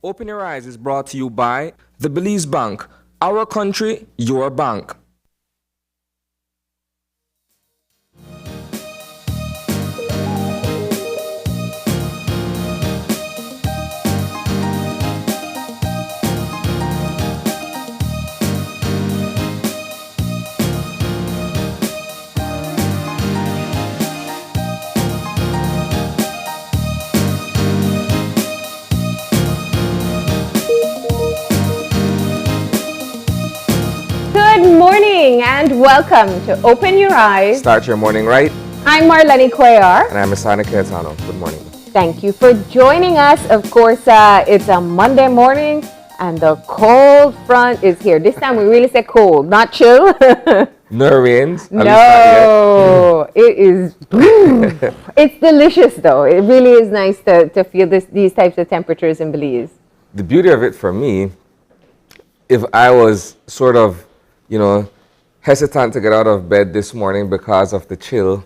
Open Your Eyes is brought to you by the Belize Bank. Our country, your bank. Good morning and welcome to Open Your Eyes. Start your morning right. I'm Marlene Cuellar. And I'm Asana Caetano. Good morning. Thank you for joining us. Of course, it's a Monday morning and the cold front is here. This time we really say cold, not chill. No rains? No, it is. It's delicious though. It really is nice to feel these types of temperatures in Belize. The beauty of it for me, if I was sort of, hesitant to get out of bed this morning because of the chill,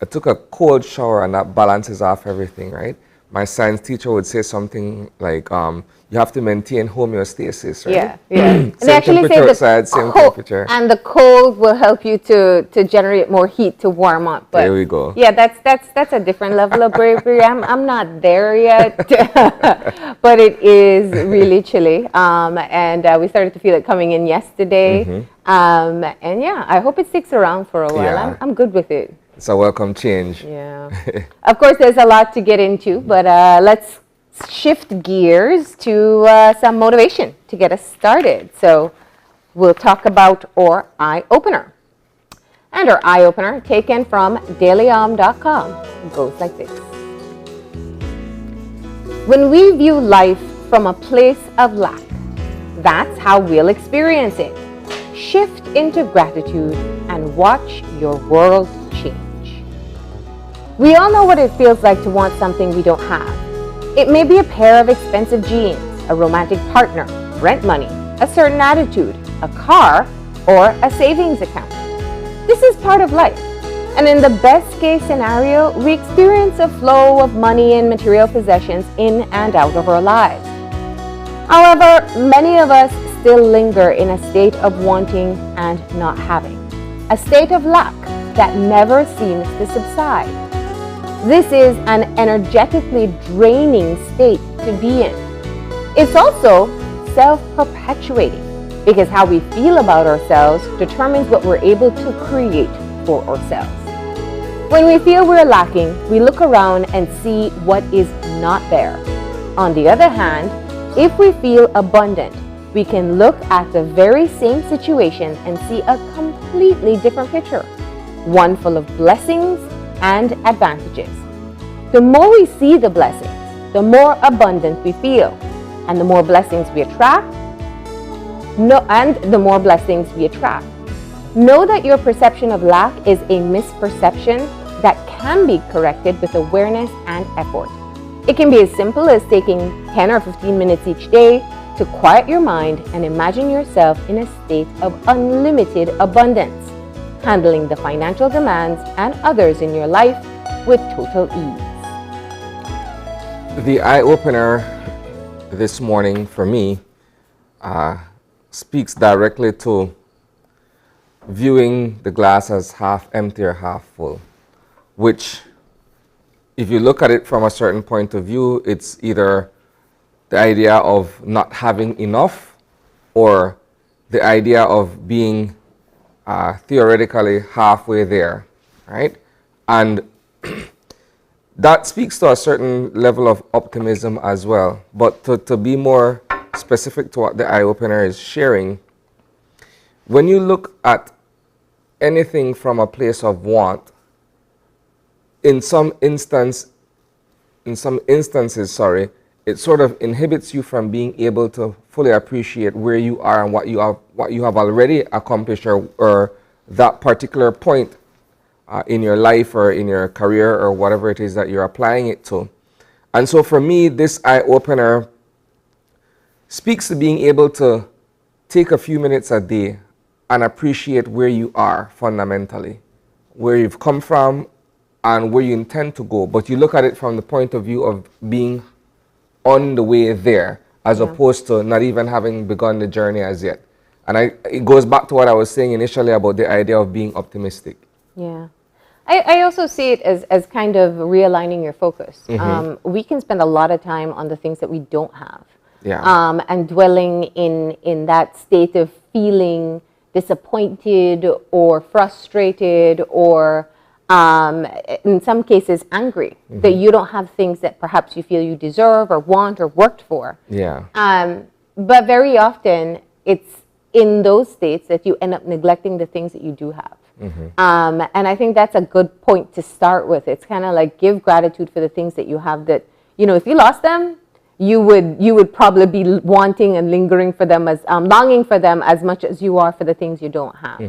I took a cold shower and that balances off everything, right? My science teacher would say something like, you have to maintain homeostasis, right? Yeah, yeah. And Same they actually say outside, same temperature. And the cold will help you to generate more heat to warm up. But there we go. Yeah, that's a different level of bravery. I'm not there yet, but it is really chilly. And we started to feel it coming in yesterday. Mm-hmm. And yeah, I hope it sticks around for a while. Yeah. I'm good with it. It's a welcome change. Yeah. Of course, there's a lot to get into, but let's shift gears to some motivation to get us started. So we'll talk about our eye opener. And our eye opener, taken from dailyom.com, goes like this. When we view life from a place of lack, that's how we'll experience it. Shift into gratitude and watch your world change. We all know what it feels like to want something we don't have. It may be a pair of expensive jeans, a romantic partner, rent money, a certain attitude, a car, or a savings account. This is part of life. And in the best case scenario, we experience a flow of money and material possessions in and out of our lives. However, many of us still linger in a state of wanting and not having, a state of lack that never seems to subside. This is an energetically draining state to be in. It's also self-perpetuating because how we feel about ourselves determines what we're able to create for ourselves. When we feel we're lacking, we look around and see what is not there. On the other hand, if we feel abundant, we can look at the very same situation and see a completely different picture, one full of blessings and advantages. The more we see the blessings, the more abundant we feel, and the more blessings we attract. The more blessings we attract. Know that your perception of lack is a misperception that can be corrected with awareness and effort. It can be as simple as taking 10 or 15 minutes each day to quiet your mind and imagine yourself in a state of unlimited abundance, handling the financial demands and others in your life with total ease. The eye-opener this morning for me speaks directly to viewing the glass as half empty or half full, which, if you look at it from a certain point of view, it's either the idea of not having enough or the idea of being theoretically halfway there, right? And that speaks to a certain level of optimism as well. But to be more specific to what the eye-opener is sharing, when you look at anything from a place of want, in some instances, it sort of inhibits you from being able to fully appreciate where you are and what you have already accomplished or that particular point in your life or in your career or whatever it is that you're applying it to. And so for me, this eye-opener speaks to being able to take a few minutes a day and appreciate where you are fundamentally, where you've come from and where you intend to go. But you look at it from the point of view of being on the way there, as Yeah. opposed to not even having begun the journey as yet. And it goes back to what I was saying initially about the idea of being optimistic. Yeah. I also see it as kind of realigning your focus. We can spend a lot of time on the things that we don't have. Yeah. And dwelling in that state of feeling disappointed or frustrated or in some cases angry that you don't have things that perhaps you feel you deserve or want or worked for. Yeah. But very often it's in those states that you end up neglecting the things that you do have. And I think that's a good point to start with. It's kind of like give gratitude for the things that you have that, you know, if you lost them, you would probably be wanting and lingering for them as longing for them as much as you are for the things you don't have.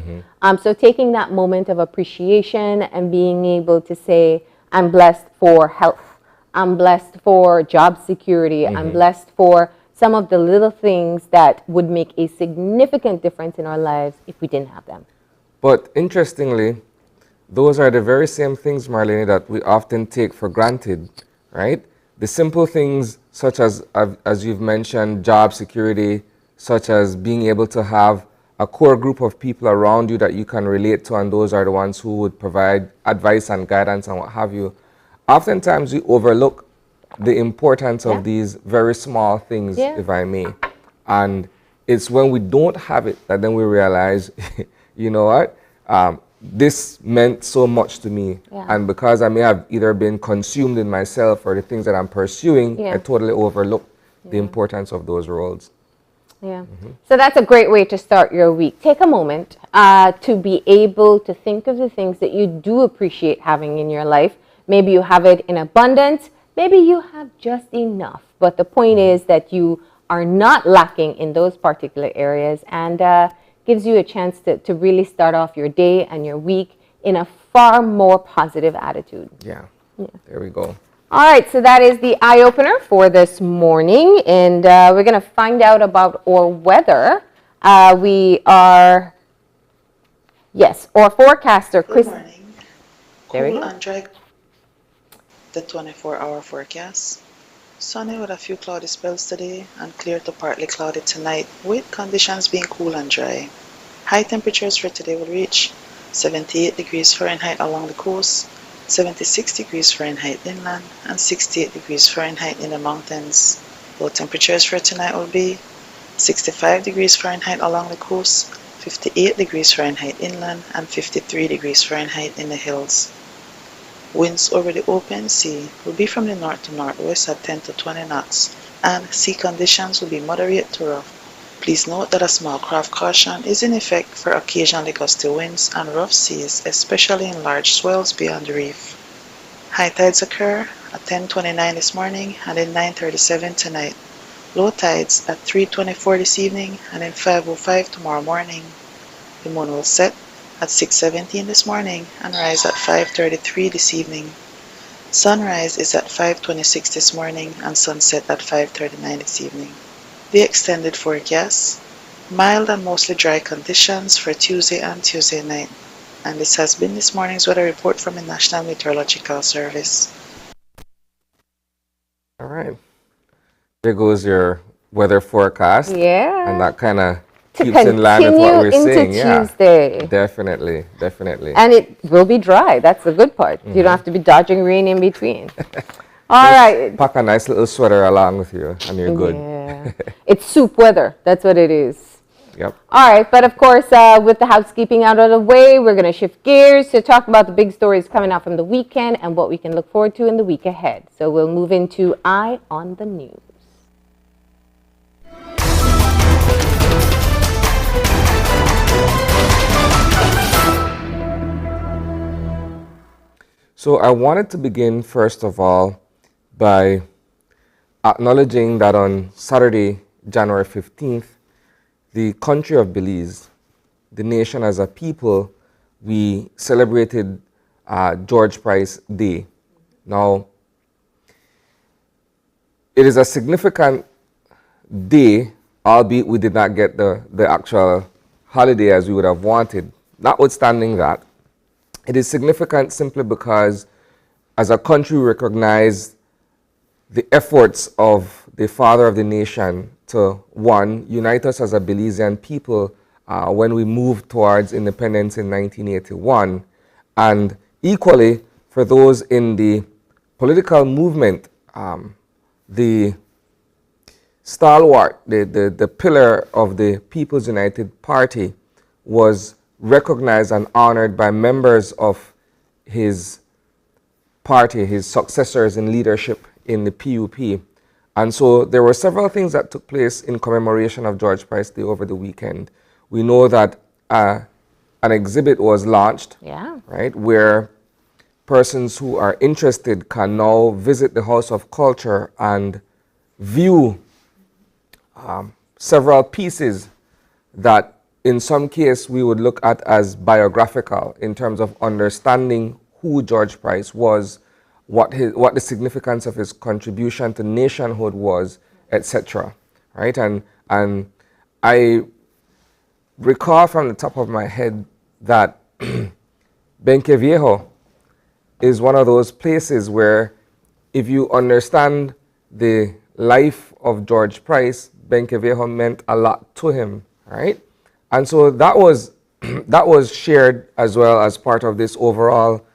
So taking that moment of appreciation and being able to say, I'm blessed for health, I'm blessed for job security, I'm blessed for some of the little things that would make a significant difference in our lives if we didn't have them. But interestingly, those are the very same things, Marlene, that we often take for granted, right? The simple things such as you've mentioned, job security, such as being able to have a core group of people around you that you can relate to, and those are the ones who would provide advice and guidance and what have you. Oftentimes we overlook the importance of these very small things, if I may. And it's when we don't have it that then we realize, you know what, this meant so much to me. And because I may have either been consumed in myself or the things that I'm pursuing, I totally overlook the importance of those roles. So that's a great way to start your week. Take a moment to be able to think of the things that you do appreciate having in your life. Maybe you have it in abundance, maybe you have just enough. But the point is that you are not lacking in those particular areas, and gives you a chance to really start off your day and your week in a far more positive attitude. Yeah. There we go. All right, so that is the eye-opener for this morning, and we're going to find out about our weather. Our forecaster, Chris. Good morning. There we Cool go. and dry. The 24-hour forecast. Sunny with a few cloudy spells today and clear to partly cloudy tonight, with conditions being cool and dry. High temperatures for today will reach 78 degrees Fahrenheit along the coast, 76 degrees Fahrenheit inland, and 68 degrees Fahrenheit in the mountains. Low temperatures for tonight will be 65 degrees Fahrenheit along the coast, 58 degrees Fahrenheit inland, and 53 degrees Fahrenheit in the hills. Winds over the open sea will be from the north to northwest at 10 to 20 knots, and sea conditions will be moderate to rough. Please note that a small craft caution is in effect for occasionally gusty winds and rough seas, especially in large swells beyond the reef. High tides occur at 10:29 this morning and at 9:37 tonight. Low tides at 3:24 this evening and at 5:05 tomorrow morning. The moon will set at 6:17 this morning and rise at 5:33 this evening. Sunrise is at 5:26 this morning and sunset at 5:39 this evening. The extended forecast: mild and mostly dry conditions for Tuesday and Tuesday night. And this has been this morning's weather report from the National Meteorological Service. All right. There goes your weather forecast. Yeah. And that kind of To keeps in line with what we're continue saying. into Tuesday. Definitely, definitely. And it will be dry. That's the good part. You don't have to be dodging rain in between. All Just right. pack a nice little sweater along with you and you're good. Yeah. It's soup weather. That's what it is. Yep. All right, but of course, with the housekeeping out of the way, we're going to shift gears to talk about the big stories coming out from the weekend and what we can look forward to in the week ahead. So we'll move into Eye on the News. So I wanted to begin, first of all, by acknowledging that on Saturday, January 15th, the country of Belize, the nation as a people, we celebrated George Price Day. Now, it is a significant day, albeit we did not get the actual holiday as we would have wanted. Notwithstanding that, it is significant simply because as a country we recognize the efforts of the father of the nation to, one, unite us as a Belizean people when we moved towards independence in 1981, and equally for those in the political movement, the stalwart, the pillar of the People's United Party, was recognized and honored by members of his party, his successors in leadership in the PUP. And so there were several things that took place in commemoration of George Price Day over the weekend. We know that an exhibit was launched, right, where persons who are interested can now visit the House of Culture and view several pieces that in some case we would look at as biographical in terms of understanding who George Price was, what the significance of his contribution to nationhood was, etc. Right? And I recall from the top of my head that Benque Viejo is one of those places where if you understand the life of George Price, Benque Viejo meant a lot to him, right? And so that was that was shared as well as part of this overall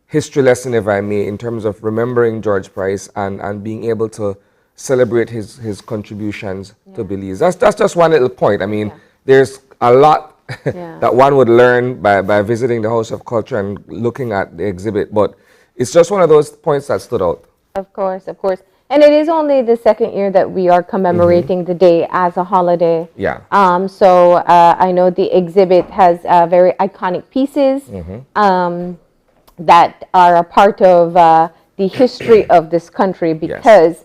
history lesson, if I may, in terms of remembering George Price and being able to celebrate his contributions to Belize. That's just one little point. I mean, there's a lot that one would learn by visiting the House of Culture and looking at the exhibit, but it's just one of those points that stood out. Of course, of course. And it is only the second year that we are commemorating the day as a holiday. Yeah. So I know the exhibit has very iconic pieces that are a part of the history of this country because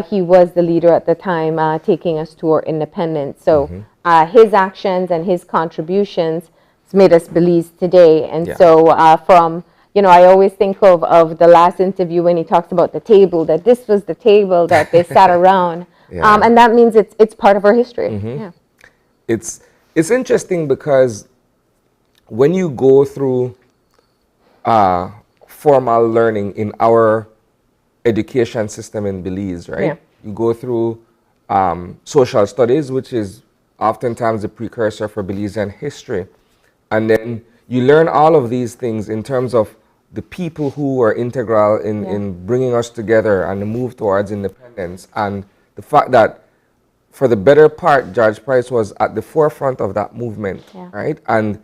he was the leader at the time taking us to our independence. So his actions and his contributions has made us Belize today. And so from, you know, I always think of the last interview when he talks about the table, that this was the table that they sat around. And that means it's part of our history. It's interesting because when you go through formal learning in our education system in Belize, right? You go through social studies, which is oftentimes the precursor for Belizean history. And then you learn all of these things in terms of the people who were integral in bringing us together and the move towards independence. And the fact that for the better part, George Price was at the forefront of that movement, right? And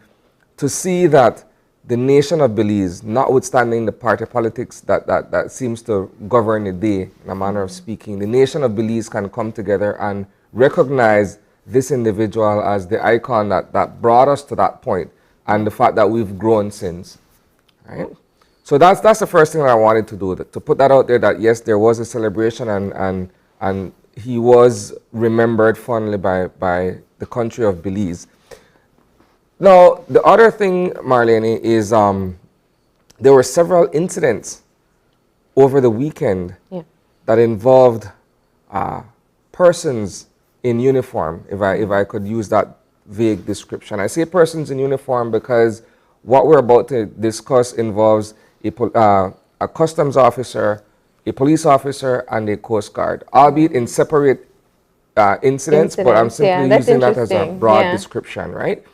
to see that the nation of Belize, notwithstanding the party politics that seems to govern the day, in a manner of speaking, the nation of Belize can come together and recognize this individual as the icon that brought us to that point, and the fact that we've grown since, right? So that's the first thing that I wanted to do, to put that out there, that yes, there was a celebration and he was remembered fondly by the country of Belize. Now, the other thing, Marlene, is there were several incidents over the weekend that involved persons in uniform, if I could use that vague description. I say persons in uniform because what we're about to discuss involves a customs officer, a police officer, and a Coast Guard, albeit in separate incidents, but I'm simply using that as a broad description, right?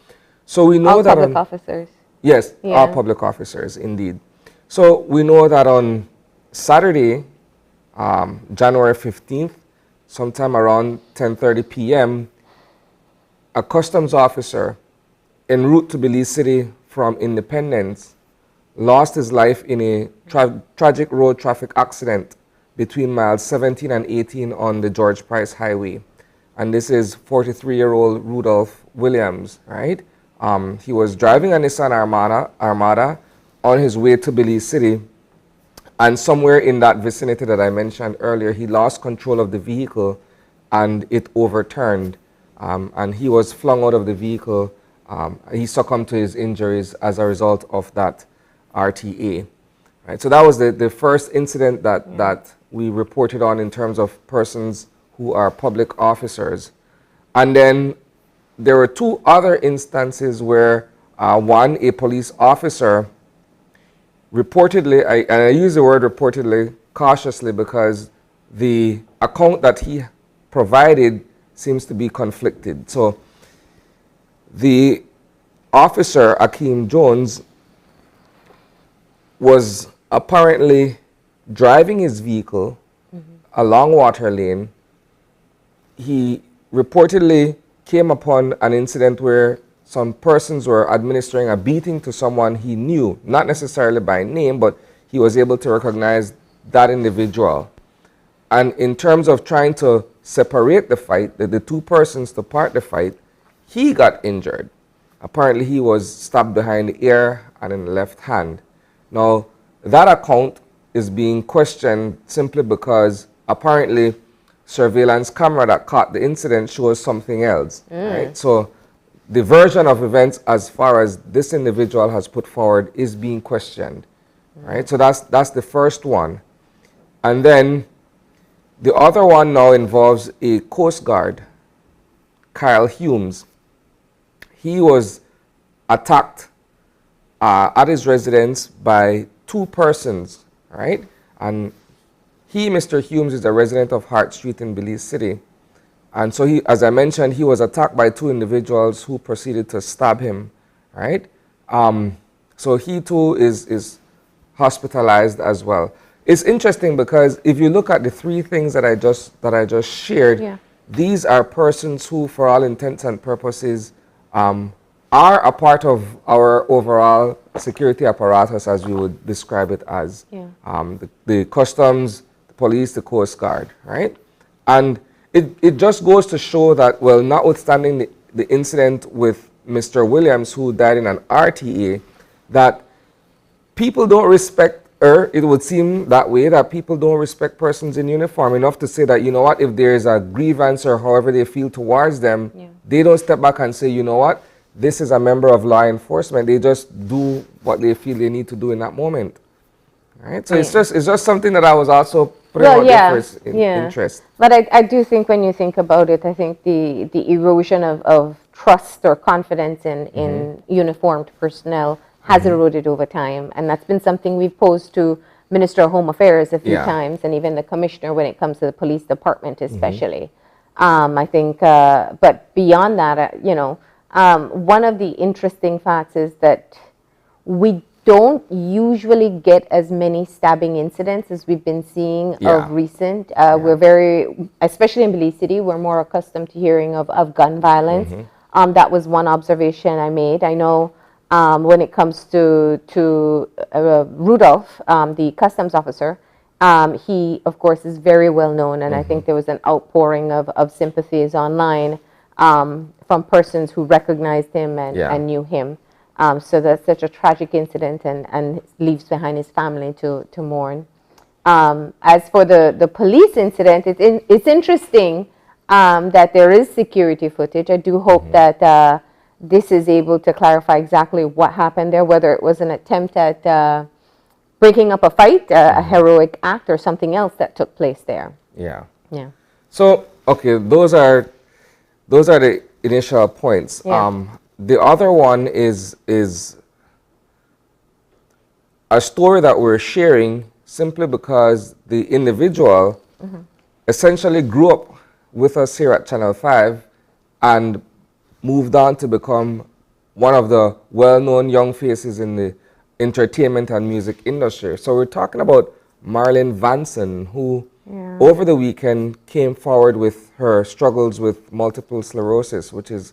So we know all that public officers. Yes, all public officers, indeed. So we know that on Saturday, January 15th, sometime around 10:30 p.m., a customs officer en route to Belize City from Independence lost his life in a tragic road traffic accident between miles 17 and 18 on the George Price Highway. And this is 43-year-old Rudolph Williams, right? He was driving a Nissan Armada on his way to Belize City, and somewhere in that vicinity that I mentioned earlier, he lost control of the vehicle and it overturned, and he was flung out of the vehicle. He succumbed to his injuries as a result of that RTA. Right? So that was the first incident that we reported on in terms of persons who are public officers. And then there were two other instances where one, a police officer reportedly, and I use the word reportedly cautiously because the account that he provided seems to be conflicted. So the officer, Akeem Jones, was apparently driving his vehicle along Water Lane. He reportedly came upon an incident where some persons were administering a beating to someone he knew, not necessarily by name, but he was able to recognize that individual. And in terms of trying to separate the fight, the two persons to part the fight, he got injured. Apparently he was stabbed behind the ear and in the left hand. Now, that account is being questioned simply because apparently surveillance camera that caught the incident shows something else, right? So the version of events as far as this individual has put forward is being questioned, right? So that's the first one. And then the other one now involves a Coast Guard, Kyle Humes. He was attacked at his residence by two persons, right? And he, Mr. Humes, is a resident of Hart Street in Belize City. And so he, as I mentioned, he was attacked by two individuals who proceeded to stab him, right? So he too is hospitalized as well. It's interesting because if you look at the three things that I just shared, these are persons who, for all intents and purposes, are a part of our overall security apparatus, as we would describe it as. The customs, the police, the Coast Guard, right? And it just goes to show that, well, notwithstanding the incident with Mr. Williams, who died in an RTA, that people don't respect, or it would seem that way, that people don't respect persons in uniform enough to say that, you know what, if there is a grievance or however they feel towards them, they don't step back and say, you know what, this is a member of law enforcement. They just do what they feel they need to do in that moment. Right? So it's just something that I was also putting out there for interest. But I do think when you think about it, I think the erosion of trust or confidence in uniformed personnel has eroded over time. And that's been something we've posed to Minister of Home Affairs a few times, and even the Commissioner when it comes to the police department especially. I think, but beyond that, you know, one of the interesting facts is that we don't usually get as many stabbing incidents as we've been seeing of recent. We're very, especially in Belize City, we're more accustomed to hearing of gun violence. That was one observation I made. I know when it comes to Rudolph, the customs officer, he, of course, is very well known, and I think there was an outpouring of sympathies online from persons who recognized him and knew him. So that's such a tragic incident, and leaves behind his family to mourn. As for the police incident, it's interesting that there is security footage. I do hope that this is able to clarify exactly what happened there, whether it was an attempt at breaking up a fight, a heroic act, or something else that took place there. Yeah. So, okay, those are the initial points. The other one is a story that we're sharing simply because the individual essentially grew up with us here at Channel 5 and moved on to become one of the well-known young faces in the entertainment and music industry. So we're talking about Marilyn Vanson, who over the weekend came forward with her struggles with multiple sclerosis, which is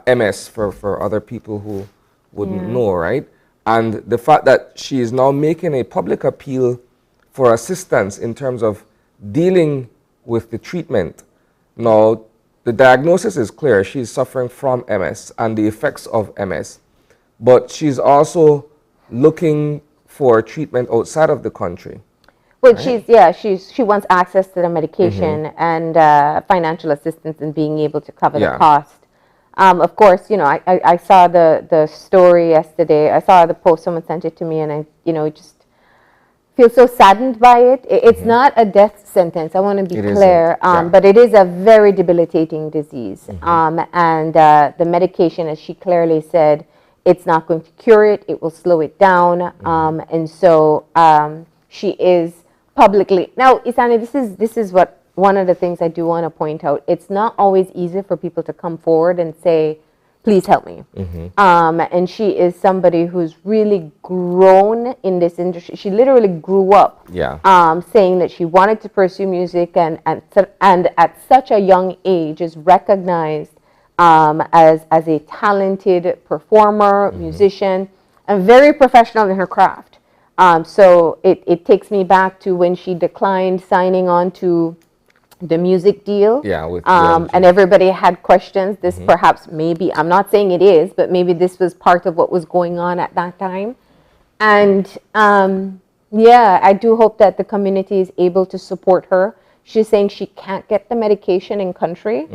MS for other people who wouldn't know, right? And the fact that she is now making a public appeal for assistance in terms of dealing with the treatment. Now, the diagnosis is clear. She's suffering from MS and the effects of MS. But she's also looking for treatment outside of the country. Well, right? She wants access to the medication and financial assistance in being able to cover the cost. Of course, you know, I saw the story yesterday. I saw the post, someone sent it to me, and I, you know, just feel so saddened by it. It's not a death sentence, I want to be clear, but it is a very debilitating disease. And the medication, as she clearly said, it's not going to cure it, it will slow it down. And so she is publicly. Now, Isani, this is what one of the things I do want to point out. It's not always easy for people to come forward and say, please help me. And she is somebody who's really grown in this industry. She literally grew up saying that she wanted to pursue music, and at such a young age is recognized as a talented performer, musician, and very professional in her craft. So it takes me back to when she declined signing on to the music deal. And everybody had questions. This perhaps, maybe, I'm not saying it is, but maybe this was part of what was going on at that time. And I do hope that the community is able to support her. She's saying she can't get the medication in country.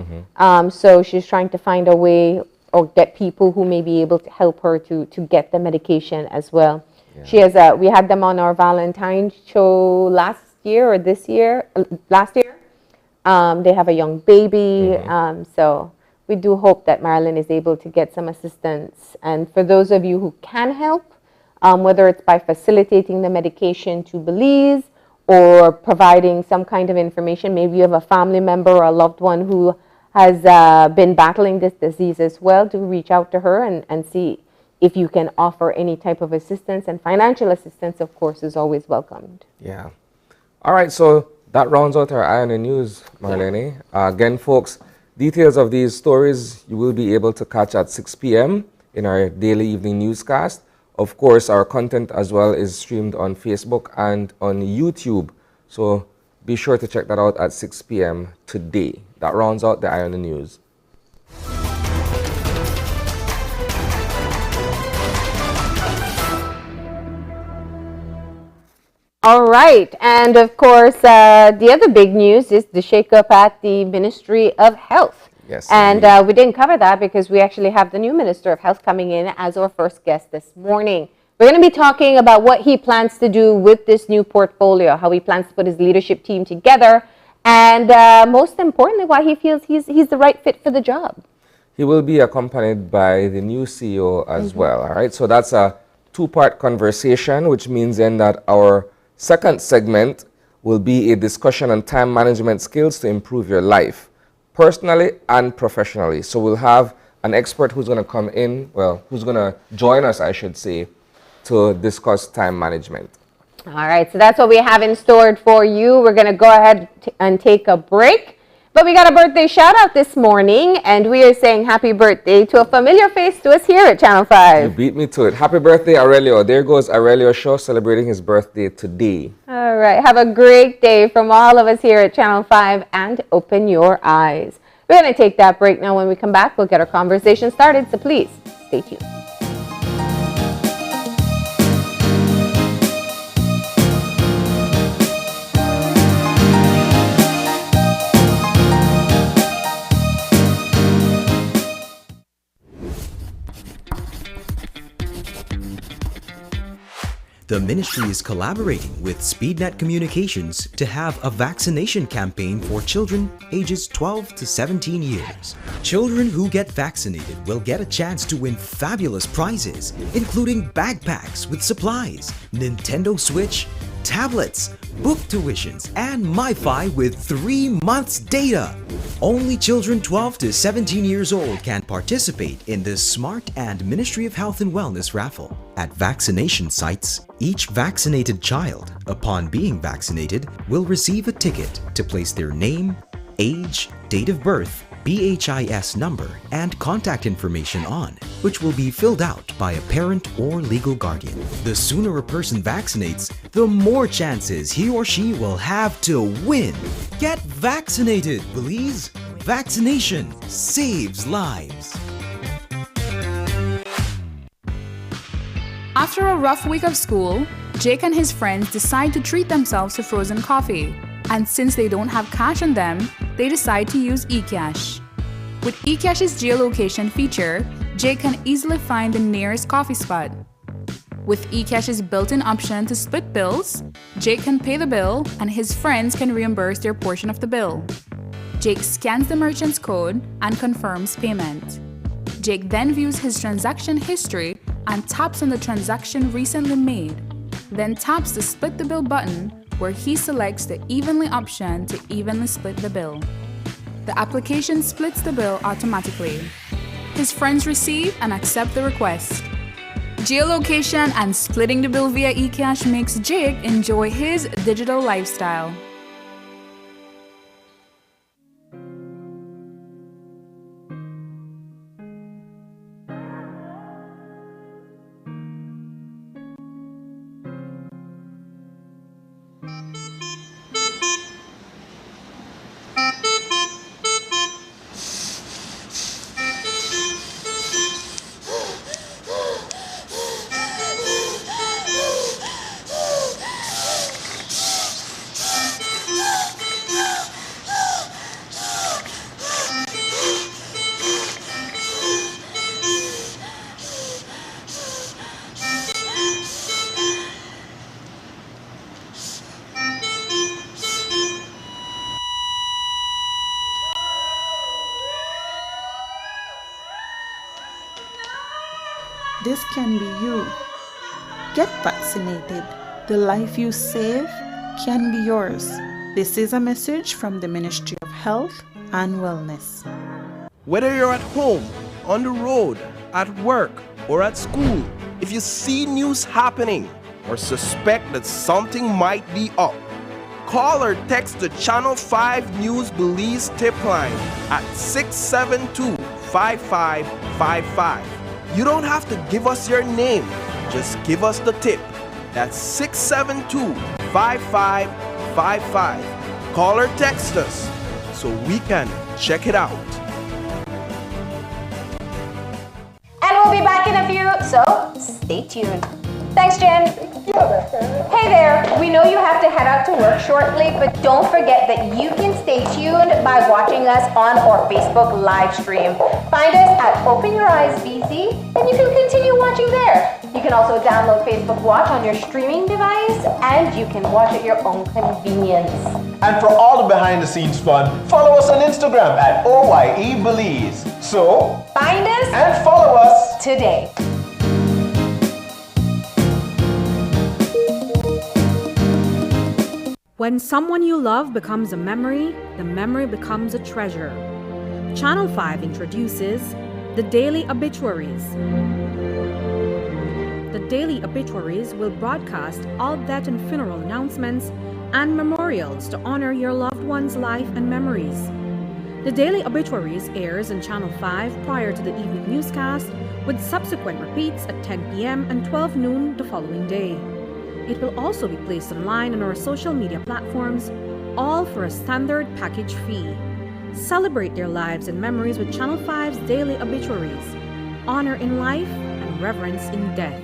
So she's trying to find a way or get people who may be able to help her to get the medication as well. She has we had them on our Valentine's show last year. They have a young baby. So we do hope that Marilyn is able to get some assistance. And for those of you who can help, whether it's by facilitating the medication to Belize or providing some kind of information, maybe you have a family member or a loved one who has been battling this disease as well, to reach out to her and see if you can offer any type of assistance. And financial assistance, of course, is always welcomed. Yeah. All right, so that rounds out our Eye on the News, Marlene. Again, folks, details of these stories you will be able to catch at 6 p.m. in our daily evening newscast. Of course, our content as well is streamed on Facebook and on YouTube. So be sure to check that out at 6 p.m. today. That rounds out the Eye on the News. All right, and of course, the other big news is the shakeup at the Ministry of Health. Yes, and we didn't cover that because we actually have the new Minister of Health coming in as our first guest this morning. We're going to be talking about what he plans to do with this new portfolio, how he plans to put his leadership team together, and most importantly, why he feels he's the right fit for the job. He will be accompanied by the new CEO as well, all right? So that's a two-part conversation, which means then that our second segment will be a discussion on time management skills to improve your life, personally and professionally. So we'll have an expert who's going to come in, who's going to join us, I should say, to discuss time management. All right, so that's what we have in store for you. We're going to go ahead and take a break. But we got a birthday shout out this morning, and we are saying happy birthday to a familiar face to us here at Channel 5. You beat me to it. Happy birthday, Aurelio. There goes Aurelio Shaw celebrating his birthday today. All right, have a great day from all of us here at Channel 5, and open your eyes. We're going to take that break now. When we come back, we'll get our conversation started, so please stay tuned. The ministry is collaborating with SpeedNet Communications to have a vaccination campaign for children ages 12 to 17 years. Children who get vaccinated will get a chance to win fabulous prizes, including backpacks with supplies, Nintendo Switch, tablets, book tuitions, and MiFi with 3 months data. Only children 12 to 17 years old can participate in this Smart and Ministry of Health and Wellness raffle. At vaccination sites, each vaccinated child, upon being vaccinated, will receive a ticket to place their name, age, date of birth, BHIS number, and contact information on, which will be filled out by a parent or legal guardian. The sooner a person vaccinates, the more chances he or she will have to win. Get vaccinated, please. Vaccination saves lives. After a rough week of school, Jake and his friends decide to treat themselves to frozen coffee. And since they don't have cash on them, they decide to use eCash. With eCash's geolocation feature, Jake can easily find the nearest coffee spot. With eCash's built-in option to split bills, Jake can pay the bill and his friends can reimburse their portion of the bill. Jake scans the merchant's code and confirms payment. Jake then views his transaction history and taps on the transaction recently made, then taps the split the bill button where he selects the evenly option to evenly split the bill. The application splits the bill automatically. His friends receive and accept the request. Geolocation and splitting the bill via eCash makes Jake enjoy his digital lifestyle. This can be you. Get vaccinated. The life you save can be yours. This is a message from the Ministry of Health and Wellness. Whether you're at home, on the road, at work, or at school, if you see news happening or suspect that something might be up, call or text the Channel 5 News Belize tip line at 672-5555. You don't have to give us your name, just give us the tip. That's 672-5555. Call or text us so we can check it out. And we'll be back in a few, so stay tuned. Thanks, Jen. Hey there, we know you have to head out to work shortly, but don't forget that you can stay tuned by watching us on our Facebook live stream. Find us at Open Your Eyes BC, and you can continue watching there. You can also download Facebook Watch on your streaming device, and you can watch at your own convenience. And for all the behind the scenes fun, follow us on Instagram at OYE Belize. So, find us and follow us today. When someone you love becomes a memory, the memory becomes a treasure. Channel 5 introduces the Daily Obituaries. The Daily Obituaries will broadcast all death and funeral announcements and memorials to honor your loved one's life and memories. The Daily Obituaries airs on Channel 5 prior to the evening newscast, with subsequent repeats at 10 p.m. and 12 noon the following day. It will also be placed online on our social media platforms, all for a standard package fee. Celebrate their lives and memories with Channel 5's Daily Obituaries. Honor in life and reverence in death.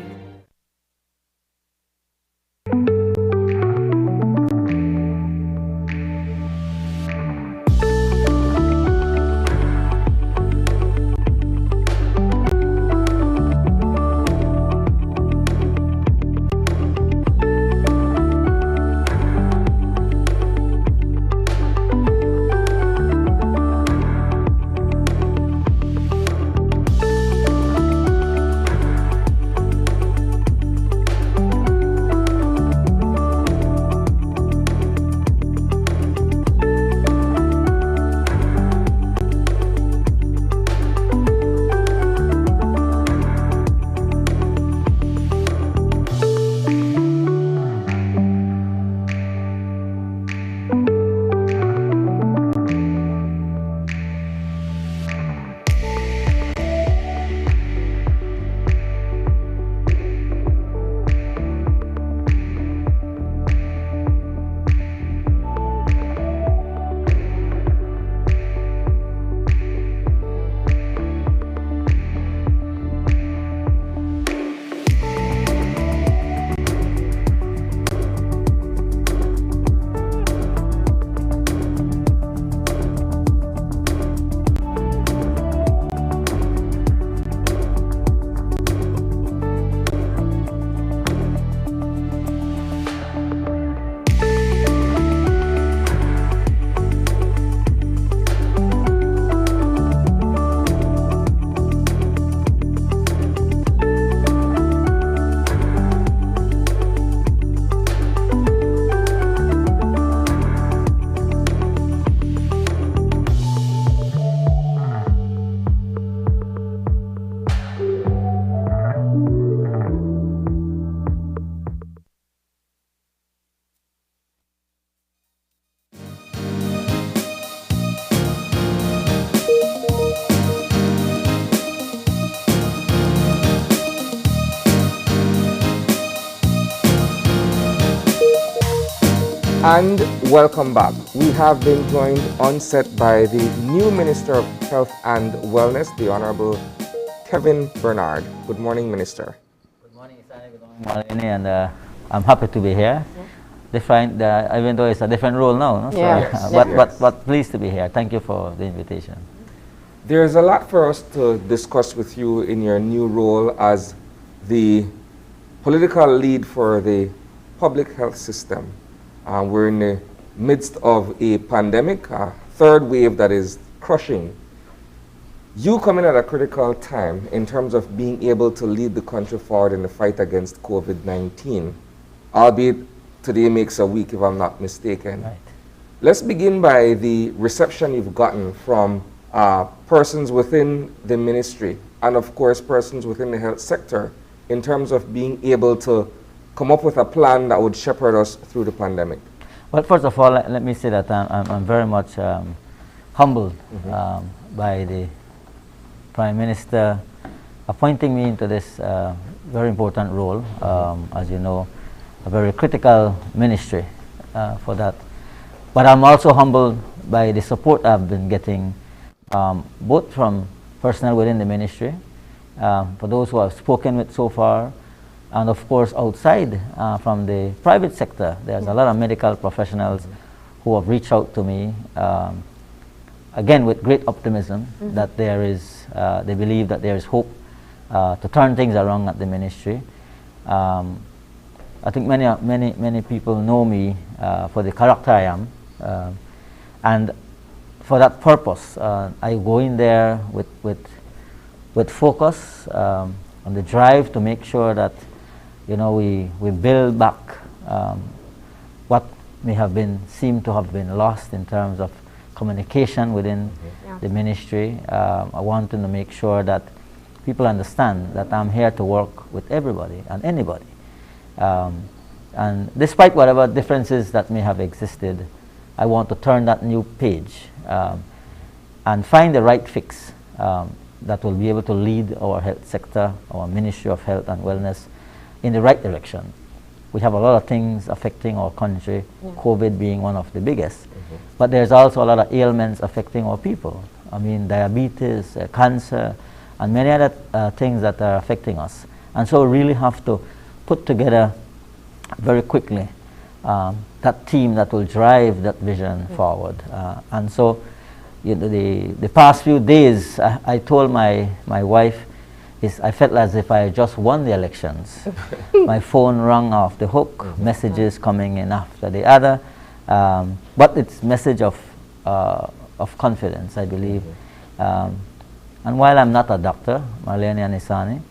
And welcome back. We have been joined on set by the new Minister of Health and Wellness, the Honorable Kevin Bernard. Good morning, Minister. Good morning, Isani. Good morning, Malini. And I'm happy to be here. Different, even though it's a different role now. No? So, Yeah. but pleased to be here. Thank you for the invitation. There's a lot for us to discuss with you in your new role as the political lead for the public health system. We're in the midst of a pandemic, a third wave that is crushing. You come in at a critical time in terms of being able to lead the country forward in the fight against COVID-19, albeit today makes a week if I'm not mistaken. Right. Let's begin by the reception you've gotten from persons within the ministry and of course persons within the health sector in terms of being able to come up with a plan that would shepherd us through the pandemic. Well, first of all, let me say that I'm very much humbled by the Prime Minister appointing me into this very important role, as you know, a very critical ministry for that. But I'm also humbled by the support I've been getting both from personnel within the ministry, for those who I've spoken with so far, and of course outside from the private sector. There's a lot of medical professionals who have reached out to me, again with great optimism that there is, they believe that there is hope to turn things around at the ministry. I think many people know me for the character I am, and for that purpose, I go in there with focus on the drive to make sure that we build back what may have been seemed to have been lost in terms of communication within the ministry. I want to make sure that people understand that I'm here to work with everybody and anybody. And despite whatever differences that may have existed, I want to turn that new page and find the right fix that will be able to lead our health sector, our Ministry of Health and Wellness, in the right direction. We have a lot of things affecting our country, COVID being one of the biggest, but there's also a lot of ailments affecting our people. I mean, diabetes, cancer, and many other things that are affecting us. And so we really have to put together very quickly that team that will drive that vision forward. And so the past few days, I told my wife, I felt as if I just won the elections. My phone rang off the hook, messages coming in after the other, but it's message of confidence, I believe. And while I'm not a doctor, Marlene and Isani,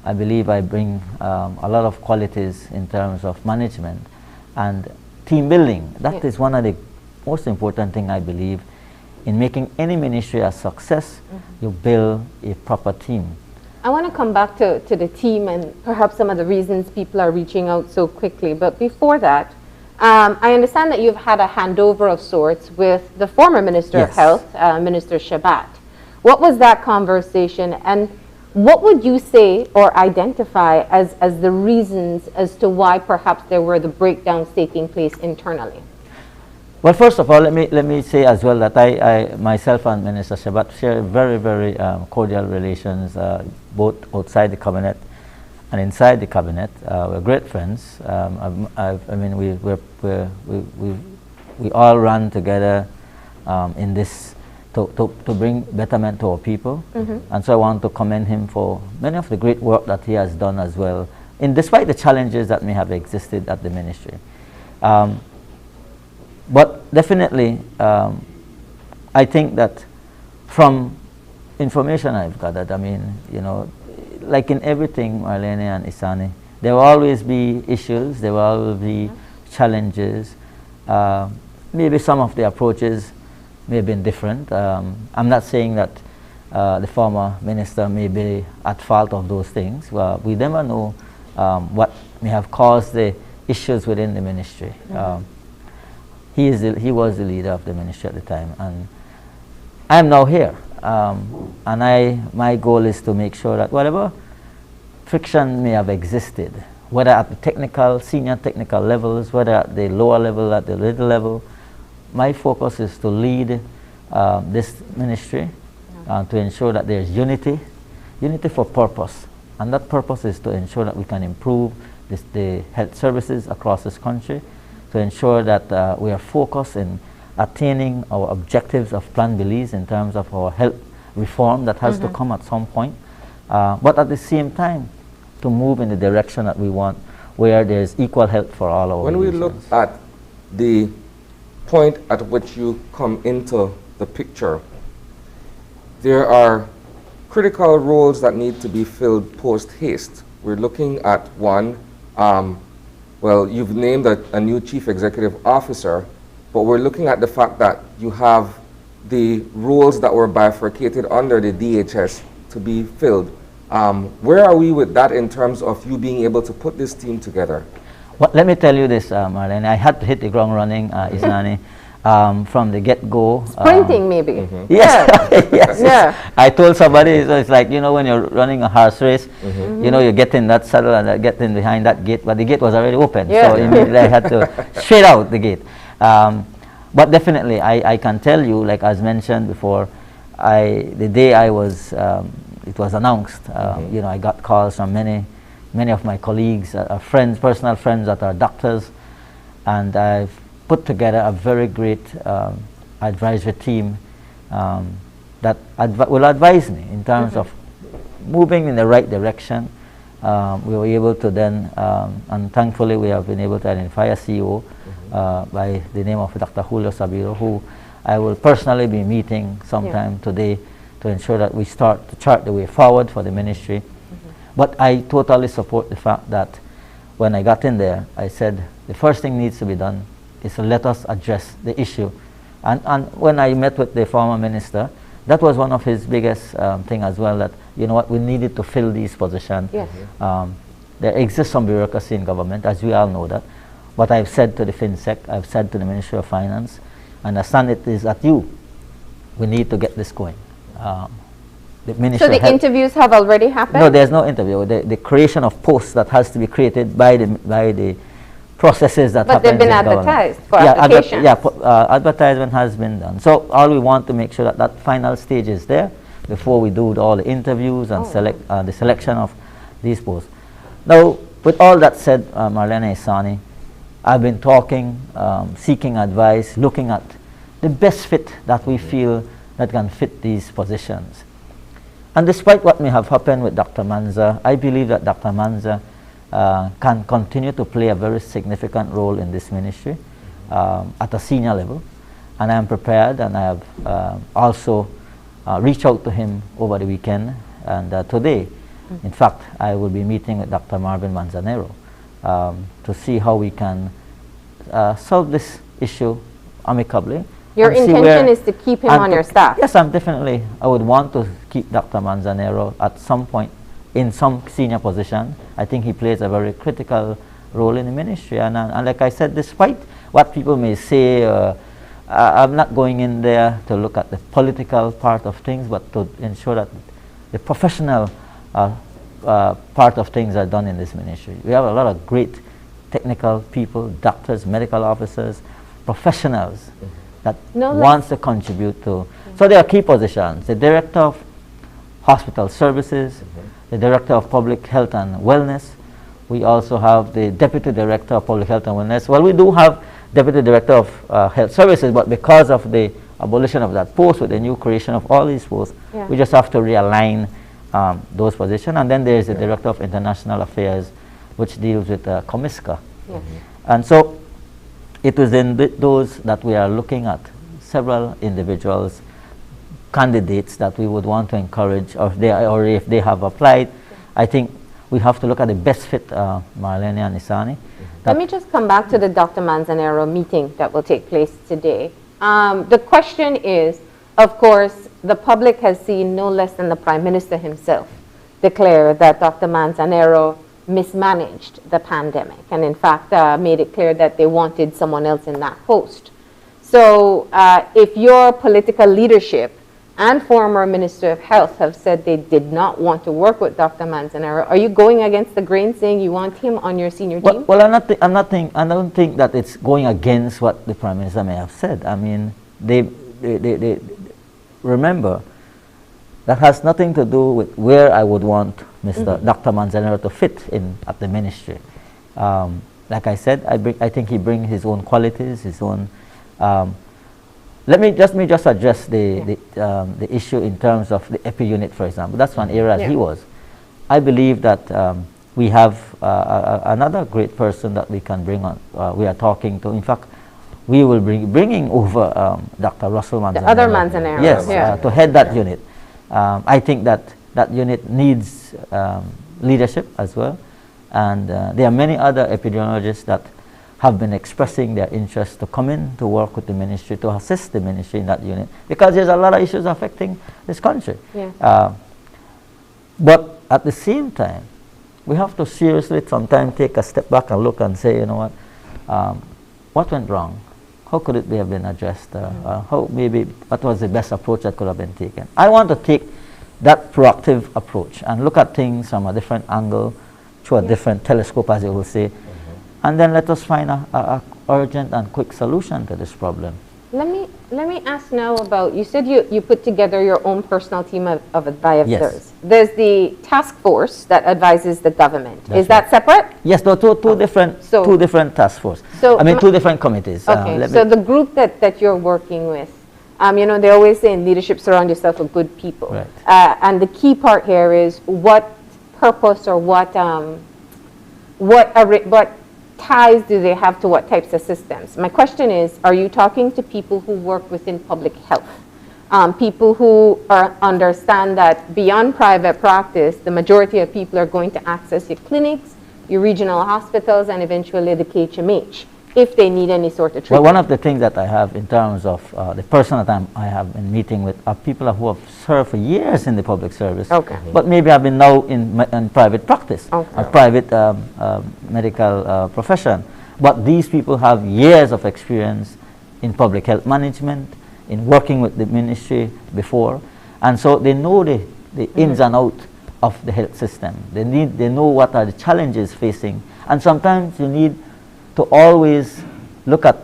I believe I bring a lot of qualities in terms of management and team building. That is one of the most important things, I believe, in making any ministry a success. You build a proper team. I want to come back to the team and perhaps some of the reasons people are reaching out so quickly. But before that, I understand that you've had a handover of sorts with the former Minister of Health, Minister Shabat. What was that conversation, and what would you say or identify as the reasons as to why perhaps there were the breakdowns taking place internally? Well, first of all, let me say as well that I myself and Minister Shabat share very, very cordial relations, both outside the cabinet and inside the cabinet. We're great friends. I mean, we all run together in this to bring betterment to our people. And so I want to commend him for many of the great work that he has done as well, despite the challenges that may have existed at the ministry. But definitely, I think that from information I've gathered, I mean, like in everything, Marlene and Isani, there will always be issues, there will always be challenges. Maybe some of the approaches may have been different. I'm not saying that the former minister may be at fault of those things. Well, we never know what may have caused the issues within the ministry. He was the leader of the ministry at the time, and I am now here. And my goal is to make sure that whatever friction may have existed whether at the technical, senior technical levels, whether at the lower level, at the middle level. My focus is to lead this ministry to ensure that there's unity for purpose. And that purpose is to ensure that we can improve the health services across this country, to ensure that we are focused in attaining our objectives of Plan Belize in terms of our health reform that has to come at some point, but at the same time to move in the direction that we want, where there's equal health for all our When we look at the point at which you come into the picture, there are critical roles that need to be filled post-haste. We're looking at one, well, you've named a new chief executive officer, but we're looking at the fact that you have the roles that were bifurcated under the DHS to be filled. Where are we with that in terms of you being able to put this team together? Well, let me tell you this, Marlene, I had to hit the ground running, Isnani. From the get-go. Sprinting, maybe. Yes, yes. Yeah. I told somebody, so it's like, you know, when you're running a horse race, you know, you get in that saddle and get in behind that gate, but the gate was already open, so immediately I had to straight out the gate. But definitely, I can tell you, like as mentioned before, the day I was, it was announced, you know, I got calls from many of my colleagues, friends, personal friends that are doctors, and I've put together a very great advisory team that will advise me in terms of moving in the right direction. We were able to then, and thankfully we have been able to identify a CEO by the name of Dr. Julio Sabiro, who I will personally be meeting sometime today to ensure that we start to chart the way forward for the ministry. But I totally support the fact that when I got in there, I said the first thing needs to be done is to let us address the issue. And when I met with the former minister, that was one of his biggest thing as well, that, you know what, we needed to fill these positions. Yes. There exists some bureaucracy in government, as we all know that. But I've said to the FinSec, I've said to the Ministry of Finance, understand it is at you. We need to get this going. So the interviews have already happened? No, there's no interview. The creation of posts that has to be created by the processes that happen. But they've been advertised for applications. Advertisement has been done. So all we want to make sure that that final stage is there before we do all the interviews and select the selection of these posts. Now, with all that said, Marlene Isani, I've been talking, seeking advice, looking at the best fit that we feel that can fit these positions. And despite what may have happened with Dr. Manza, I believe that Dr. Manza can continue to play a very significant role in this ministry at a senior level. And I am prepared, and I have also reached out to him over the weekend. And today, in fact, I will be meeting with Dr. Marvin Manzanero to see how we can solve this issue amicably. Your intention is to keep him on your staff? Yes, I would want to keep Dr. Manzanero at some point in some senior position. I think he plays a very critical role in the ministry. And like I said, despite what people may say, I'm not going in there to look at the political part of things, but to ensure that the professional part of things are done in this ministry. We have a lot of great technical people, doctors, medical officers, professionals that wants to contribute to. So there are key positions. The Director of Hospital Services, the Director of Public Health and Wellness. We also have the Deputy Director of Public Health and Wellness. Well, we do have Deputy Director of Health Services, but because of the abolition of that post, with the new creation of all these posts, we just have to realign those positions. And then there's the Director of International Affairs, which deals with COMISCA. And so it is in those that we are looking at several individuals, candidates that we would want to encourage, or if they have applied. I think we have to look at the best fit, Marlene and Isani. Let me just come back to the Dr. Manzanero meeting that will take place today. The question is, of course, the public has seen no less than the Prime Minister himself declare that Dr. Manzanero mismanaged the pandemic, and in fact made it clear that they wanted someone else in that post. So if your political leadership and former Minister of Health have said they did not want to work with Dr. Manzanero. Are you going against the grain, saying you want him on your senior team? Well, I don't think that it's going against what the Prime Minister may have said. I mean, they remember, that has nothing to do with where I would want Dr. Manzanero to fit in at the ministry. Like I said, I think he brings his own qualities, his own. Let me just address the issue in terms of the epi unit, for example. That's one area he was. I believe that we have another great person that we can bring on. We are talking to. In fact, we will bringing over Dr. Russell Manzanero. The other Manzanero. Yes, to head that unit. I think that unit needs leadership as well. And there are many other epidemiologists that have been expressing their interest to come in to work with the ministry, to assist the ministry in that unit, because there's a lot of issues affecting this country. But at the same time, we have to seriously sometimes take a step back and look and say, you know what went wrong? How could it have been addressed? What was the best approach that could have been taken? I want to take that proactive approach and look at things from a different angle, through a different telescope, as you will say, and then let us find a urgent and quick solution to this problem. Let me ask now about, you said you put together your own personal team of advisors. Yes. There's the task force that advises the government. Is that separate? Yes, there are two different task force. So two different committees. Okay, so the group that you're working with, you know, they always say in leadership, surround yourself with good people. Right. And the key part here is what purpose or what ties do they have to what types of systems? My question is, are you talking to people who work within public health? People who understand that beyond private practice, the majority of people are going to access your clinics, your regional hospitals, and eventually the KHMH if they need any sort of treatment. Well, one of the things that I have in terms of the person that I have been meeting with are people who have served for years in the public service, but maybe have been now in private practice, or private medical profession. But these people have years of experience in public health management, in working with the ministry before, and so they know the ins and outs of the health system. They know what are the challenges facing, and sometimes you need to always look at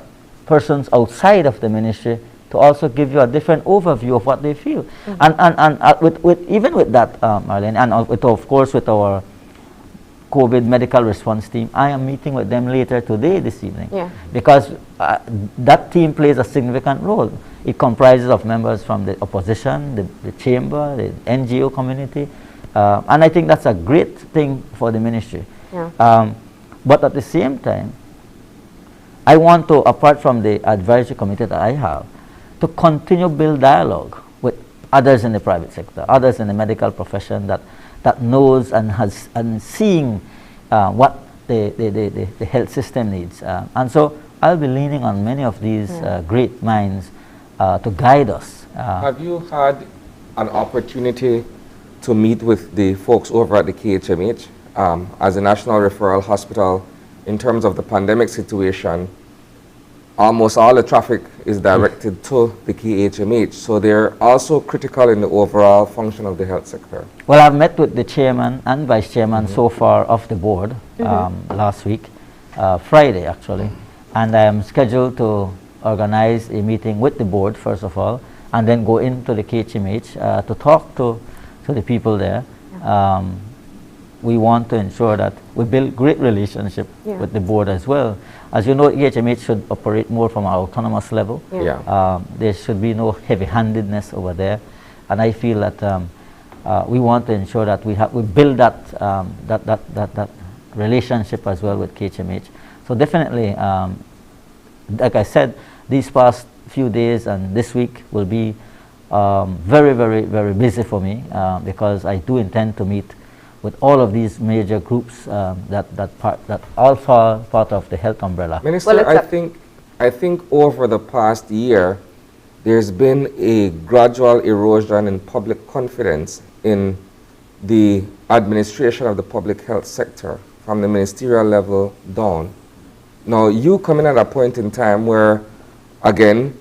persons outside of the ministry to also give you a different overview of what they feel. And even with that, Marlene, and of course with our COVID medical response team, I am meeting with them later today, this evening, because that team plays a significant role. It comprises of members from the opposition, the chamber, the NGO community, and I think that's a great thing for the ministry. But at the same time, I want to, apart from the advisory committee that I have, to continue build dialogue with others in the private sector, others in the medical profession that knows and has and seeing what the health system needs. And so I'll be leaning on many of these great minds to guide us. Have you had an opportunity to meet with the folks over at the KHMH as a national referral hospital? In terms of the pandemic situation, almost all the traffic is directed to the KHMH, so they're also critical in the overall function of the health sector. Well, I've met with the chairman and vice chairman so far of the board last week, Friday actually, and I am scheduled to organize a meeting with the board first of all, and then go into the KHMH to talk to the people there. We want to ensure that we build great relationship with the board as well. As you know, EHMH should operate more from an autonomous level. There should be no heavy-handedness over there, and I feel that we want to ensure that we build that relationship as well with KHMH. So definitely, like I said, these past few days and this week will be very, very, very busy for me because I do intend to meet with all of these major groups that all fall part of the health umbrella. Minister, I think over the past year, there's been a gradual erosion in public confidence in the administration of the public health sector from the ministerial level down. Now, you come in at a point in time where, again,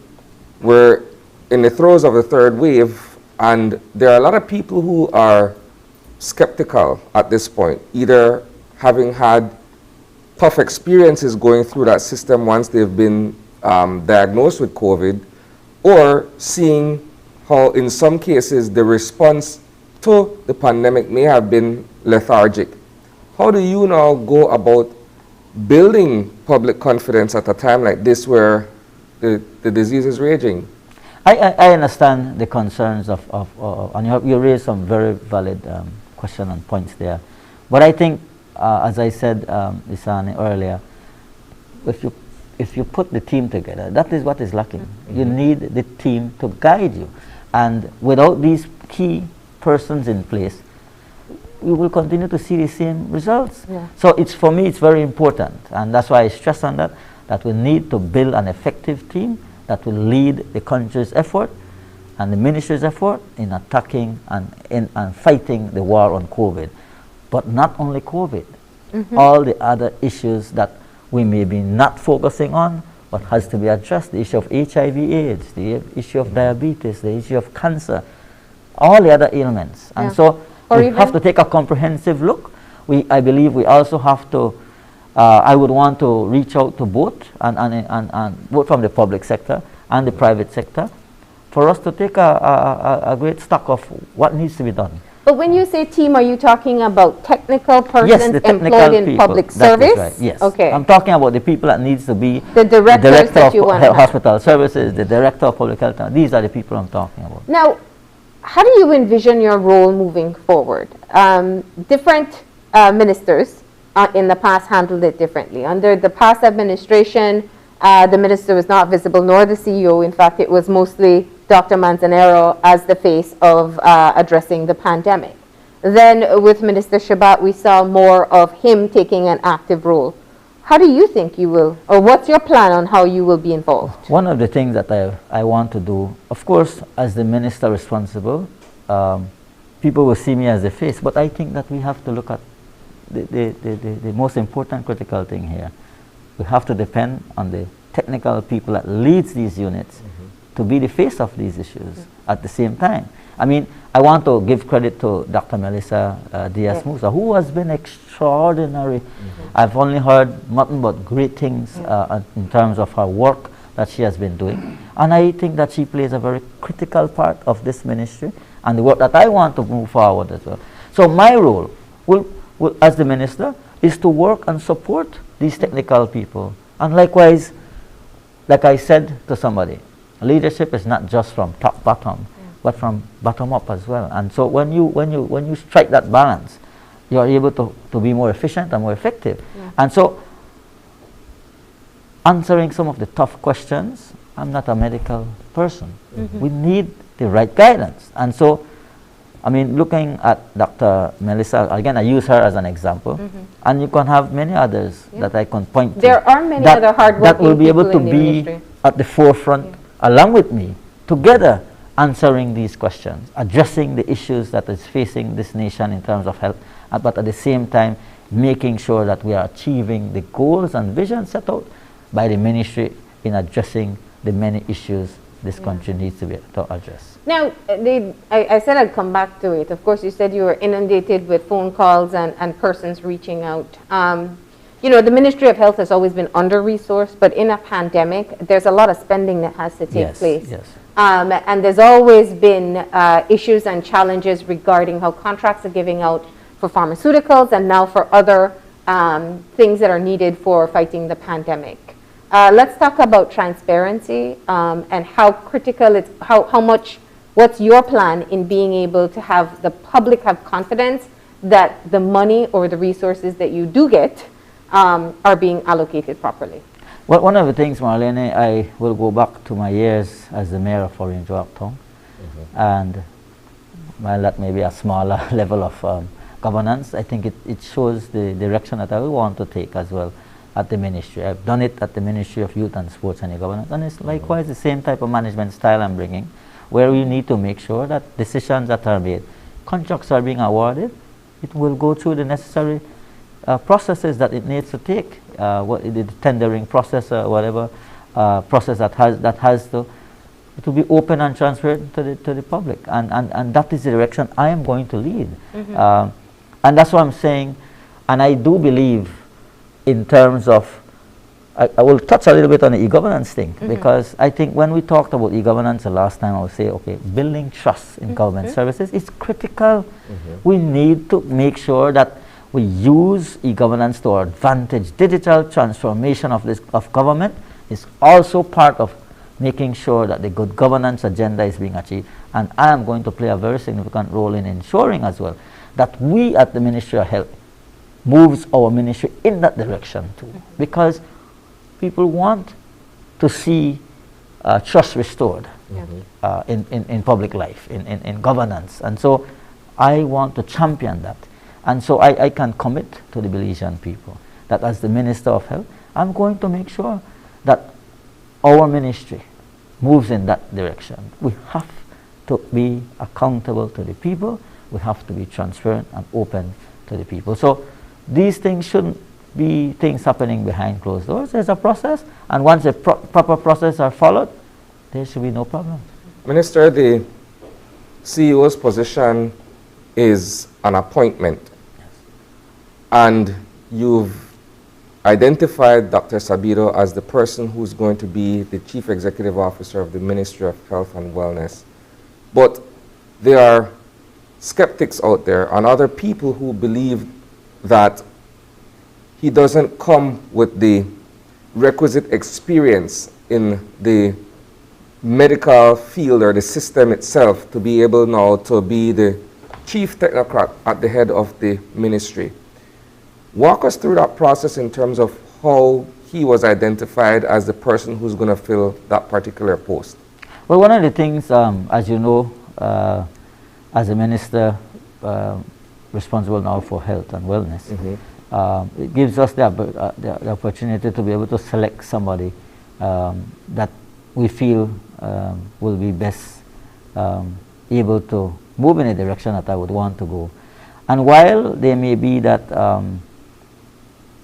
we're in the throes of the third wave, And there are a lot of people who are skeptical at this point, either having had tough experiences going through that system once they've been diagnosed with COVID, or seeing how in some cases the response to the pandemic may have been lethargic. How do you now go about building public confidence at a time like this where the disease is raging? I understand the concerns of and you raised some very valid questions and points there. But I think, as I said, Isani, earlier, if you put the team together, that is what is lacking. You need the team to guide you. And without these key persons in place, we will continue to see the same results. Yeah. So for me, it's very important. And that's why I stress on that we need to build an effective team that will lead the country's effort and the ministry's effort in attacking and fighting the war on COVID. But not only COVID, all the other issues that we may be not focusing on, but has to be addressed. The issue of HIV/AIDS, the issue of diabetes, the issue of cancer, all the other ailments. And so we have to take a comprehensive look. I believe we also have to, I would want to reach out to both, and both from the public sector and the private sector, for us to take a great stock of what needs to be done. But when you say team, are you talking about technical persons Yes, the technical employed in people. public That is service? right, yes. Okay. I'm talking about the people that needs to be The directors that of you want to have. hospital services, the director of public health. These are the people I'm talking about. Now, how do you envision your role moving forward? Different ministers in the past handled it differently. Under the past administration, the minister was not visible, nor the CEO. In fact, it was mostly Dr. Manzanero as the face of addressing the pandemic. Then with Minister Shabat, we saw more of him taking an active role. How do you think you will, or what's your plan on how you will be involved? One of the things that I want to do, of course, as the minister responsible, people will see me as the face, but I think that we have to look at the most important critical thing here. We have to depend on the technical people that leads these units to be the face of these issues at the same time. I mean, I want to give credit to Dr. Melissa Diaz-Musa, who has been extraordinary. I've only heard nothing but great things in terms of her work that she has been doing. And I think that she plays a very critical part of this ministry and the work that I want to move forward as well. So my role will, as the minister is to work and support these technical people. And likewise, like I said to somebody, leadership is not just from top bottom, but from bottom up as well. And so when you strike that balance, you are able to be more efficient and more effective. And so answering some of the tough questions, I'm not a medical person. We need the right guidance. And so, I mean, looking at Dr. Melissa, again, I use her as an example, and you can have many others that I can point to. There are many other hardworking that will be able people to in the be ministry. at the forefront along with me, together answering these questions, addressing the issues that is facing this nation in terms of health, but at the same time making sure that we are achieving the goals and visions set out by the ministry in addressing the many issues this country needs to address. Now, I said I'd come back to it. Of course, you said you were inundated with phone calls and persons reaching out. You know, the Ministry of Health has always been under-resourced, but in a pandemic, there's a lot of spending that has to take place. Yes. And there's always been issues and challenges regarding how contracts are giving out for pharmaceuticals and now for other things that are needed for fighting the pandemic. Let's talk about transparency and how critical it's, what's your plan in being able to have the public have confidence that the money or the resources that you do get are being allocated properly? Well, one of the things, Marlene, I will go back to my years as the mayor of Orange Walk Town, and while that may be a smaller level of governance, I think it shows the direction that I will want to take as well at the ministry. I've done it at the Ministry of Youth and Sports and Governance, and it's likewise the same type of management style I'm bringing, where we need to make sure that decisions that are made, contracts are being awarded, it will go through the necessary processes that it needs to take, the tendering process or whatever process that has to it will be open and transparent to the public, and that is the direction I am going to lead. And that's what I'm saying, and I do believe in terms of, I will touch a little bit on the e-governance thing, because I think when we talked about e-governance the last time, I would say, okay, building trust in government services is critical. We need to make sure that we use e-governance to our advantage. Digital transformation of government is also part of making sure that the good governance agenda is being achieved. And I am going to play a very significant role in ensuring as well that we at the Ministry of Health moves our ministry in that direction too. Because people want to see trust restored in public life, in governance. And so I want to champion that. And so I can commit to the Belizean people that as the Minister of Health, I'm going to make sure that our ministry moves in that direction. We have to be accountable to the people. We have to be transparent and open to the people. So these things shouldn't be things happening behind closed doors. There's a process, and once the proper process are followed, there should be no problem. Minister, the CEO's position is an appointment, and you've identified Dr. Sabido as the person who's going to be the Chief Executive Officer of the Ministry of Health and Wellness. But there are skeptics out there and other people who believe that he doesn't come with the requisite experience in the medical field or the system itself to be able now to be the chief technocrat at the head of the ministry. Walk us through that process in terms of how he was identified as the person who's going to fill that particular post. Well, one of the things, as you know, as a minister responsible now for health and wellness, it gives us the opportunity to be able to select somebody that we feel will be best able to move in a direction that I would want to go. And while there may be that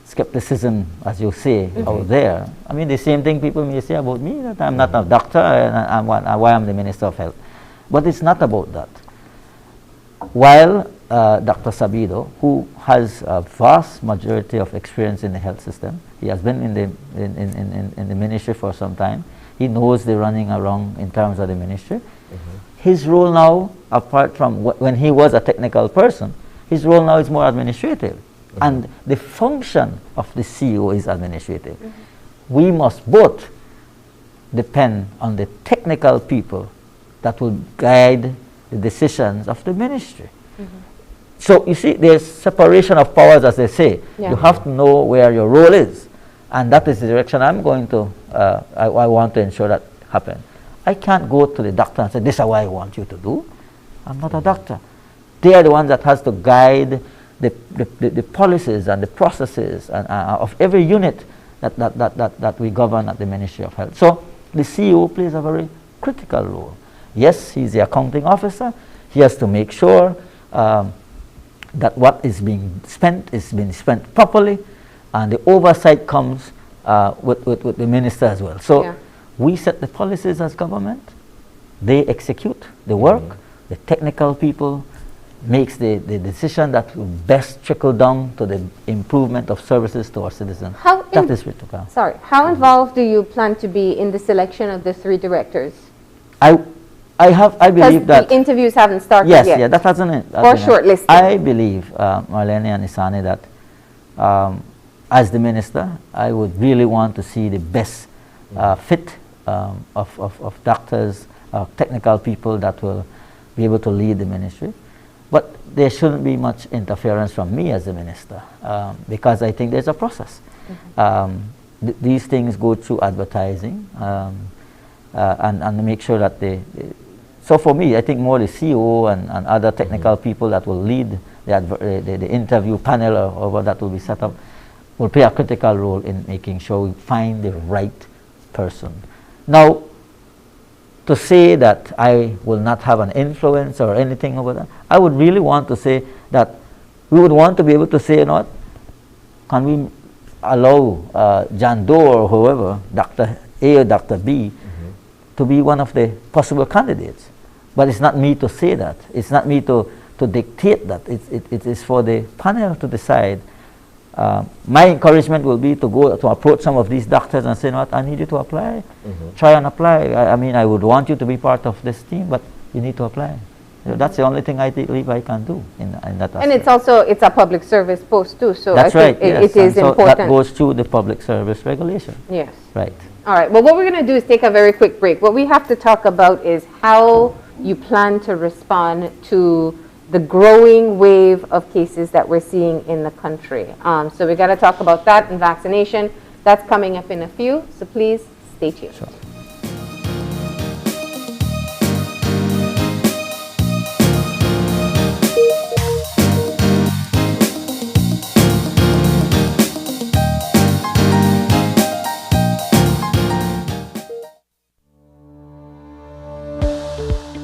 skepticism, as you say, out there, I mean, the same thing people may say about me, that I'm not a doctor and why I'm the Minister of Health. But it's not about that. While Dr. Sabido, who has a vast majority of experience in the health system, he has been in the ministry for some time, he knows the running around in terms of the ministry. His role now, apart from when he was a technical person, his role now is more administrative. And the function of the CEO is administrative. We must both depend on the technical people that will guide the decisions of the ministry. So you see, there's separation of powers, as they say. You have to know where your role is. And that is the direction I'm going to, I want to ensure that happen. I can't go to the doctor and say, this is what I want you to do. I'm not a doctor. They are the ones that has to guide the policies and the processes and, of every unit that we govern at the Ministry of Health. So the CEO plays a very critical role. Yes, he's the accounting officer. He has to make sure that what is being spent properly, and the oversight comes with the minister as well. So we set the policies as government. They execute the work. The technical people makes the decision that will best trickle down to the improvement of services to our citizens. That is critical. Sorry, how involved do you plan to be in the selection of the 3 directors? I believe that the interviews haven't started yet. Yes, that hasn't. Or shortlisting. I believe, Marlene and Isani, that as the minister, I would really want to see the best fit of doctors, technical people that will be able to lead the ministry. But there shouldn't be much interference from me as the minister, because I think there's a process. These things go through advertising and make sure that so for me, I think more the CEO and other technical people that will lead the interview panel or that will be set up will play a critical role in making sure we find the right person. Now, to say that I will not have an influence or anything over that, I would really want to say that we would want to be able to say, you know what, can we allow John Doe or whoever, Dr. A or Dr. B, to be one of the possible candidates. But it's not me to say that. It's not me to dictate that. It is for the panel to decide. My encouragement will be to go to approach some of these doctors and say, "What, I need you to apply. Try and apply. I mean, I would want you to be part of this team, but you need to apply." That's the only thing I believe I can do in that aspect. And it's a public service post too, so that's I think right. Yes. it is so important. that goes through the public service regulation. Yes. Right. All right. Well, what we're going to do is take a very quick break. What we have to talk about is how you plan to respond to the growing wave of cases that we're seeing in the country. So we got to talk about that and vaccination. That's coming up in a few. So please stay tuned. Sure.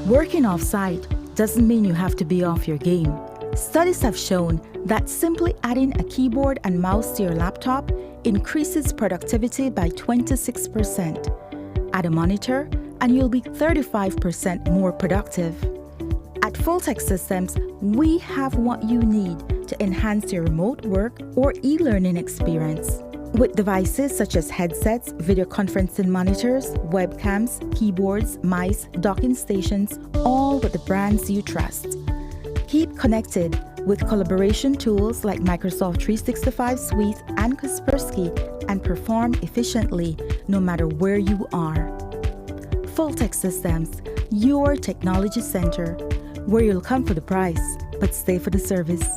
Working off-site doesn't mean you have to be off your game. Studies have shown that simply adding a keyboard and mouse to your laptop increases productivity by 26%. Add a monitor and you'll be 35% more productive. At Fulltech Systems, we have what you need to enhance your remote work or e-learning experience. With devices such as headsets, video conferencing monitors, webcams, keyboards, mice, docking stations, all with the brands you trust. Keep connected with collaboration tools like Microsoft 365 Suite and Kaspersky and perform efficiently no matter where you are. Fulltech Systems, your technology center, where you'll come for the price, but stay for the service.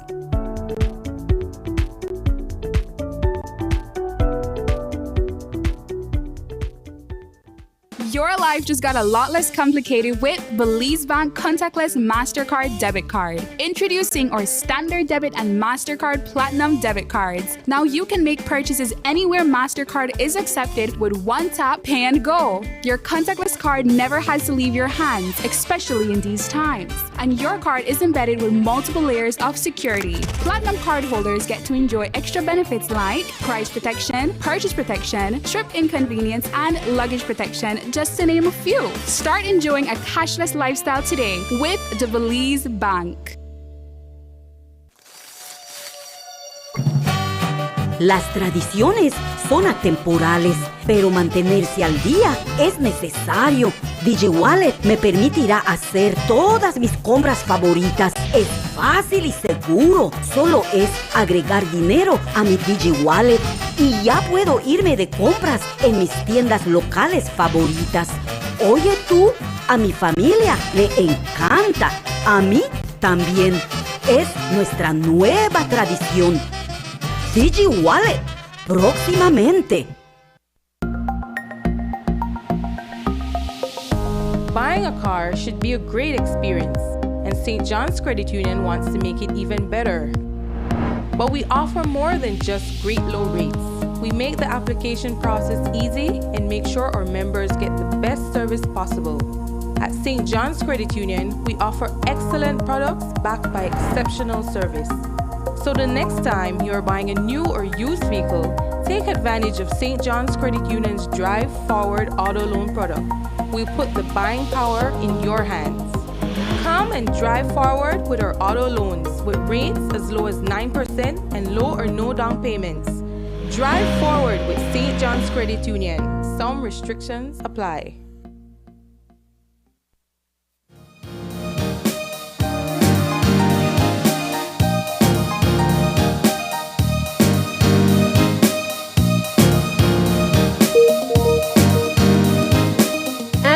Your life just got a lot less complicated with Belize Bank Contactless MasterCard Debit Card. Introducing our Standard Debit and MasterCard Platinum Debit Cards. Now you can make purchases anywhere MasterCard is accepted with one tap, pay and go. Your contactless card never has to leave your hands, especially in these times. And your card is embedded with multiple layers of security. Platinum card holders get to enjoy extra benefits like price protection, purchase protection, trip inconvenience, and luggage protection, just to name a few. Start enjoying a cashless lifestyle today with the Belize Bank. Las tradiciones son atemporales, pero mantenerse al día es necesario. DigiWallet me permitirá hacer todas mis compras favoritas. Es fácil y seguro. Solo es agregar dinero a mi DigiWallet y ya puedo irme de compras en mis tiendas locales favoritas. Oye tú, a mi familia le encanta. A mí también. Es nuestra nueva tradición. DigiWallet, próximamente. Buying a car should be a great experience, and St. John's Credit Union wants to make it even better. But we offer more than just great low rates. We make the application process easy and make sure our members get the best service possible. At St. John's Credit Union, we offer excellent products backed by exceptional service. So the next time you are buying a new or used vehicle, take advantage of St. John's Credit Union's Drive Forward Auto Loan product. We'll put the buying power in your hands. Come and drive forward with our auto loans with rates as low as 9% and low or no down payments. Drive forward with St. John's Credit Union. Some restrictions apply.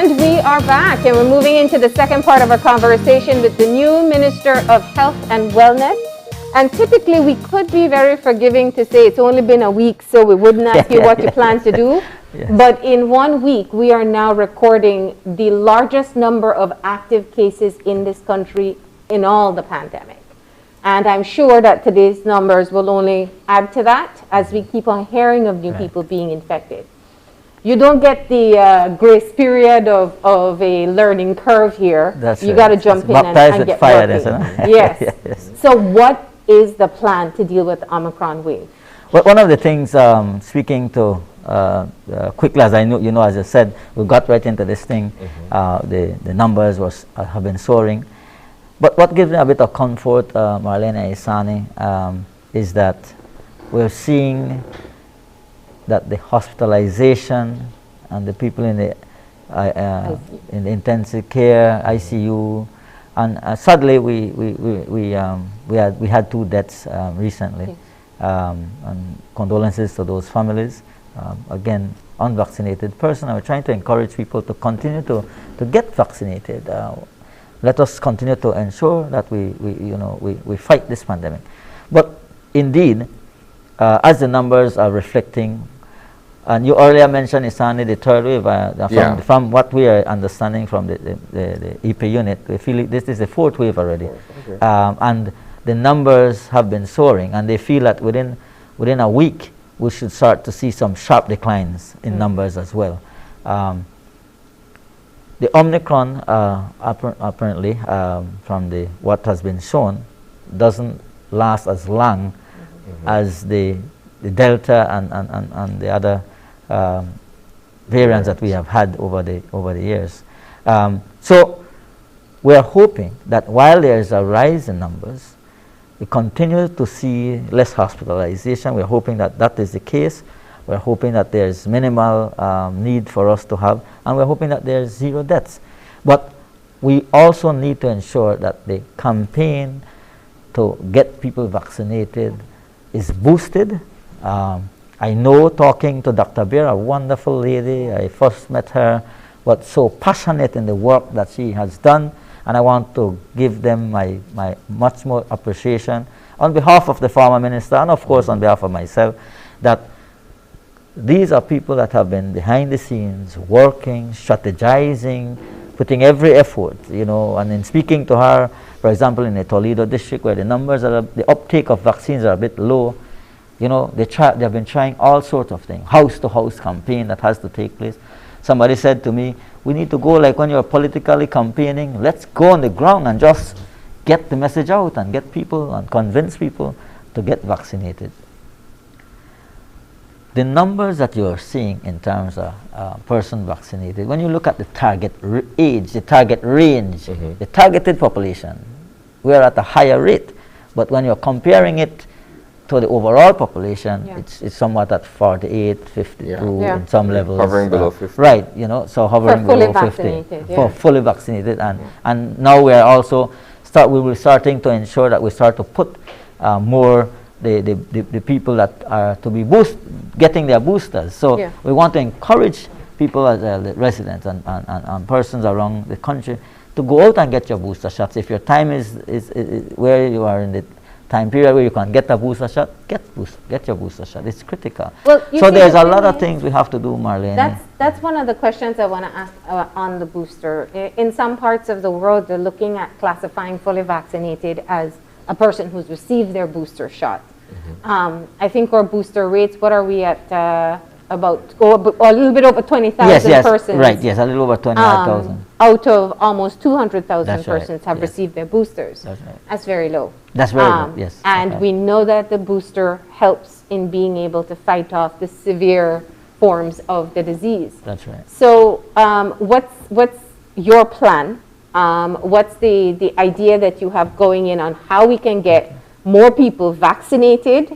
We are back and we're moving into the second part of our conversation with the new Minister of Health and Wellness. And typically we could be very forgiving to say it's only been a week, so we wouldn't ask you what you plan to do. Yes. But in 1 week, we are now recording the largest number of active cases in this country in all the pandemic. And I'm sure that today's numbers will only add to that as we keep on hearing of new people being infected. You don't get the grace period of a learning curve here. That's you right. got to jump in and get fire, working. Yes. Yes. So what is the plan to deal with the Omicron wave? Well, one of the things, speaking to quickly as I know, you know, as I said, we got right into this thing. The numbers have been soaring. But what gives me a bit of comfort, Marlene and Isani, is that we're seeing that the hospitalization and the people in the intensive care, ICU, and sadly we had 2 deaths recently. And condolences to those families. Again, unvaccinated person. We're trying to encourage people to continue to get vaccinated. Let us continue to ensure that we fight this pandemic. But indeed, as the numbers are reflecting, and you earlier mentioned, Isani, the 3rd wave. From what we are understanding from the EP unit, we feel this is the 4th wave already. Okay. And the numbers have been soaring, and they feel that within a week we should start to see some sharp declines in numbers as well. The Omicron, apparently, from what has been shown, doesn't last as long as the Delta and the other variants that we have had over the years. So we are hoping that while there is a rise in numbers, we continue to see less hospitalization. We're hoping that is the case. We're hoping that there's minimal need for us to have, and we're hoping that there's 0 deaths. But we also need to ensure that the campaign to get people vaccinated is boosted. I know, talking to Dr. Beer, a wonderful lady, I first met her, but so passionate in the work that she has done, and I want to give them my much more appreciation on behalf of the former minister and of course on behalf of myself, that these are people that have been behind the scenes working, strategizing, putting every effort, and in speaking to her, for example, in the Toledo district where the numbers the uptake of vaccines are a bit low, they've been trying all sorts of things, house-to-house campaign that has to take place. Somebody said to me, we need to go like when you're politically campaigning, let's go on the ground and just get the message out and get people and convince people to get vaccinated. The numbers that you are seeing in terms of person vaccinated, when you look at the target age, the target range, the targeted population, we are at a higher rate. But when you're comparing it to the overall population, it's somewhat at 48, 52 in some levels. Hovering below 50. Right, so hovering below 50 for fully vaccinated. And now we are also starting to ensure that we start to put more the people that are to be getting their boosters. So we want to encourage people as residents and persons around the country to go out and get your booster shots. If your time is where you are in the time period where you can get a booster shot, get your booster shot. It's critical. Well, so there's a lot of things we have to do, Marlene. That's one of the questions I want to ask on the booster. In some parts of the world, they're looking at classifying fully vaccinated as a person who's received their booster shot. I think our booster rates, what are we at? About a little bit over 20,000 persons. Right, yes, a little over 20,000. Out of almost 200,000 persons have received their boosters. That's right. That's very low. That's very low, yes. And we know that the booster helps in being able to fight off the severe forms of the disease. That's right. So what's your plan? What's the idea that you have going in on how we can get more people vaccinated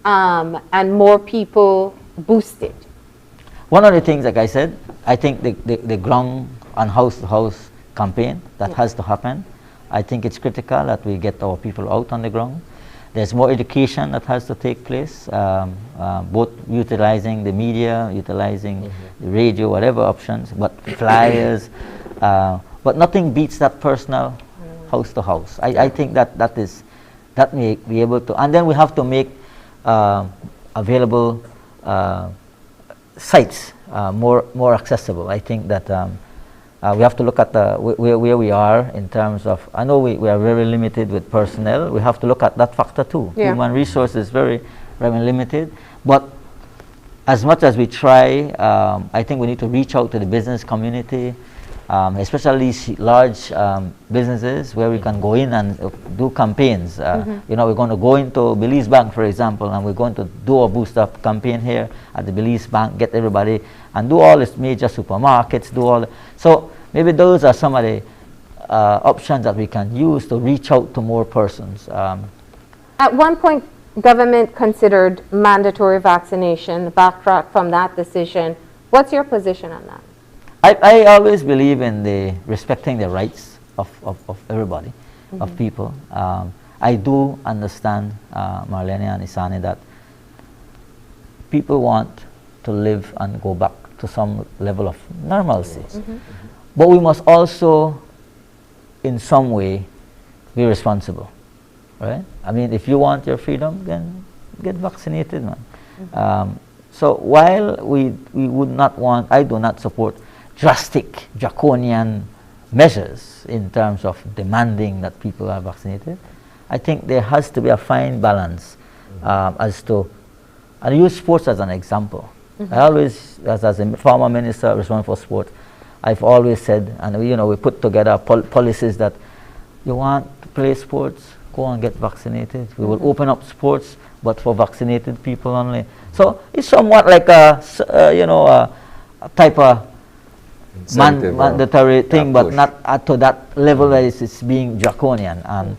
and more people boosted? One of the things, like I said, I think the ground and house-to-house campaign that has to happen. I think it's critical that we get our people out on the ground. There's more education that has to take place, both utilizing the media, utilizing the radio, whatever options, but flyers. But nothing beats that personal house-to-house. I think that may be able to, and then we have to make available sites more accessible. I think that we have to look at where we are in terms of, I know we are very limited with personnel. We have to look at that factor too. Human resources is very, very limited. But as much as we try, I think we need to reach out to the business community, especially large businesses where we can go in and do campaigns. You know, we're going to go into Belize Bank, for example, and we're going to do a boost up campaign here at the Belize Bank, get everybody, and do all these major supermarkets, do all. So maybe those are some of the options that we can use to reach out to more persons. At one point, government considered mandatory vaccination, backtrack from that decision. What's your position on that? I always believe in the respecting the rights of everybody, of people. I do understand, Marlene and Isani, that people want to live and go back to some level of normalcy. But we must also, in some way, be responsible, right? I mean, if you want your freedom, then get vaccinated, man. So while we would not want, I do not support drastic, draconian measures in terms of demanding that people are vaccinated. I think there has to be a fine balance as to, and I use sports as an example. I always, as a former minister responsible for sport, I've always said, and we put together policies that you want to play sports, go and get vaccinated. We will open up sports, but for vaccinated people only. So it's somewhat like a type of mandatory thing, but not to that level that it's being draconian. And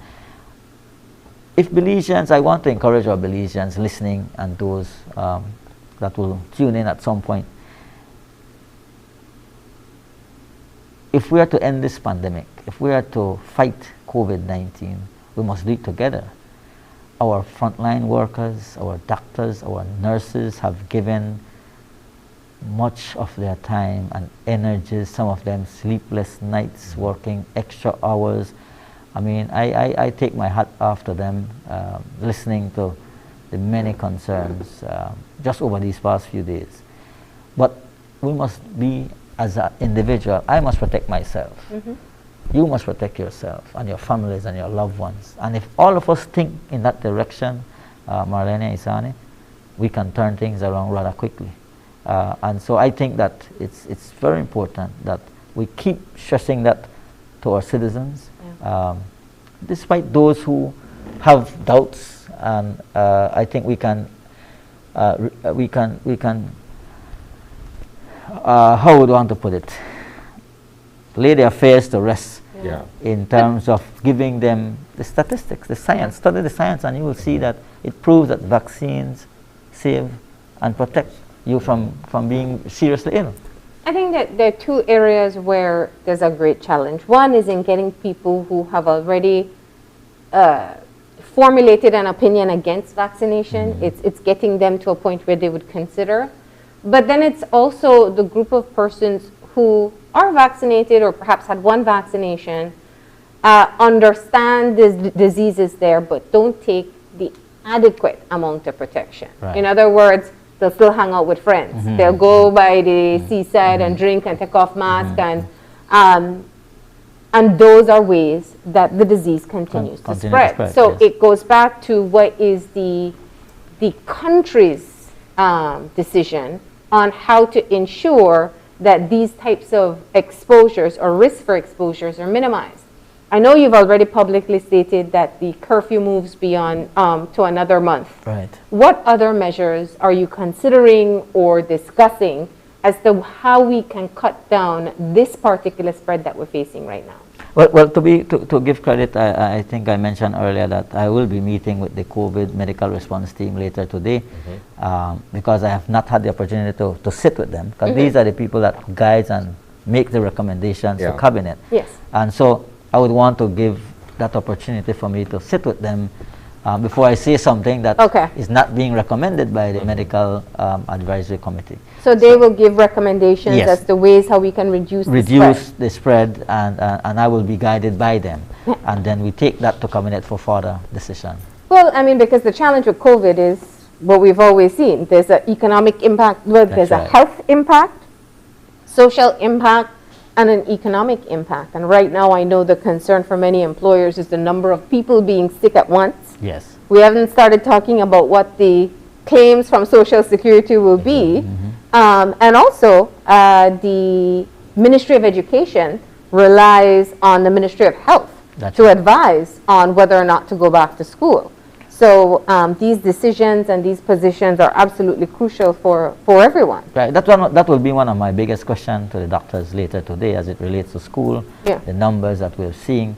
if Belizeans, I want to encourage our Belizeans listening and those that will tune in at some point. If we are to end this pandemic, if we are to fight COVID-19, we must do it together. Our frontline workers, our doctors, our nurses have given much of their time and energy, some of them sleepless nights, working extra hours. I mean, I take my hat off to them, listening to the many concerns just over these past few days. But we must be, as an individual, I must protect myself. You must protect yourself and your families and your loved ones. And if all of us think in that direction, Marlene, Isani, we can turn things around rather quickly. And so I think that it's very important that we keep stressing that to our citizens, despite those who have doubts. And I think we can how would I want to put it? Lay their fears to rest in terms of giving them the statistics, the science. Study the science, and you will see that it proves that vaccines save and protect you from being seriously ill. I think that there are two areas where there's a great challenge. One is in getting people who have already formulated an opinion against vaccination. It's getting them to a point where they would consider. But then it's also the group of persons who are vaccinated or perhaps had one vaccination, understand this disease is there, but don't take the adequate amount of protection. In other words, they'll still hang out with friends. They'll go by the seaside and drink and take off mask, and those are ways that the disease continues to spread. So it goes back to what is the country's decision on how to ensure that these types of exposures or risk for exposures are minimized. I know you've already publicly stated that the curfew moves beyond to another month. Right. What other measures are you considering or discussing as to how we can cut down this particular spread that we're facing right now? Well, to give credit, I think I mentioned earlier that I will be meeting with the COVID medical response team later today, because I have not had the opportunity to sit with them, because these are the people that guide and make the recommendations to cabinet. Yes. And so I would want to give that opportunity for me to sit with them before I say something that is not being recommended by the medical advisory committee. So they will give recommendations as to ways how we can reduce the spread, and I will be guided by them. And then we take that to cabinet for further decision. Well, I mean, because the challenge with COVID is what we've always seen. There's an economic impact, there's a health impact, social impact, and an economic impact. And right now I know the concern for many employers is the number of people being sick at once. Yes. We haven't started talking about what the claims from Social Security will be. And also the Ministry of Education relies on the Ministry of Health to advise on whether or not to go back to school. So these decisions and these positions are absolutely crucial for everyone. Right. That will be one of my biggest questions to the doctors later today as it relates to school, the numbers that we're seeing.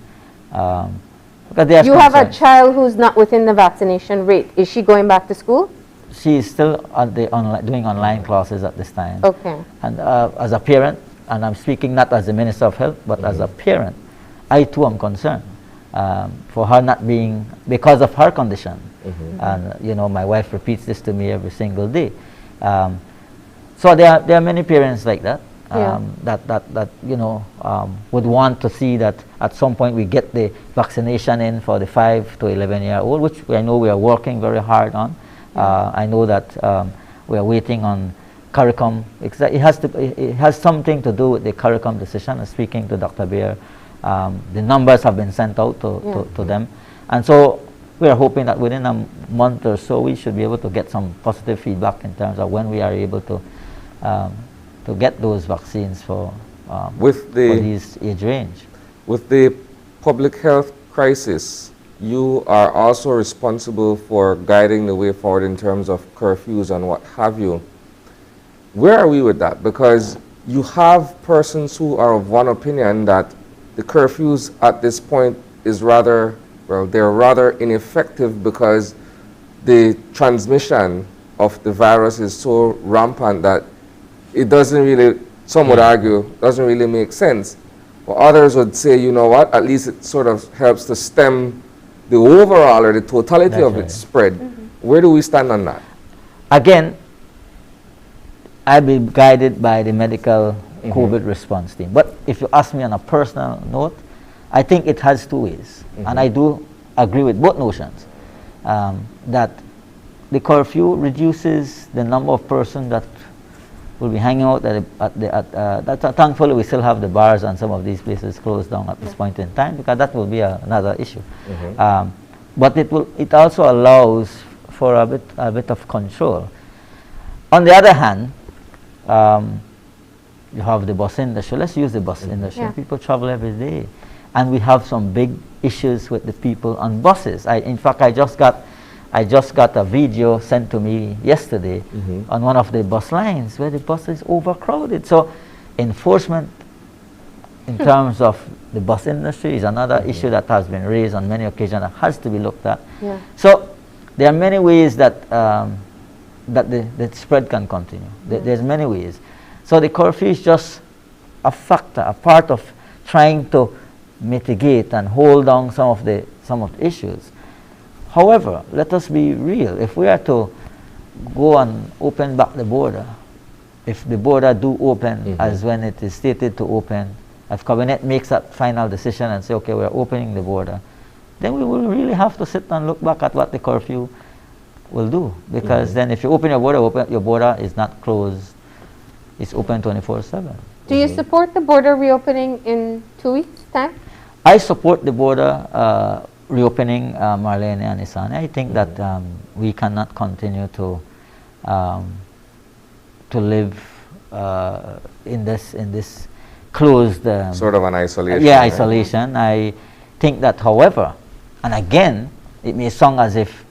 Because you have a child who's not within the vaccination rate. Is she going back to school? She is still doing online classes at this time. Okay. And as a parent, and I'm speaking not as the Minister of Health, but as a parent, I too am concerned for her not being, because of her condition. And you know, my wife repeats this to me every single day. So there are many parents like that. That you know would want to see that at some point we get the vaccination in for the 5 to 11-year-old, which I know we are working very hard on. I know that we are waiting on CARICOM. It has something to do with the CARICOM decision. And speaking to Dr. Beer, the numbers have been sent out to them, and so we are hoping that within a month or so we should be able to get some positive feedback in terms of when we are able to get those vaccines for these age range. With the public health crisis, you are also responsible for guiding the way forward in terms of curfews and what have you. Where are we with that? Because you have persons who are of one opinion that the curfews at this point is rather, well, they're rather ineffective because the transmission of the virus is so rampant that it doesn't really, some would argue, doesn't really make sense. But others would say, you know what, at least it sort of helps to stem the overall or the totality of its spread. Where do we stand on that? Again, I'll be guided by the medical COVID response team. But if you ask me on a personal note, I think it has two ways. And I do agree with both notions. That the curfew reduces the number of persons that will be hanging out thankfully we still have the bars and some of these places closed down at this point in time, because that will be another issue. But it also allows for a bit of control. On the other hand, you have the bus industry. Let's use the bus industry. People travel every day, and we have some big issues with the people on buses. In fact, I just got a video sent to me yesterday on one of the bus lines where the bus is overcrowded. So enforcement in terms of the bus industry is another issue that has been raised on many occasions that has to be looked at. So there are many ways that the spread can continue. There's many ways. So the curfew is just a factor, a part of trying to mitigate and hold down some of the issues. However, let us be real. If we are to go and open back the border, if the border do open as when it is stated to open, if Cabinet makes that final decision and say, okay, we're opening the border, then we will really have to sit and look back at what the curfew will do. Because then if you open your border is not closed, it's open 24/7. Do you support the border reopening in 2 weeks' time? I support the border reopening, Marlene and Isani. I think that we cannot continue to live in this closed sort of an isolation. Yeah, isolation. I think that, however, and again, it may sound as if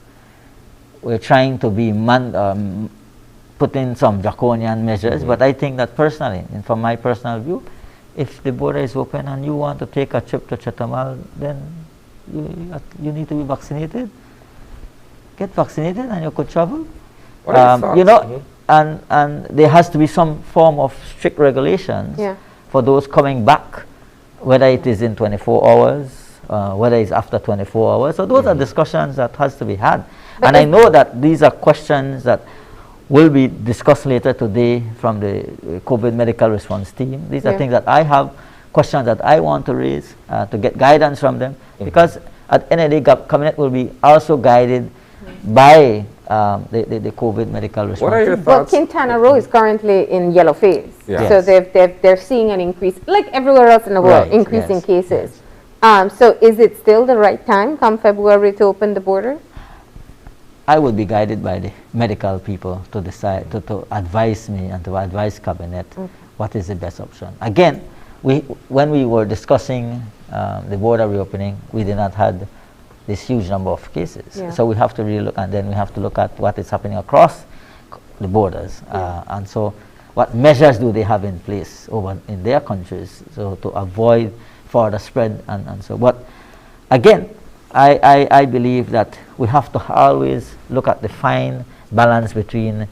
we're trying to be put in some draconian measures, but I think that personally, and from my personal view, if the border is open and you want to take a trip to Chetumal, then you need to be vaccinated. Get vaccinated and you could travel. You know, and there has to be some form of strict regulations for those coming back, whether it is in 24 hours, whether it's after 24 hours. So those are discussions that has to be had. But and I know that these are questions that will be discussed later today from the COVID medical response team. These are things that I have, questions that I want to raise to get guidance from them, because at the end of the day, Cabinet will be also guided by the COVID medical response. What are your thoughts? Well, Quintana Roo is currently in yellow phase, so they're seeing an increase, like everywhere else in the world, increasing cases. So is it still the right time, come February, to open the border? I will be guided by the medical people to decide, to advise me and to advise Cabinet what is the best option. Again, when we were discussing the border reopening, we did not have this huge number of cases. Yeah. So we have to really look, and then we have to look at what is happening across the borders. And so what measures do they have in place over in their countries so to avoid further spread and so. But again, I believe that we have to always look at the fine balance between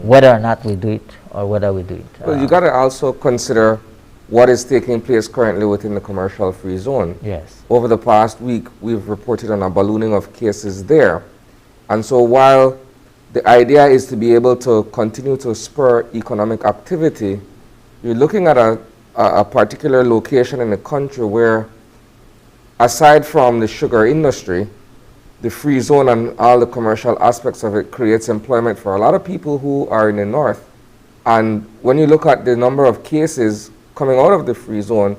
whether or not we do it or whether we do it. Well, you got to also consider what is taking place currently within the commercial free zone. Yes. Over the past week, we've reported on a ballooning of cases there. And so while the idea is to be able to continue to spur economic activity, you're looking at a particular location in the country where, aside from the sugar industry, the free zone and all the commercial aspects of it creates employment for a lot of people who are in the north. And when you look at the number of cases coming out of the free zone,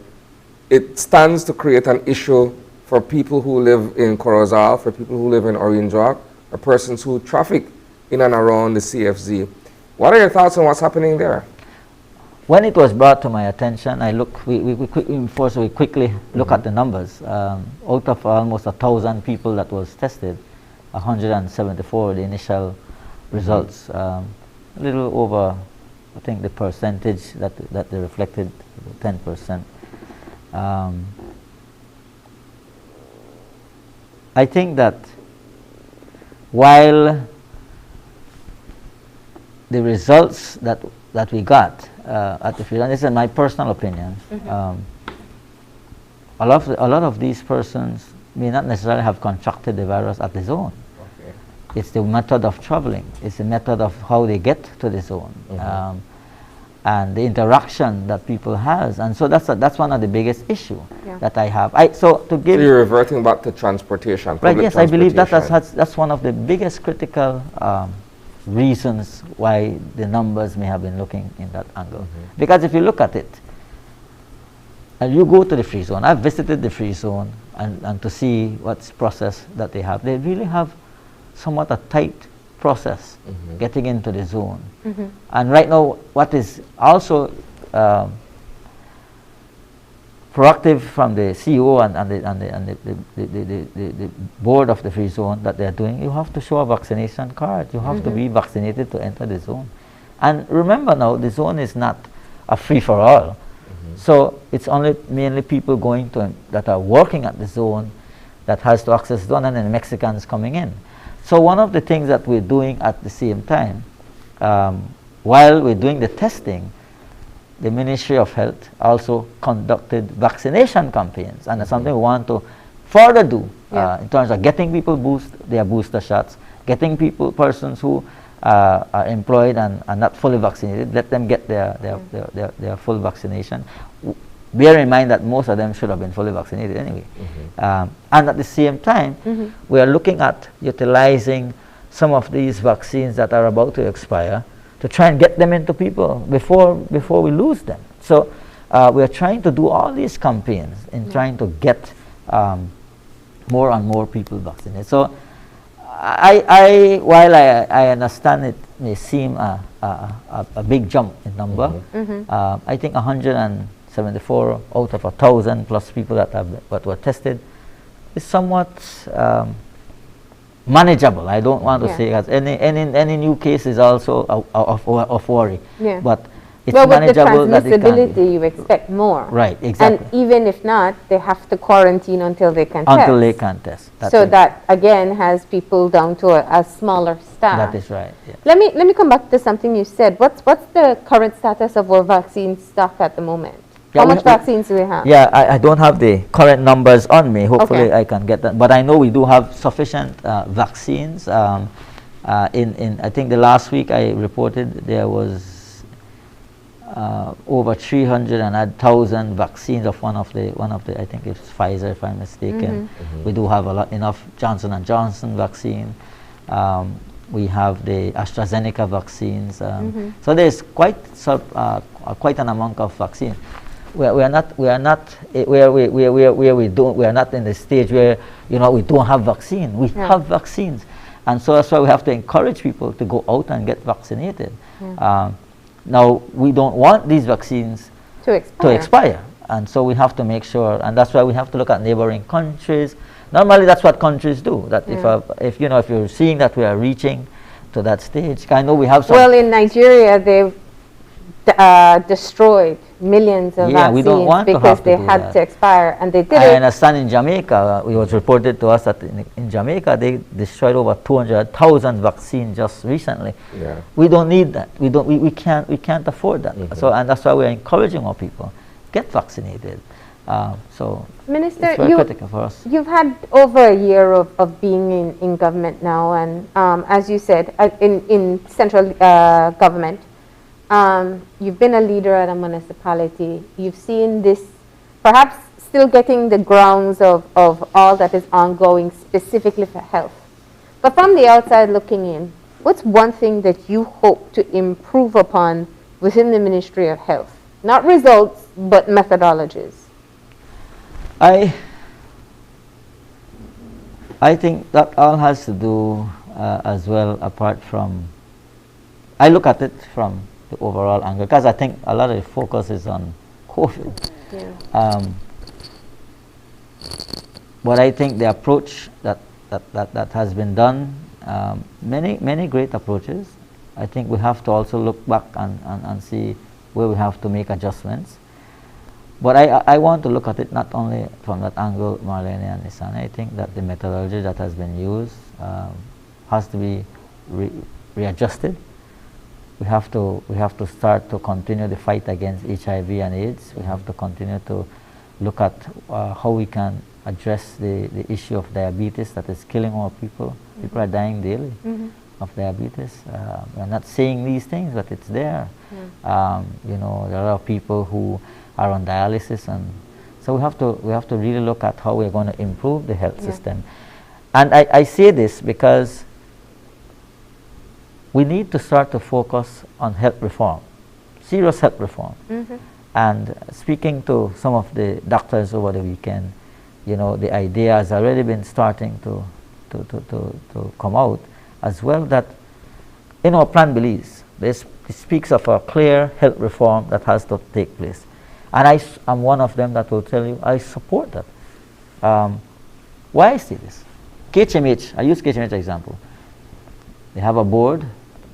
it stands to create an issue for people who live in Corozal, for people who live in Orange Walk, or persons who traffic in and around the CFZ. What are your thoughts on what's happening there? When it was brought to my attention, I look. We quickly look at the numbers. Out of almost 1,000 people that was tested, 174 the initial results. A little over, I think the percentage that they reflected, 10%. I think that while the results that we got at the field, and this is my personal opinion, a lot of these persons may not necessarily have contracted the virus at the zone. Okay. It's the method of traveling. It's the method of how they get to the zone, and the interaction that people has. And so that's one of the biggest issue that I have. So you're reverting back to transportation. Right. Yes, I believe that's one of the biggest critical reasons why the numbers may have been looking in that angle. Because if you look at it, and you go to the free zone, I've visited the free zone and to see what's process that they have. They really have somewhat a tight process getting into the zone. And right now, what is also proactive from the CEO and the board of the free zone that they're doing, you have to show a vaccination card. You have to be vaccinated to enter the zone. And remember now, the zone is not a free-for-all. So it's only mainly people going to that are working at the zone that has to access the zone, and then Mexicans coming in. So one of the things that we're doing at the same time, while we're doing the testing, the Ministry of Health also conducted vaccination campaigns, and that's something we want to further do in terms of getting people their booster shots, getting persons who are employed and are not fully vaccinated, let them get their full vaccination. Bear in mind that most of them should have been fully vaccinated anyway. And at the same time, we are looking at utilizing some of these vaccines that are about to expire to try and get them into people before we lose them. So we are trying to do all these campaigns in trying to get more and more people vaccinated. So while I understand it may seem a big jump in number, I think 174 out of 1,000 plus people that were tested is somewhat manageable. I don't want to say that any new case is also of worry, but it's manageable. With the transmissibility, you expect more. Right, exactly. And even if not, they have to quarantine until they can Until they can test. So that again has people down to a smaller staff. That is right. Yeah. Let me come back to something you said. What's the current status of our vaccine stock at the moment? How much vaccines do we have? Yeah, I don't have the current numbers on me. Hopefully I can get that. But I know we do have sufficient vaccines. In I think the last week I reported there was over 300,000 vaccines of one of the I think it's Pfizer if I'm mistaken. We do have enough Johnson & Johnson vaccine. We have the AstraZeneca vaccines. So there's quite an amount of vaccine. We are not in the stage where we don't have vaccine. We have vaccines, and so that's why we have to encourage people to go out and get vaccinated. Now, we don't want these vaccines to expire. And so we have to make sure, and that's why we have to look at neighboring countries. Normally, that's what countries do. That if you're seeing that we are reaching to that stage, I know we have some. Well, in Nigeria, they've destroyed millions of vaccines we don't want because to they had to expire, and they did I it. understand in Jamaica, it was reported to us that in Jamaica they destroyed over 200,000 vaccines just recently. Yeah. We don't need that. We can't afford that. So, and that's why we're encouraging our people get vaccinated. So Minister, it's very critical for us. You've had over a year of being in government now, and as you said, in central government, you've been a leader at a municipality. You've seen this, perhaps still getting the grounds of all that is ongoing specifically for health. But from the outside looking in, what's one thing that you hope to improve upon within the Ministry of Health? Not results, but methodologies. I think that all has to do as well, apart from, I look at it from the overall angle, because I think a lot of the focus is on COVID. Yeah. But I think the approach that has been done, many great approaches. I think we have to also look back and see where we have to make adjustments. But I want to look at it not only from that angle, Marlene and Nissan. I think that the methodology that has been used has to be readjusted. We have to start to continue the fight against HIV and AIDS. We have to continue to look at how we can address the issue of diabetes that is killing our people. People are dying daily of diabetes. We're not saying these things, but it's there. You know, there are people who are on dialysis, and so we have to really look at how we're going to improve the health system. And I say this because we need to start to focus on health reform, serious health reform. And speaking to some of the doctors over the weekend, you know, the idea has already been starting to come out as well, that in our plan believes it speaks of a clear health reform that has to take place. And I'm one of them that will tell you I support that. Why I say this? KHMH, I use KHMH example. They have a board.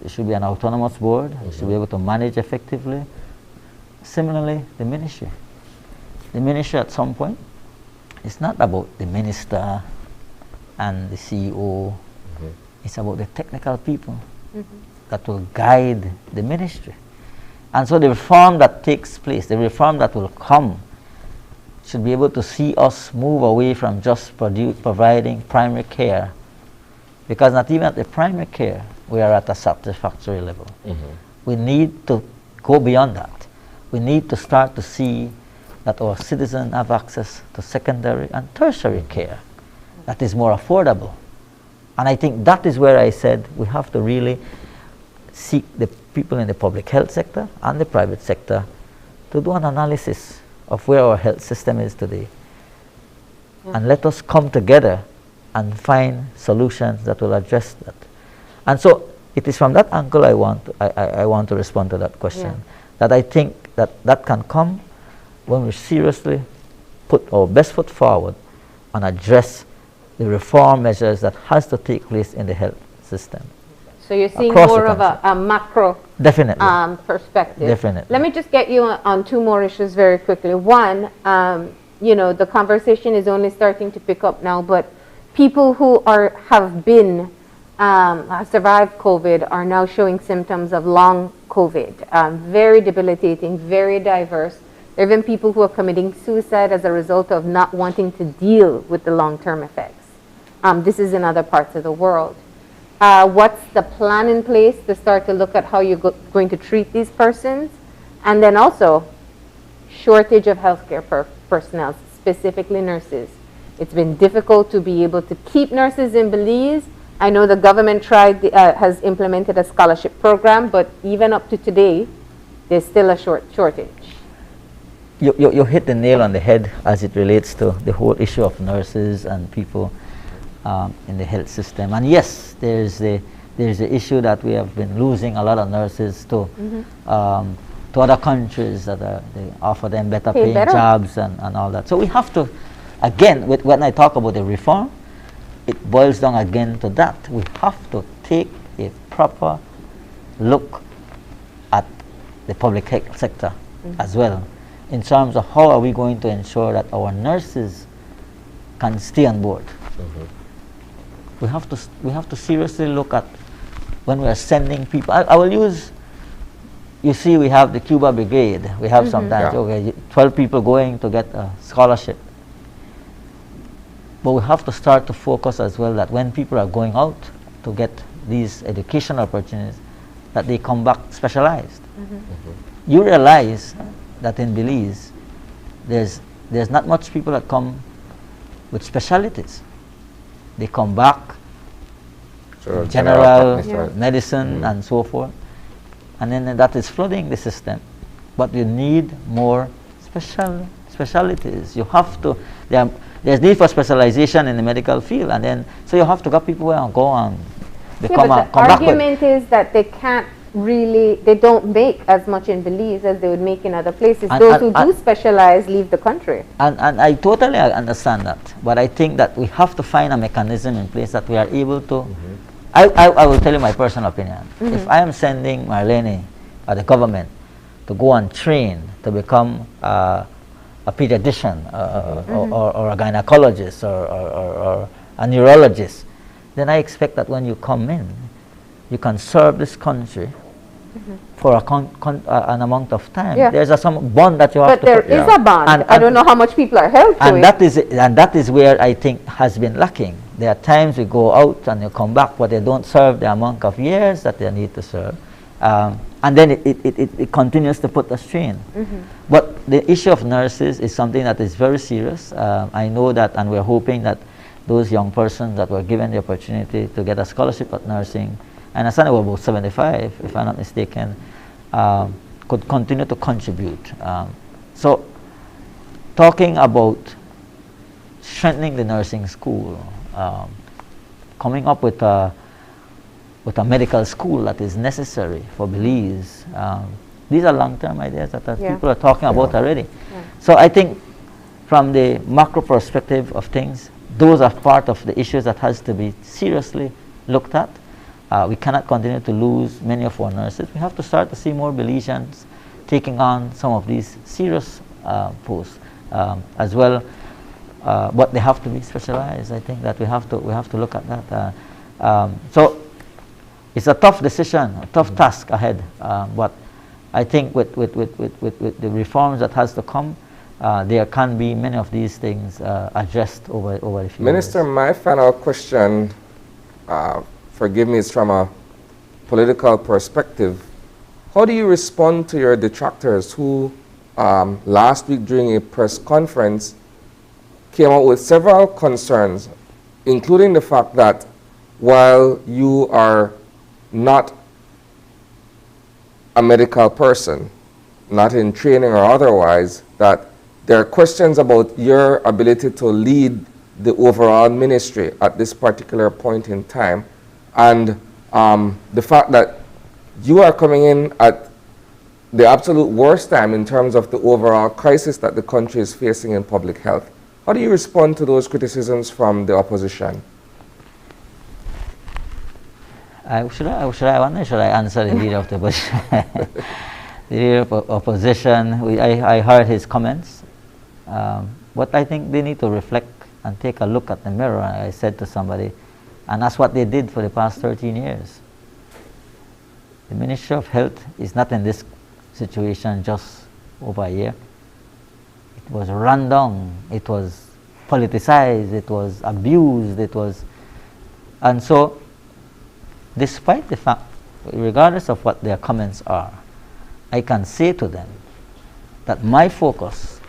It should be an autonomous board. It should be able to manage effectively. Similarly, the ministry. The ministry at some point, it's not about the minister and the CEO. It's about the technical people that will guide the ministry. And so the reform that takes place, the reform that will come, should be able to see us move away from just providing primary care, because not even at the primary care we are at a satisfactory level. We need to go beyond that. We need to start to see that our citizens have access to secondary and tertiary care that is more affordable. And I think that is where I said we have to really seek the people in the public health sector and the private sector to do an analysis of where our health system is today. And let us come together and find solutions that will address that. And so it is from that angle I want to respond to that question. That I think that can come when we seriously put our best foot forward and address the reform measures that has to take place in the health system. So you're seeing more of a macro perspective. Definitely. Let me just get you on two more issues very quickly. One, you know, the conversation is only starting to pick up now, but people who have been survived COVID are now showing symptoms of long COVID, very debilitating, very diverse. There have been people who are committing suicide as a result of not wanting to deal with the long-term effects. This is in other parts of the world. What's the plan in place to start to look at how you're going to treat these persons? And then also, shortage of healthcare personnel, specifically nurses. It's been difficult to be able to keep nurses in Belize. I know the government has implemented a scholarship program, but even up to today, there's still a shortage. You hit the nail on the head as it relates to the whole issue of nurses and people in the health system. And yes, there's the there's the issue that we have been losing a lot of nurses to other countries that they offer them better paying jobs and all that. So we have to, again, when I talk about the reform, it boils down again to that. We have to take a proper look at the public health sector as well, in terms of how are we going to ensure that our nurses can stay on board. We have to seriously look at when we are sending people. I will use, you see, we have the Cuba Brigade. We have sometimes, okay, 12 people going to get a scholarship. But we have to start to focus as well that when people are going out to get these educational opportunities, that they come back specialized. You realize that in Belize, there's not much people that come with specialties. They come back, general medicine and so forth, and then that is flooding the system. But you need more specialties. You have to, there's need for specialization in the medical field, and then so you have to get people who go and become but the argument is that they can't really, they don't make as much in Belize as they would make in other places. Those who do specialize leave the country. And I totally understand that, but I think that we have to find a mechanism in place that we are able to. I will tell you my personal opinion. If I am sending Marlene or the government to go and train to become a pediatrician or a gynecologist or a neurologist, then I expect that when you come in, you can serve this country for an amount of time. There's some bond that you have to put. But there is a bond. And I don't know how much people are held to it. And that is where I think has been lacking. There are times we go out and you come back, but they don't serve the amount of years that they need to serve. And then it continues to put a strain. But the issue of nurses is something that is very serious. I know that, and we're hoping that those young persons that were given the opportunity to get a scholarship at nursing, and I think about 75, if I'm not mistaken, could continue to contribute. So, talking about strengthening the nursing school, coming up with a medical school that is necessary for Belize. These are long-term ideas that people are talking about already. So I think from the macro perspective of things, those are part of the issues that has to be seriously looked at. We cannot continue to lose many of our nurses. We have to start to see more Belizeans taking on some of these serious posts as well. But they have to be specialized. I think that we have to look at that. So it's a tough decision, a tough task ahead. But I think with the reforms that has to come, there can be many of these things addressed over a few Minister, years. my final question, forgive me, is from a political perspective. How do you respond to your detractors who last week during a press conference came out with several concerns, including the fact that while you are not a medical person, not in training or otherwise, that there are questions about your ability to lead the overall ministry at this particular point in time, and the fact that you are coming in at the absolute worst time in terms of the overall crisis that the country is facing in public health. How do you respond to those criticisms from the opposition? Should I answer the leader of the opposition? The leader of opposition, I heard his comments. But I think they need to reflect and take a look at the mirror, I said to somebody, and that's what they did for the past 13 years. The Ministry of Health is not in this situation just over a year. It was run down, it was politicized, it was abused, and so despite the fact, regardless of what their comments are, I can say to them that my focus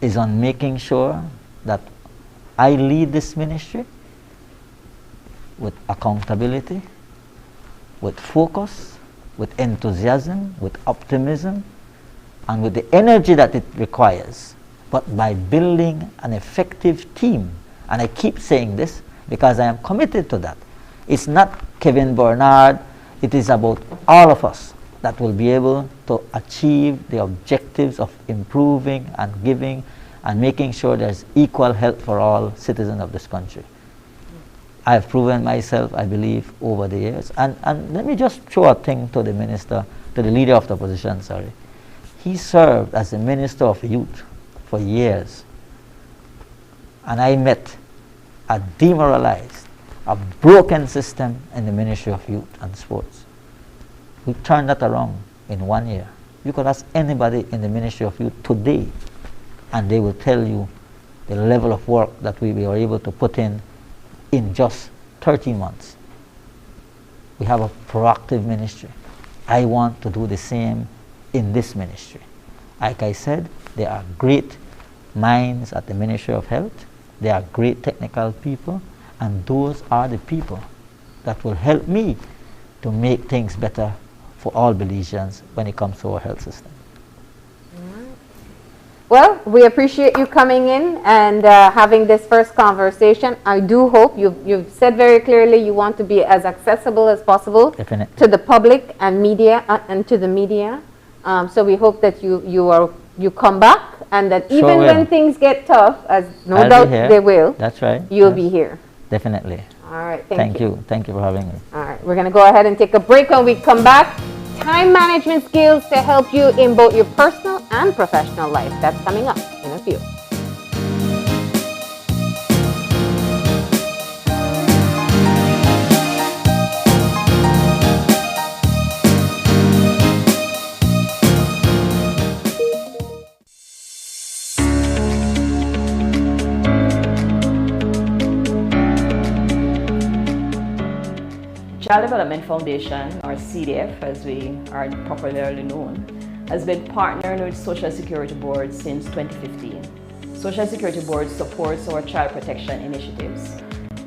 is on making sure that I lead this ministry with accountability, with focus, with enthusiasm, with optimism, and with the energy that it requires, but by building an effective team. And I keep saying this because I am committed to that. It's not Kevin Bernard. It is about all of us that will be able to achieve the objectives of improving and giving and making sure there's equal health for all citizens of this country. I have proven myself, I believe, over the years. And let me just throw a thing to the minister, to the leader of the opposition, sorry. He served as the Minister of Youth for years. And I met a demoralized, a broken system in the Ministry of Youth and Sports. We turned that around in 1 year. You could ask anybody in the Ministry of Youth today, and they will tell you the level of work that we were able to put in just 13 months. We have a proactive ministry. I want to do the same in this ministry. Like I said, there are great minds at the Ministry of Health. There are great technical people, and those are the people that will help me to make things better for all Belizeans when it comes to our health system. Well, we appreciate you coming in and having this first conversation. I do hope you've said very clearly you want to be as accessible as possible to the public and media and to the media. So we hope that you come back, and that even when things get tough, as no doubt they will, that's right, you'll be here. Definitely. All right, thank you. Thank you for having me. All right, we're going to go ahead and take a break. When we come back, time management skills to help you in both your personal and professional life. That's coming up in a few. Child Development Foundation, or CDF as we are popularly known, has been partnering with Social Security Board since 2015. Social Security Board supports our child protection initiatives.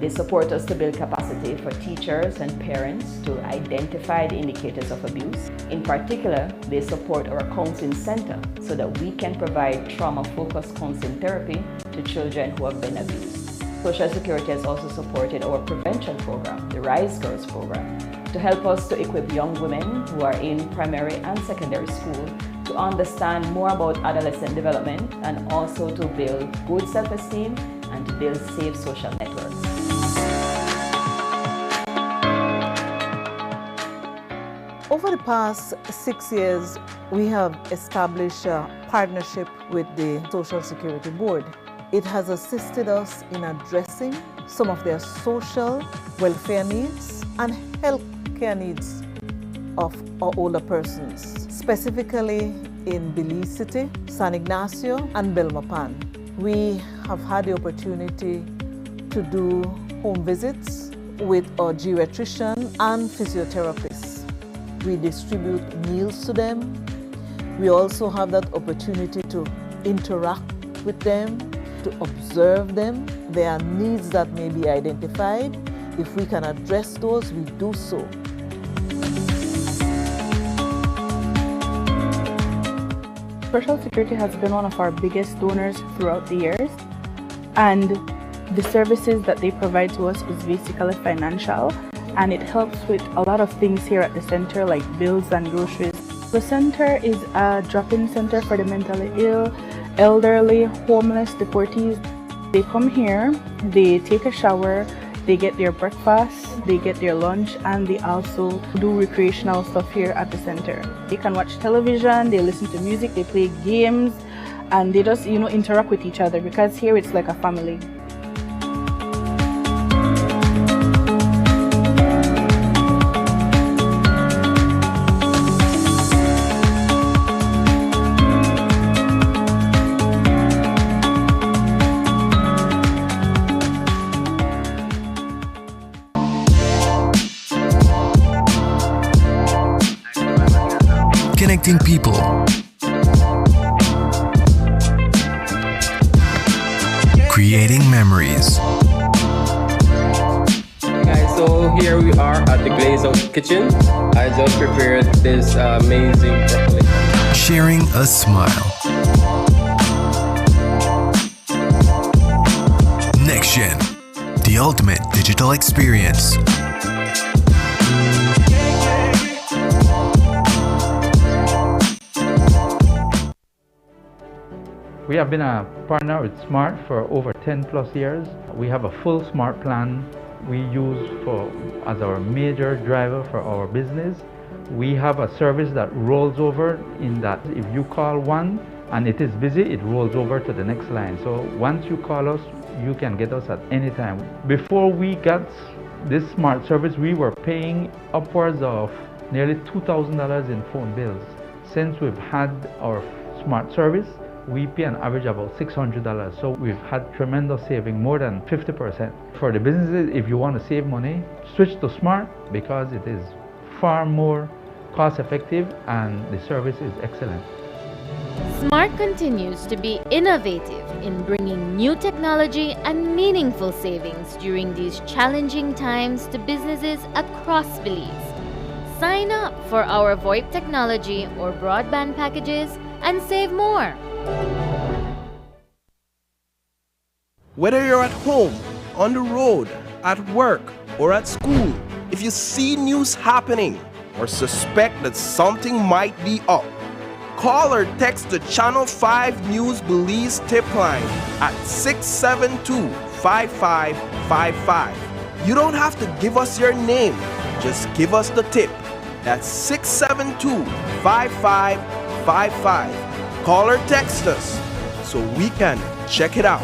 They support us to build capacity for teachers and parents to identify the indicators of abuse. In particular, they support our counseling center so that we can provide trauma-focused counseling therapy to children who have been abused. Social Security has also supported our prevention program, the Rise Girls program, to help us to equip young women who are in primary and secondary school to understand more about adolescent development and also to build good self-esteem and to build safe social networks. Over the past 6 years, we have established a partnership with the Social Security Board. It has assisted us in addressing some of their social welfare needs and health care needs of our older persons, specifically in Belize City, San Ignacio, and Belmopan. We have had the opportunity to do home visits with our geriatrician and physiotherapists. We distribute meals to them. We also have that opportunity to interact with them, to observe them. There are needs that may be identified. If we can address those, we do so. Social Security has been one of our biggest donors throughout the years, and the services that they provide to us is basically financial, and it helps with a lot of things here at the center, like bills and groceries. The center is a drop-in center for the mentally ill, elderly, homeless, deportees. They come here, they take a shower, they get their breakfast, they get their lunch, and they also do recreational stuff here at the center. They can watch television, they listen to music, they play games, and they just, interact with each other, because here it's like a family. Connecting people, creating memories. Hey guys, so here we are at the Glaze Out Kitchen. I just prepared this amazing broccoli. Sharing a smile. Next Gen, the ultimate digital experience. We have been a partner with Smart for over 10 plus years. We have a full Smart plan we use as our major driver for our business. We have a service that rolls over in that if you call one and it is busy, it rolls over to the next line. So once you call us, you can get us at any time. Before we got this Smart service, we were paying upwards of nearly $2,000 in phone bills. Since we've had our Smart service, we pay an average about $600. So we've had tremendous saving, more than 50%. For the businesses, if you want to save money, switch to Smart because it is far more cost effective and the service is excellent. Smart continues to be innovative in bringing new technology and meaningful savings during these challenging times to businesses across Belize. Sign up for our VoIP technology or broadband packages and save more. Whether you're at home, on the road, at work, or at school, if you see news happening or suspect that something might be up, call or text the Channel 5 News Belize tip line at 672-5555. You don't have to give us your name, just give us the tip. That's 672-5555. Call or text us so we can check it out.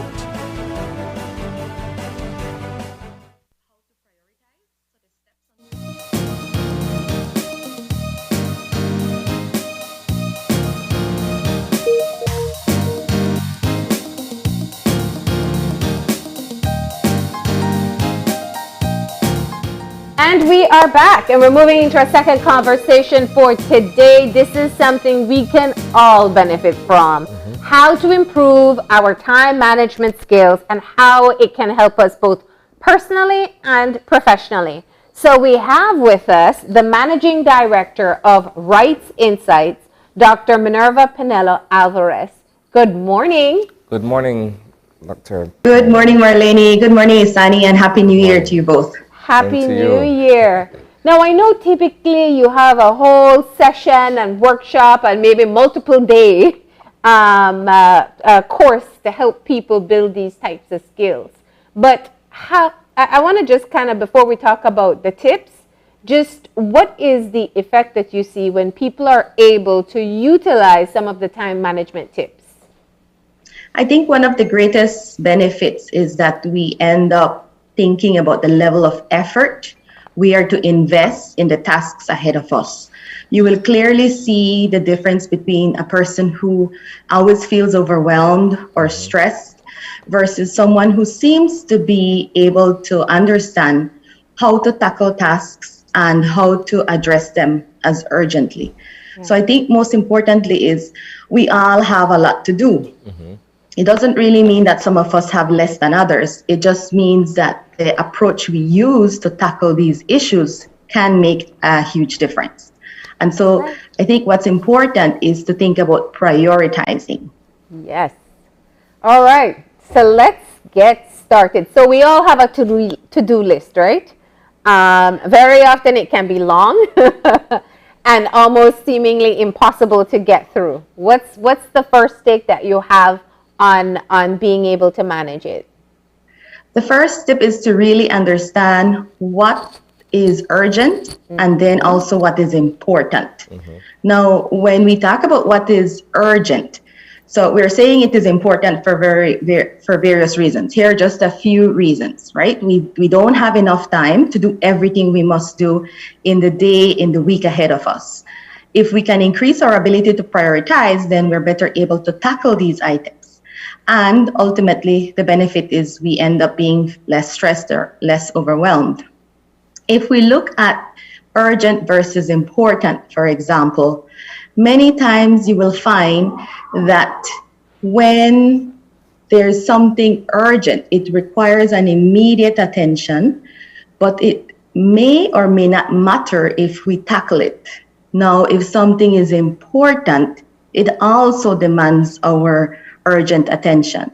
And we are back, and we're moving into our second conversation for today. This is something we can all benefit from. How to improve our time management skills and how it can help us both personally and professionally. So we have with us the Managing Director of Rights Insights, Dr. Minerva Pinello Alvarez. Good morning. Good morning, Dr. Good morning, Marlene. Good morning, Isani, and Happy New Year to you both. Happy New Year. Now, I know typically you have a whole session and workshop and maybe multiple day course to help people build these types of skills. But I want to just kind of, before we talk about the tips, just what is the effect that you see when people are able to utilize some of the time management tips? I think one of the greatest benefits is that we end up thinking about the level of effort we are to invest in the tasks ahead of us. You will clearly see the difference between a person who always feels overwhelmed or stressed versus someone who seems to be able to understand how to tackle tasks and how to address them as urgently. So I think most importantly is we all have a lot to do. It doesn't really mean that some of us have less than others. It just means that the approach we use to tackle these issues can make a huge difference. And so I think what's important is to think about prioritizing. Yes. All right. So let's get started. So we all have a to-do list, right? Very often it can be long and almost seemingly impossible to get through. What's the first take that you have on being able to manage it? The first step is to really understand what is urgent and then also what is important. Now, when we talk about what is urgent, so we're saying it is important for various reasons. Here are just a few reasons, right? We don't have enough time to do everything we must do in the day, in the week ahead of us. If we can increase our ability to prioritize, then we're better able to tackle these items. And ultimately, the benefit is we end up being less stressed or less overwhelmed. If we look at urgent versus important, for example, many times you will find that when there's something urgent, it requires an immediate attention, but it may or may not matter if we tackle it. Now, if something is important, it also demands our urgent attention.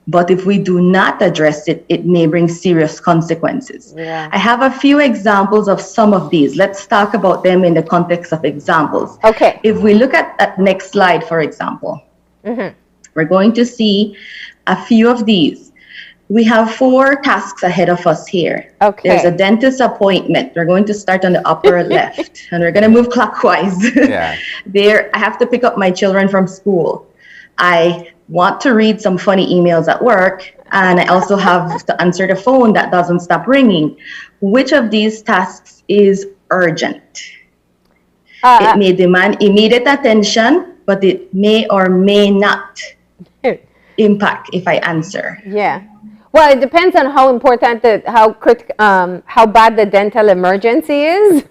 But if we do not address it, it may bring serious consequences. I have a few examples of some of these. Let's talk about them in the context of examples. Okay. If we look at that next slide, for example, We're going to see a few of these. We have 4 tasks ahead of us here. Okay. There's a dentist appointment. We're going to start on the upper left, and we're going to move clockwise. Yeah. There, I have to pick up my children from school. I want to read some funny emails at work, and I also have to answer the phone that doesn't stop ringing. Which of these tasks is urgent? It may demand immediate attention, but it may or may not impact if I answer. Yeah. Well, it depends on how important how bad the dental emergency is.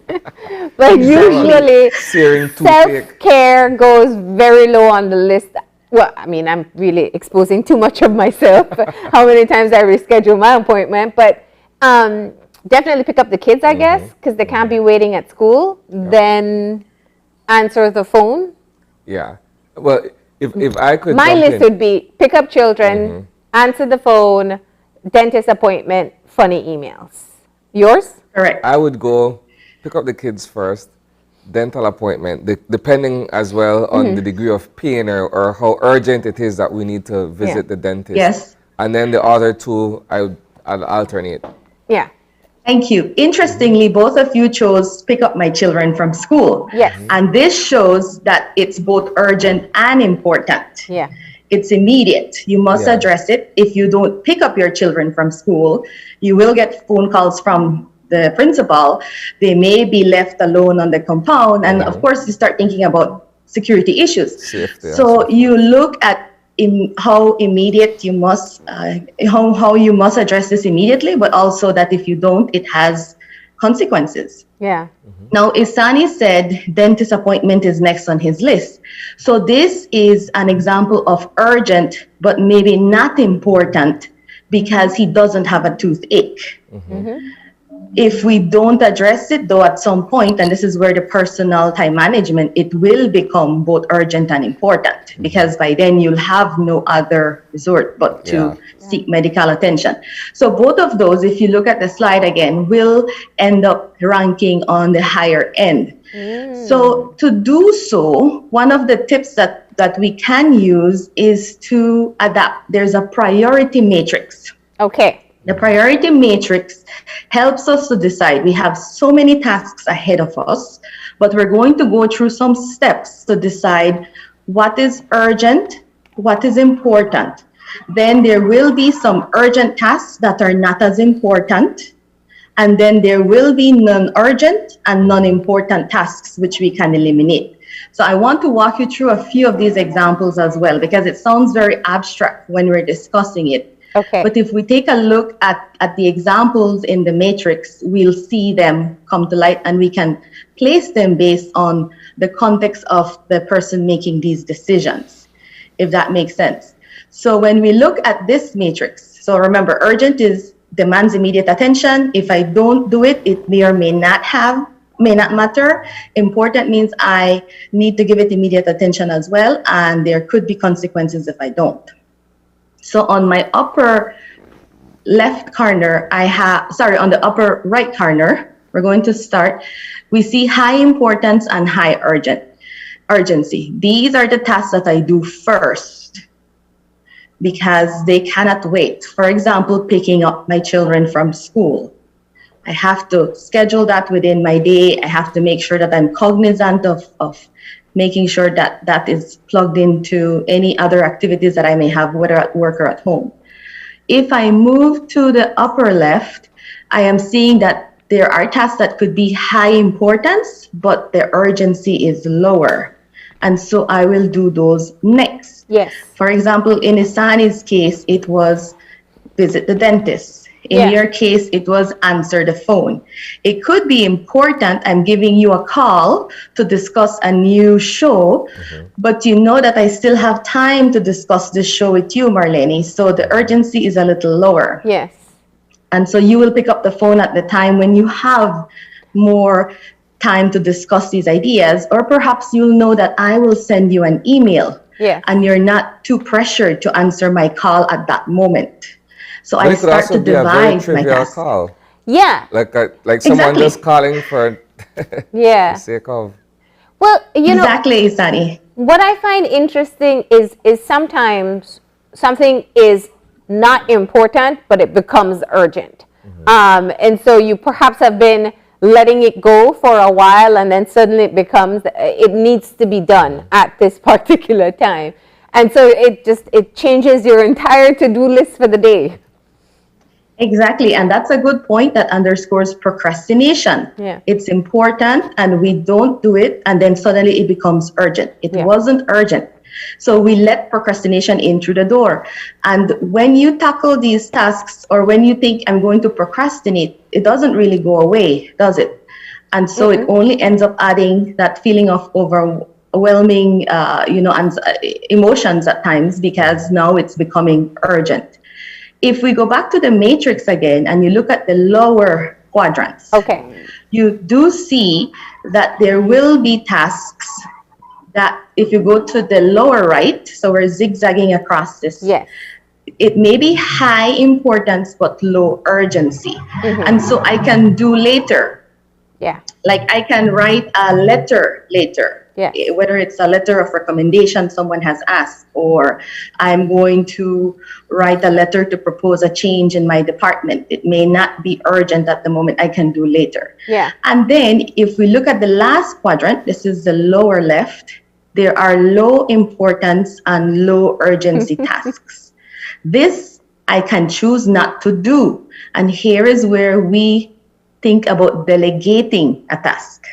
But usually self-care goes very low on the list. Well, I mean, I'm really exposing too much of myself, how many times I reschedule my appointment, but definitely pick up the kids, I guess, because they can't be waiting at school. Then answer the phone. Yeah. Well, if I could My list would be pick up children, answer the phone, dentist appointment, funny emails. Yours? Correct. I would go pick up the kids first, dental appointment, depending as well on the degree of pain or how urgent it is that we need to visit the dentist. Yes. And then the other 2, I'll alternate. Yeah. Thank you. Interestingly, both of you chose pick up my children from school. Yes. And this shows that it's both urgent and important. Yeah. It's immediate. You must address it. If you don't pick up your children from school, you will get phone calls from the principal. They may be left alone on the compound. And of course, you start thinking about security issues. Safety. So you look at how immediate you must, how you must address this immediately, but also that if you don't, it has consequences. Yeah. Now, Isani said dentist appointment is next on his list. So this is an example of urgent, but maybe not important because he doesn't have a toothache. If we don't address it, though, at some point, and this is where the personal time management, it will become both urgent and important because by then you'll have no other resort but to seek medical attention. So both of those, if you look at the slide again, will end up ranking on the higher end. So to do so, one of the tips that we can use is to adapt. There's a priority matrix. Okay. The priority matrix helps us to decide. We have so many tasks ahead of us, but we're going to go through some steps to decide what is urgent, what is important. Then there will be some urgent tasks that are not as important. And then there will be non-urgent and non-important tasks which we can eliminate. So I want to walk you through a few of these examples as well, because it sounds very abstract when we're discussing it. Okay. But if we take a look at the examples in the matrix, we'll see them come to light and we can place them based on the context of the person making these decisions, if that makes sense. So when we look at this matrix, so remember, urgent demands immediate attention. If I don't do it, it may or may not matter. Important means I need to give it immediate attention as well, and there could be consequences if I don't. So on my upper left corner, on the upper right corner, we're going to start. We see high importance and high urgency. These are the tasks that I do first because they cannot wait. For example, picking up my children from school. I have to schedule that within my day. I have to make sure that I'm cognizant of making sure that that is plugged into any other activities that I may have, whether at work or at home. If I move to the upper left, I am seeing that there are tasks that could be high importance, but the urgency is lower. And so I will do those next. Yes. For example, in Isani's case, it was visit the dentist. In your case, it was answer the phone. It could be important. I'm giving you a call to discuss a new show, but you know that I still have time to discuss this show with you, Marlene. So the urgency is a little lower. Yes. And so you will pick up the phone at the time when you have more time to discuss these ideas, or perhaps you'll know that I will send you an email. Yeah. And you're not too pressured to answer my call at that moment. So I start to divide my tasks. Call. Yeah. Like someone just calling for the sake of. Well, you know, exactly, Sani. what I find interesting is sometimes something is not important, but it becomes urgent. And so you perhaps have been letting it go for a while, and then suddenly it becomes, it needs to be done at this particular time. And so it changes your entire to-do list for the day. Exactly, and that's a good point that underscores procrastination. Yeah. It's important and we don't do it, and then suddenly it becomes urgent. It wasn't urgent. So we let procrastination in through the door. And when you tackle these tasks, or when you think I'm going to procrastinate, it doesn't really go away, does it? And so it only ends up adding that feeling of overwhelming, emotions at times, because now it's becoming urgent. If we go back to the matrix again and you look at the lower quadrants, you do see that there will be tasks that if you go to the lower right, so we're zigzagging across this, it may be high importance but low urgency. And so I can do later. Yeah. Like I can write a letter later. Whether it's a letter of recommendation someone has asked, or I'm going to write a letter to propose a change in my department. It may not be urgent at the moment, I can do later. Yeah. And then if we look at the last quadrant, this is the lower left, there are low importance and low urgency tasks. This I can choose not to do. And here is where we think about delegating a task.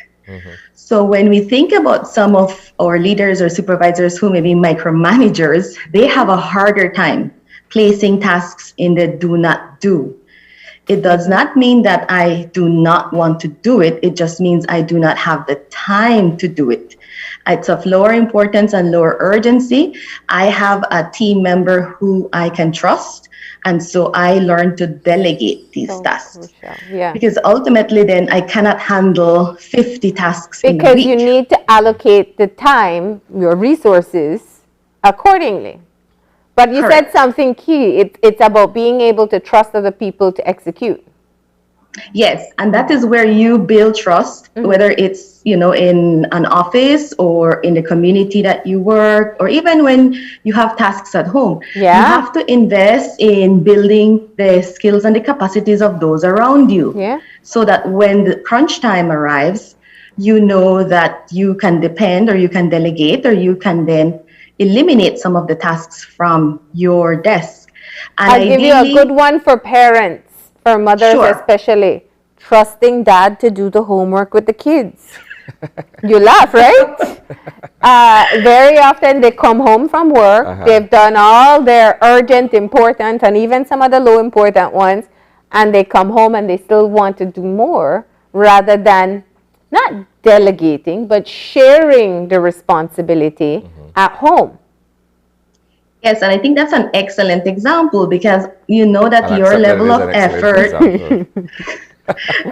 So when we think about some of our leaders or supervisors who may be micromanagers, they have a harder time placing tasks in the do not do. It does not mean that I do not want to do it. It just means I do not have the time to do it. It's of lower importance and lower urgency. I have a team member who I can trust. And so I learned to delegate these tasks. Yeah. Because ultimately then I cannot handle 50 tasks in a Because week. you need to allocate the time, your resources, accordingly. But you said something key. It's about being able to trust other people to execute. Yes, and that is where you build trust, whether it's, in an office or in the community that you work, or even when you have tasks at home. Yeah. You have to invest in building the skills and the capacities of those around you. Yeah. So that when the crunch time arrives, you know that you can depend, or you can delegate, or you can then eliminate some of the tasks from your desk. And I'll give you a good one for parents. For mothers especially, trusting dad to do the homework with the kids. You laugh, right? Very often they come home from work, they've done all their urgent, important, and even some of the low important ones, and they come home and they still want to do more, rather than not delegating, but sharing the responsibility at home. Yes, and I think that's an excellent example, because you know that your level of effort,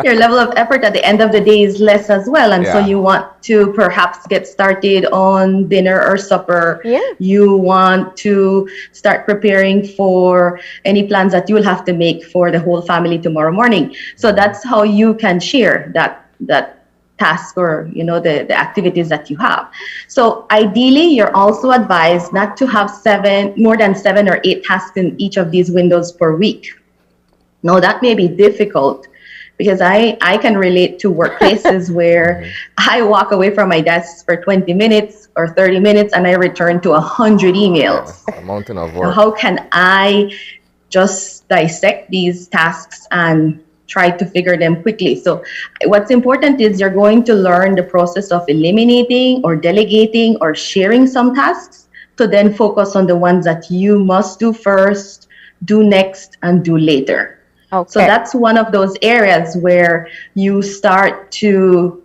your level of effort at the end of the day is less as well. And so you want to perhaps get started on dinner or supper. You want to start preparing for any plans that you'll have to make for the whole family tomorrow morning. So that's how you can share that task, or the activities that you have. So ideally, you're also advised not to have more than 7 or 8 tasks in each of these windows per week. Now that may be difficult, because I can relate to workplaces where I walk away from my desk for 20 minutes or 30 minutes and I return to 100 emails. A mountain of work. How can I just dissect these tasks and try to figure them quickly? So what's important is you're going to learn the process of eliminating or delegating or sharing some tasks, to then focus on the ones that you must do first, do next, and do later. So that's one of those areas where you start to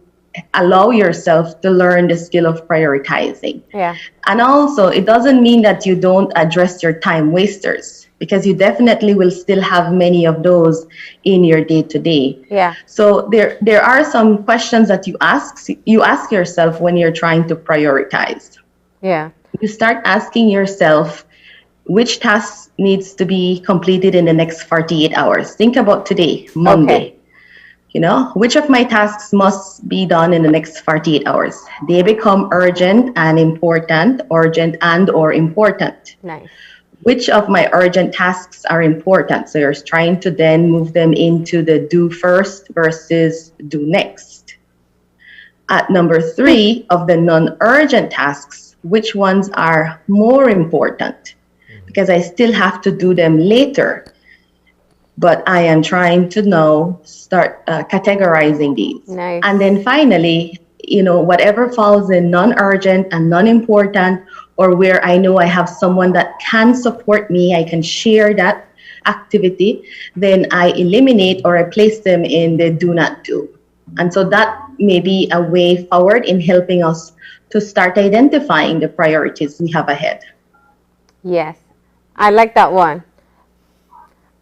allow yourself to learn the skill of prioritizing. Yeah. And also, it doesn't mean that you don't address your time wasters, because you definitely will still have many of those in your day-to-day. Yeah. So there are some questions that you ask yourself when you're trying to prioritize. Yeah. You start asking yourself, which task needs to be completed in the next 48 hours? Think about today, Monday. Which of my tasks must be done in the next 48 hours? They become urgent and important, urgent and or important. Nice. Which of my urgent tasks are important? So you're trying to then move them into the do first versus do next. At number 3 of the non-urgent tasks, which ones are more important? Because I still have to do them later. But I am trying to now start categorizing these. Nice. And then finally, whatever falls in non-urgent and non-important, or where I know I have someone that can support me, I can share that activity, then I eliminate or I place them in the do not do. And so that may be a way forward in helping us to start identifying the priorities we have ahead. Yes, I like that one.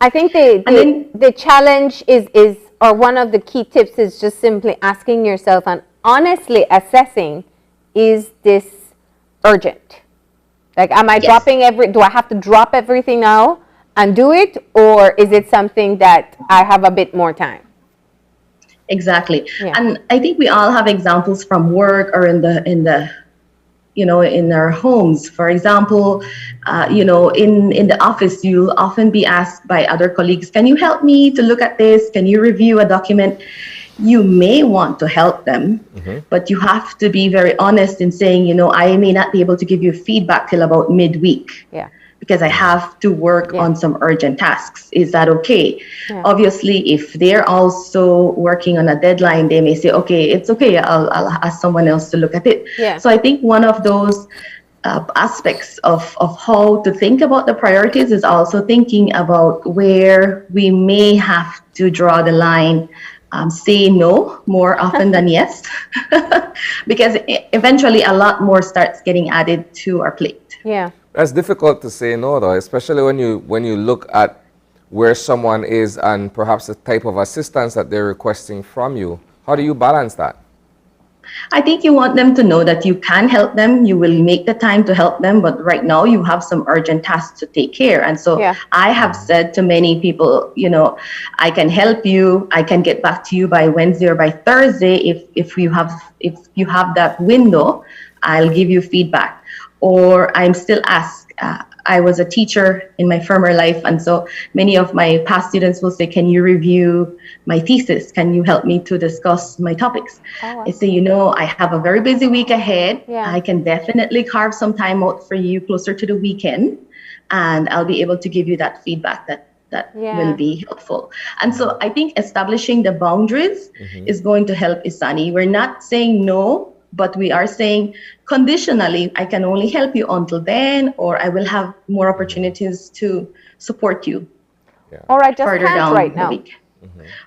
I think the challenge is, or one of the key tips is just simply asking yourself and honestly assessing, is this urgent? Like, am I dropping do I have to drop everything now and do it? Or is it something that I have a bit more time? Exactly. Yeah. And I think we all have examples from work or in our homes. For example, in the office, you'll often be asked by other colleagues, can you help me to look at this? Can you review a document? You may want to help them, but you have to be very honest in saying, I may not be able to give you feedback till about midweek. Yeah. Because I have to work on some urgent tasks. Is that okay? Yeah. Obviously, if they're also working on a deadline, they may say, okay, it's okay. I'll ask someone else to look at it. Yeah. So I think one of those aspects of how to think about the priorities is also thinking about where we may have to draw the line, say no more often than yes, because eventually a lot more starts getting added to our plate. Yeah. That's difficult to say no, though, especially when you look at where someone is and perhaps the type of assistance that they're requesting from you. How do you balance that? I think you want them to know that you can help them, you will make the time to help them, but right now you have some urgent tasks to take care. And so I have said to many people, I can help you, I can get back to you by Wednesday or by Thursday. If you have that window, I'll give you feedback. Or I'm still asked, I was a teacher in my former life, and so many of my past students will say, can you review my thesis? Can you help me to discuss my topics? I say, I have a very busy week ahead. Yeah. I can definitely carve some time out for you closer to the weekend, and I'll be able to give you that feedback that will be helpful. And so I think establishing the boundaries is going to help Isani. We're not saying no, but we are saying conditionally, I can only help you until then, or I will have more opportunities to support you. Or I just further can't down right the now. week.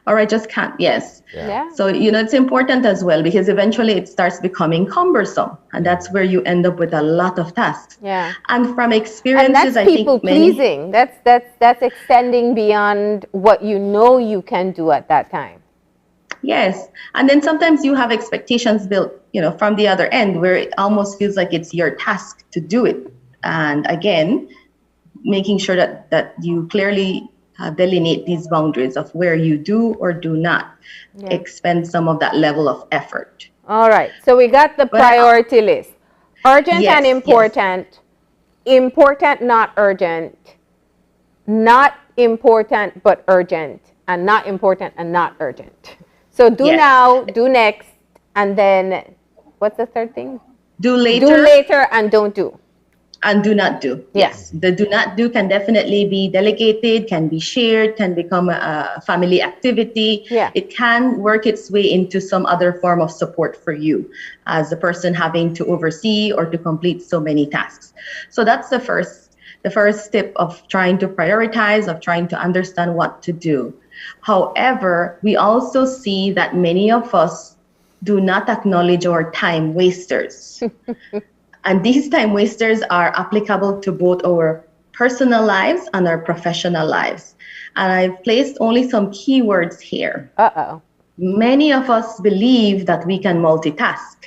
Or I just can't, yes. Yeah. So, it's important as well, because eventually it starts becoming cumbersome, and that's where you end up with a lot of tasks. Yeah. And from And experiences, that's people pleasing. That's extending beyond what you can do at that time. Yes. And then sometimes you have expectations built, from the other end, where it almost feels like it's your task to do it. And again, making sure that you clearly delineate these boundaries of where you do or do not expend some of that level of effort. All right. So we got the priority list. Urgent and important. Important, not urgent. Not important, but urgent. And not important and not urgent. So do now, do next, and then what's the third thing? Do later. Do later and don't do. And do not do. Yes. The do not do can definitely be delegated, can be shared, can become a family activity. Yeah. It can work its way into some other form of support for you as a person having to oversee or to complete so many tasks. So that's the first step of trying to prioritize, of trying to understand what to do. However, we also see that many of us do not acknowledge our time wasters. And these time wasters are applicable to both our personal lives and our professional lives. And I've placed only some keywords here. Many of us believe that we can multitask.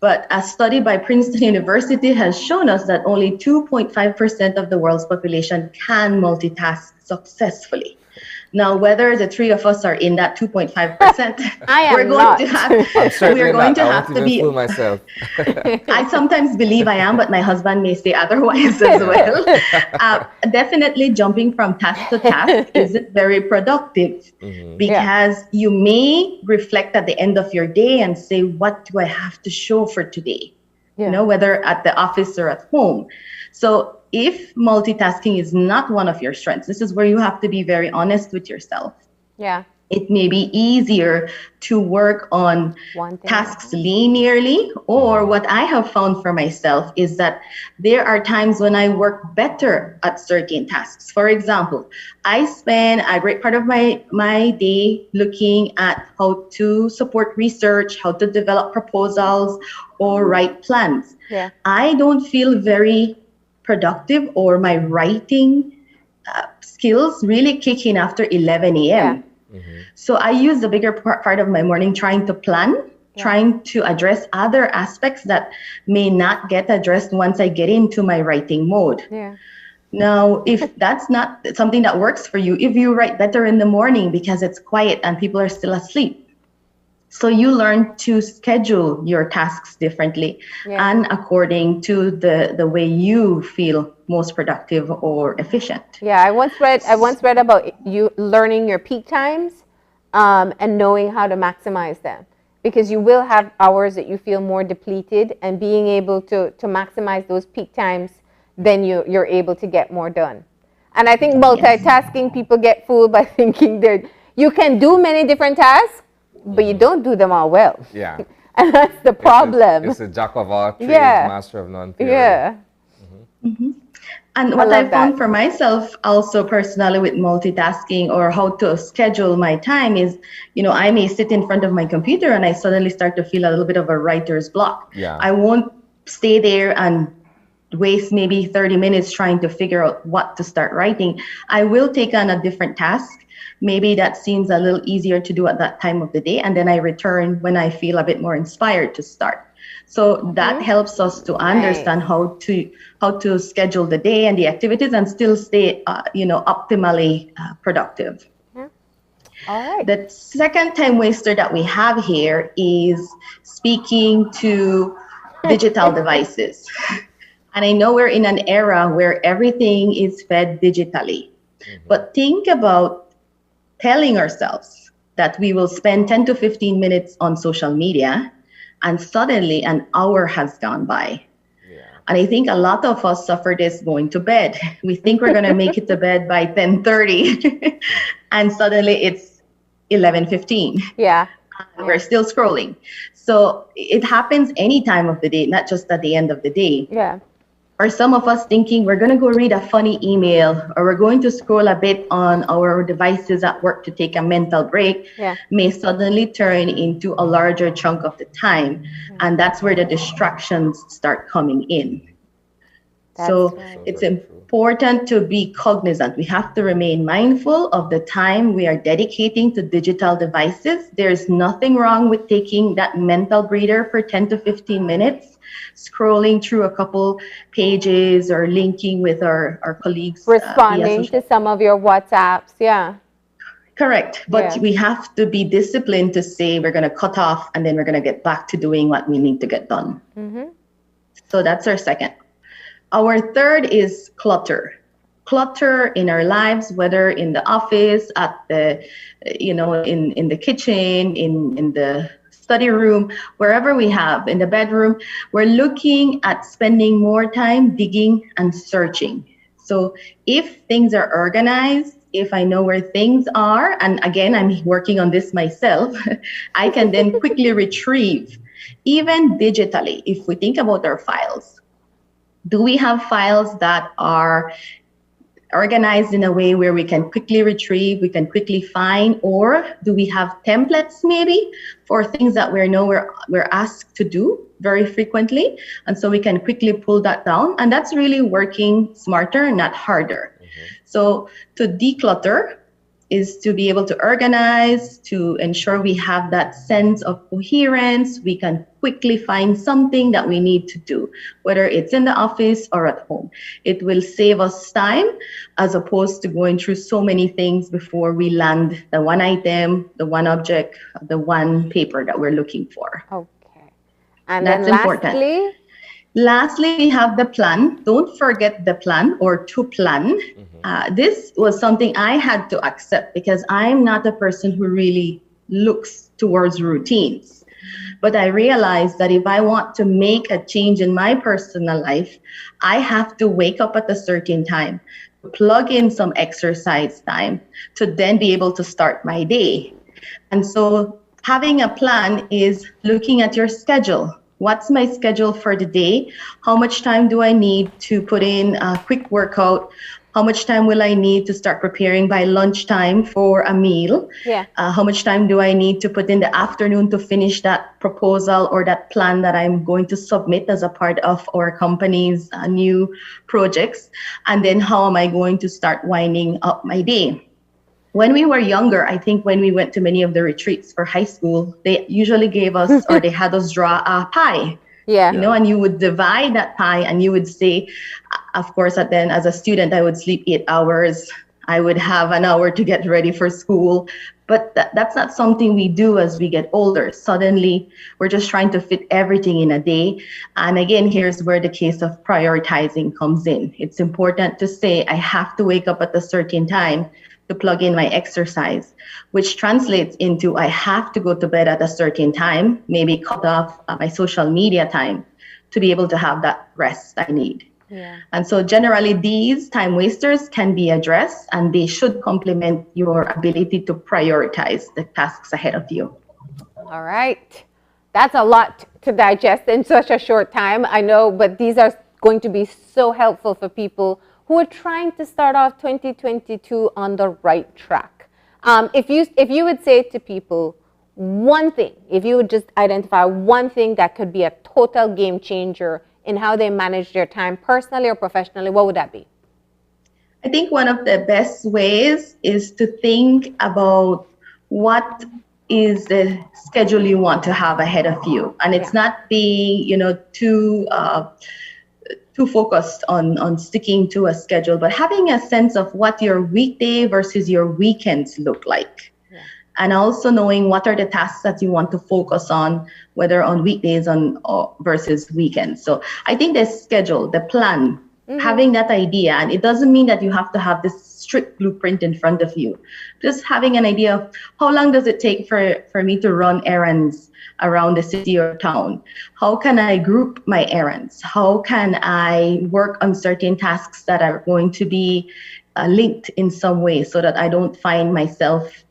But a study by Princeton University has shown us that only 2.5% of the world's population can multitask successfully. Now, whether the three of us are in that 2.5%, am not. I'm certainly we're going not. to I have won't to even be. fool myself. I sometimes believe I am, but my husband may say otherwise as well. Definitely jumping from task to task isn't very productive because you may reflect at the end of your day and say, what do I have to show for today? You know, whether at the office or at home. So if multitasking is not one of your strengths, this is where you have to be very honest with yourself. Yeah. It may be easier to work on tasks linearly, or what I have found for myself is that there are times when I work better at certain tasks. For example, I spend a great part of my day looking at how to support research, how to develop proposals, or write plans. Yeah. I don't feel very productive, or my writing skills really kick in after 11 a.m. So I use the bigger part of my morning trying to plan, trying to address other aspects that may not get addressed once I get into my writing mode. Yeah. Now, if that's not something that works for you, if you write better in the morning because it's quiet and people are still asleep, so you learn to schedule your tasks differently and according to the way you feel most productive or efficient. Yeah, I once read about you learning your peak times and knowing how to maximize them, because you will have hours that you feel more depleted, and being able to maximize those peak times, then you're able to get more done. And I think multitasking, people get fooled by thinking that you can do many different tasks, but you don't do them all well. Yeah. And that's the problem. It's a jack of all trades, master of none theory. Yeah. And what I've found for myself also personally with multitasking or how to schedule my time is, you know, I may sit in front of my computer and I suddenly start to feel a little bit of a writer's block. Yeah. I won't stay there and waste maybe 30 minutes trying to figure out what to start writing. I will take on a different task. Maybe that seems a little easier to do at that time of the day. And then I return when I feel a bit more inspired to start. So that helps us to understand how to schedule the day and the activities and still stay, optimally productive. Yeah. All right. The second time waster that we have here is speaking to digital devices. And I know we're in an era where everything is fed digitally. But think about telling ourselves that we will spend 10 to 15 minutes on social media, and suddenly an hour has gone by. And I think a lot of us suffer this going to bed. We think we're going to make it to bed by 10:30, and suddenly it's 11:15. Yeah. We're still scrolling. So it happens any time of the day, not just at the end of the day. Yeah. Or some of us thinking we're going to go read a funny email, or we're going to scroll a bit on our devices at work to take a mental break, may suddenly turn into a larger chunk of the time. And that's where the distractions start coming in. So it's important to be cognizant. We have to remain mindful of the time we are dedicating to digital devices. There's nothing wrong with taking that mental breather for 10 to 15 minutes, scrolling through a couple pages or linking with our colleagues. Responding to some of your WhatsApps, Correct. But we have to be disciplined to say we're going to cut off and then we're going to get back to doing what we need to get done. So that's our second. Our third is clutter. Clutter in our lives, whether in the office, at the, in the kitchen, in the study room, wherever we have, in the bedroom, we're looking at spending more time digging and searching. So if things are organized, if I know where things are, and again, I'm working on this myself, I can then quickly retrieve, even digitally, if we think about our files. Do we have files that are organized in a way where we can quickly retrieve, we can quickly find, or do we have templates maybe for things that we're asked to do very frequently, and so we can quickly pull that down? And that's really working smarter, not harder. So to declutter, is to be able to organize, to ensure we have that sense of coherence. We can quickly find something that we need to do, whether it's in the office or at home. It will save us time as opposed to going through so many things before we land the one item, the one object, the one paper that we're looking for. Okay. And that's then important. Lastly, we have the plan. Don't forget the plan or to plan. This was something I had to accept because I'm not a person who really looks towards routines. But I realized that if I want to make a change in my personal life, I have to wake up at a certain time, plug in some exercise time to then be able to start my day. And so having a plan is looking at your schedule. What's my schedule for the day? How much time do I need to put in a quick workout? How much time will I need to start preparing by lunchtime for a meal? Yeah. How much time do I need to put in the afternoon to finish that proposal or that plan that I'm going to submit as a part of our company's new projects? And then how am I going to start winding up my day? When we were younger, I think when we went to many of the retreats for high school, they usually gave us or they had us draw a pie. Yeah. You know, and you would divide that pie and you would say, of course, then as a student, I would sleep 8 hours. I would have an hour to get ready for school. But that's not something we do as we get older. Suddenly, we're just trying to fit everything in a day. And again, here's where the case of prioritizing comes in. It's important to say, I have to wake up at a certain time to plug in my exercise, which translates into I have to go to bed at a certain time, maybe cut off my social media time to be able to have that rest I need. Yeah. And so generally these time wasters can be addressed and they should complement your ability to prioritize the tasks ahead of you. All right. That's a lot to digest in such a short time, I know, but these are going to be so helpful for people who are trying to start off 2022 on the right track. If you would say to people one thing, if you would just identify one thing that could be a total game changer in how they manage their time personally or professionally, what would that be? I think one of the best ways is to think about what is the schedule you want to have ahead of you. And it's not being, too focused on sticking to a schedule, but having a sense of what your weekday versus your weekends look like. Yeah. And also knowing what are the tasks that you want to focus on, whether on weekdays versus weekends. So I think the schedule, the plan, having that idea, and it doesn't mean that you have to have this strict blueprint in front of you. Just having an idea of how long does it take for me to run errands around the city or town? How can I group my errands? How can I work on certain tasks that are going to be linked in some way so that I don't find myself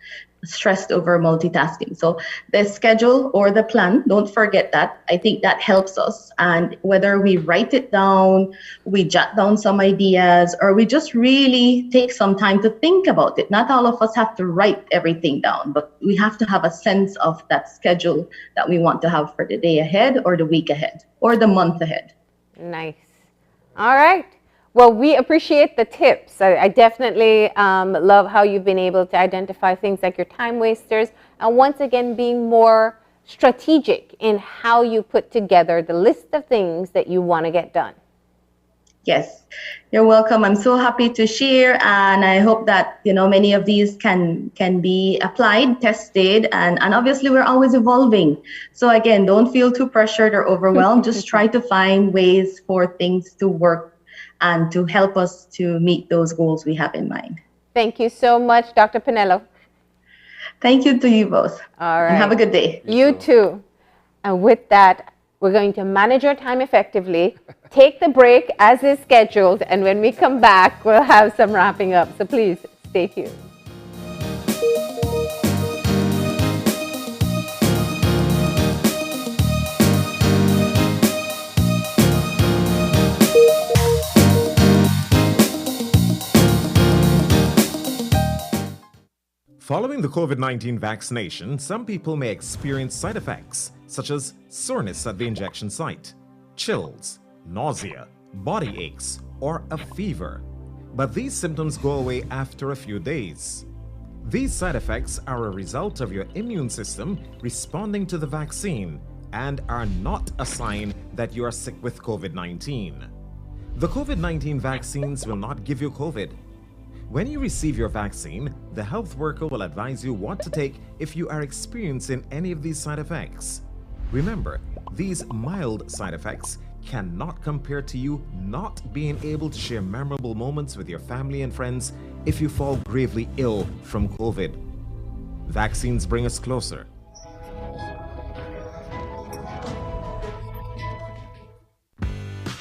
stressed over multitasking? So the schedule or the plan, don't forget that. I think that helps us. And whether we write it down, we jot down some ideas, or we just really take some time to think about it. Not all of us have to write everything down, but we have to have a sense of that schedule that we want to have for the day ahead or the week ahead or the month ahead. Nice. All right. Well, we appreciate the tips. I definitely love how you've been able to identify things like your time wasters and once again being more strategic in how you put together the list of things that you want to get done. Yes, you're welcome. I'm so happy to share, and I hope that many of these can be applied, tested, and obviously we're always evolving. So again, don't feel too pressured or overwhelmed. Just try to find ways for things to work and to help us to meet those goals we have in mind. Thank you so much, Dr. Pinello. Thank you to you both. All right. And have a good day. You too. And with that, we're going to manage our time effectively, take the break as is scheduled, and when we come back, we'll have some wrapping up. So please stay tuned. Following the COVID-19 vaccination, some people may experience side effects such as soreness at the injection site, chills, nausea, body aches, or a fever. But these symptoms go away after a few days. These side effects are a result of your immune system responding to the vaccine and are not a sign that you are sick with COVID-19. The COVID-19 vaccines will not give you COVID. When you receive your vaccine, the health worker will advise you what to take if you are experiencing any of these side effects. Remember, these mild side effects cannot compare to you not being able to share memorable moments with your family and friends if you fall gravely ill from COVID. Vaccines bring us closer.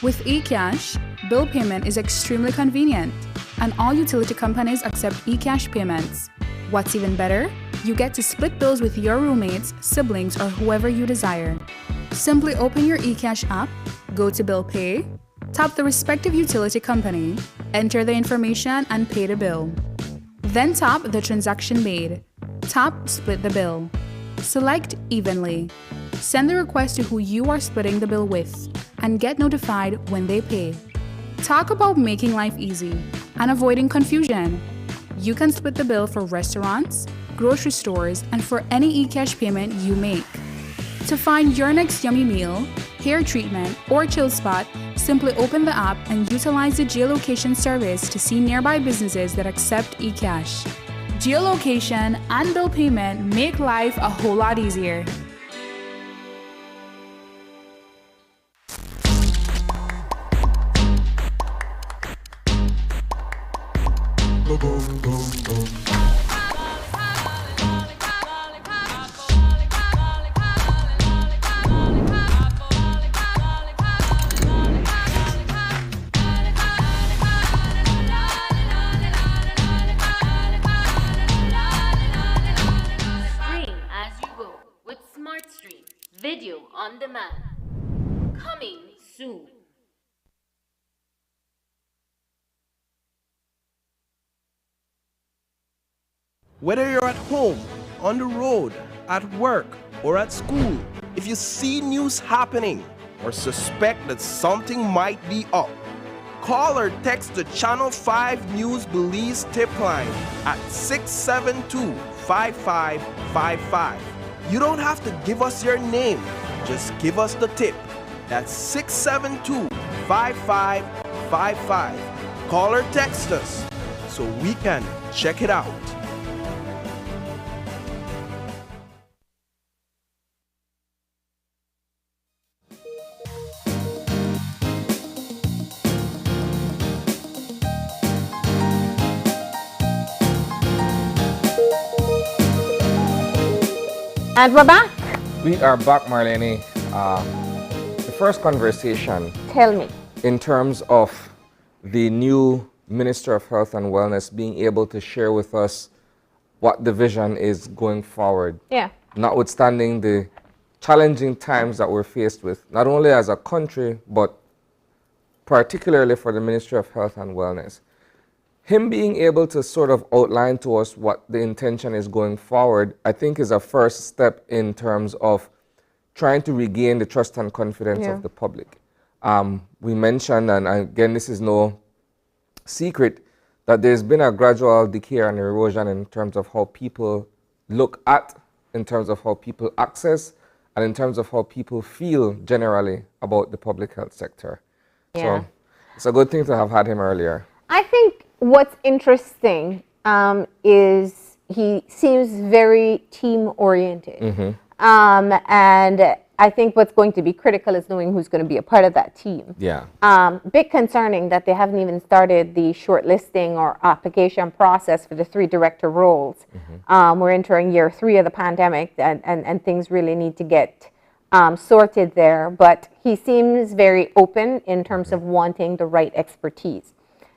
With eCash, bill payment is extremely convenient, and all utility companies accept eCash payments. What's even better? You get to split bills with your roommates, siblings, or whoever you desire. Simply open your eCash app, go to Bill Pay, tap the respective utility company, enter the information, and pay the bill. Then tap the transaction made. Tap Split the bill. Select Evenly. Send the request to who you are splitting the bill with, and get notified when they pay. Talk about making life easy and avoiding confusion. You can split the bill for restaurants, grocery stores, and for any eCash payment you make. To find your next yummy meal, hair treatment, or chill spot, simply open the app and utilize the geolocation service to see nearby businesses that accept eCash. Geolocation and bill payment make life a whole lot easier. Stream as you go with Smart Stream, video on demand. Coming soon. Whether you're at home, on the road, at work, or at school, if you see news happening or suspect that something might be up, call or text the Channel 5 News Belize tip line at 672-5555. You don't have to give us your name, just give us the tip. That's 672-5555. Call or text us so we can check it out. And we're back. We are back, Marlene. The first conversation. Tell me. In terms of the new Minister of Health and Wellness being able to share with us what the vision is going forward. Yeah. Notwithstanding the challenging times that we're faced with, not only as a country, but particularly for the Ministry of Health and Wellness. Him being able to sort of outline to us what the intention is going forward, I think is a first step in terms of trying to regain the trust and confidence of the public. We mentioned, and again, this is no secret, that there's been a gradual decay and erosion in terms of how people look at, in terms of how people access, and in terms of how people feel generally about the public health sector. Yeah. So it's a good thing to have had him earlier. I think what's interesting is he seems very team-oriented. And I think what's going to be critical is knowing who's going to be a part of that team. Yeah. Bit concerning that they haven't even started the shortlisting or application process for the 3 director roles. We're entering year 3 of the pandemic, and things really need to get sorted there. But he seems very open in terms of wanting the right expertise.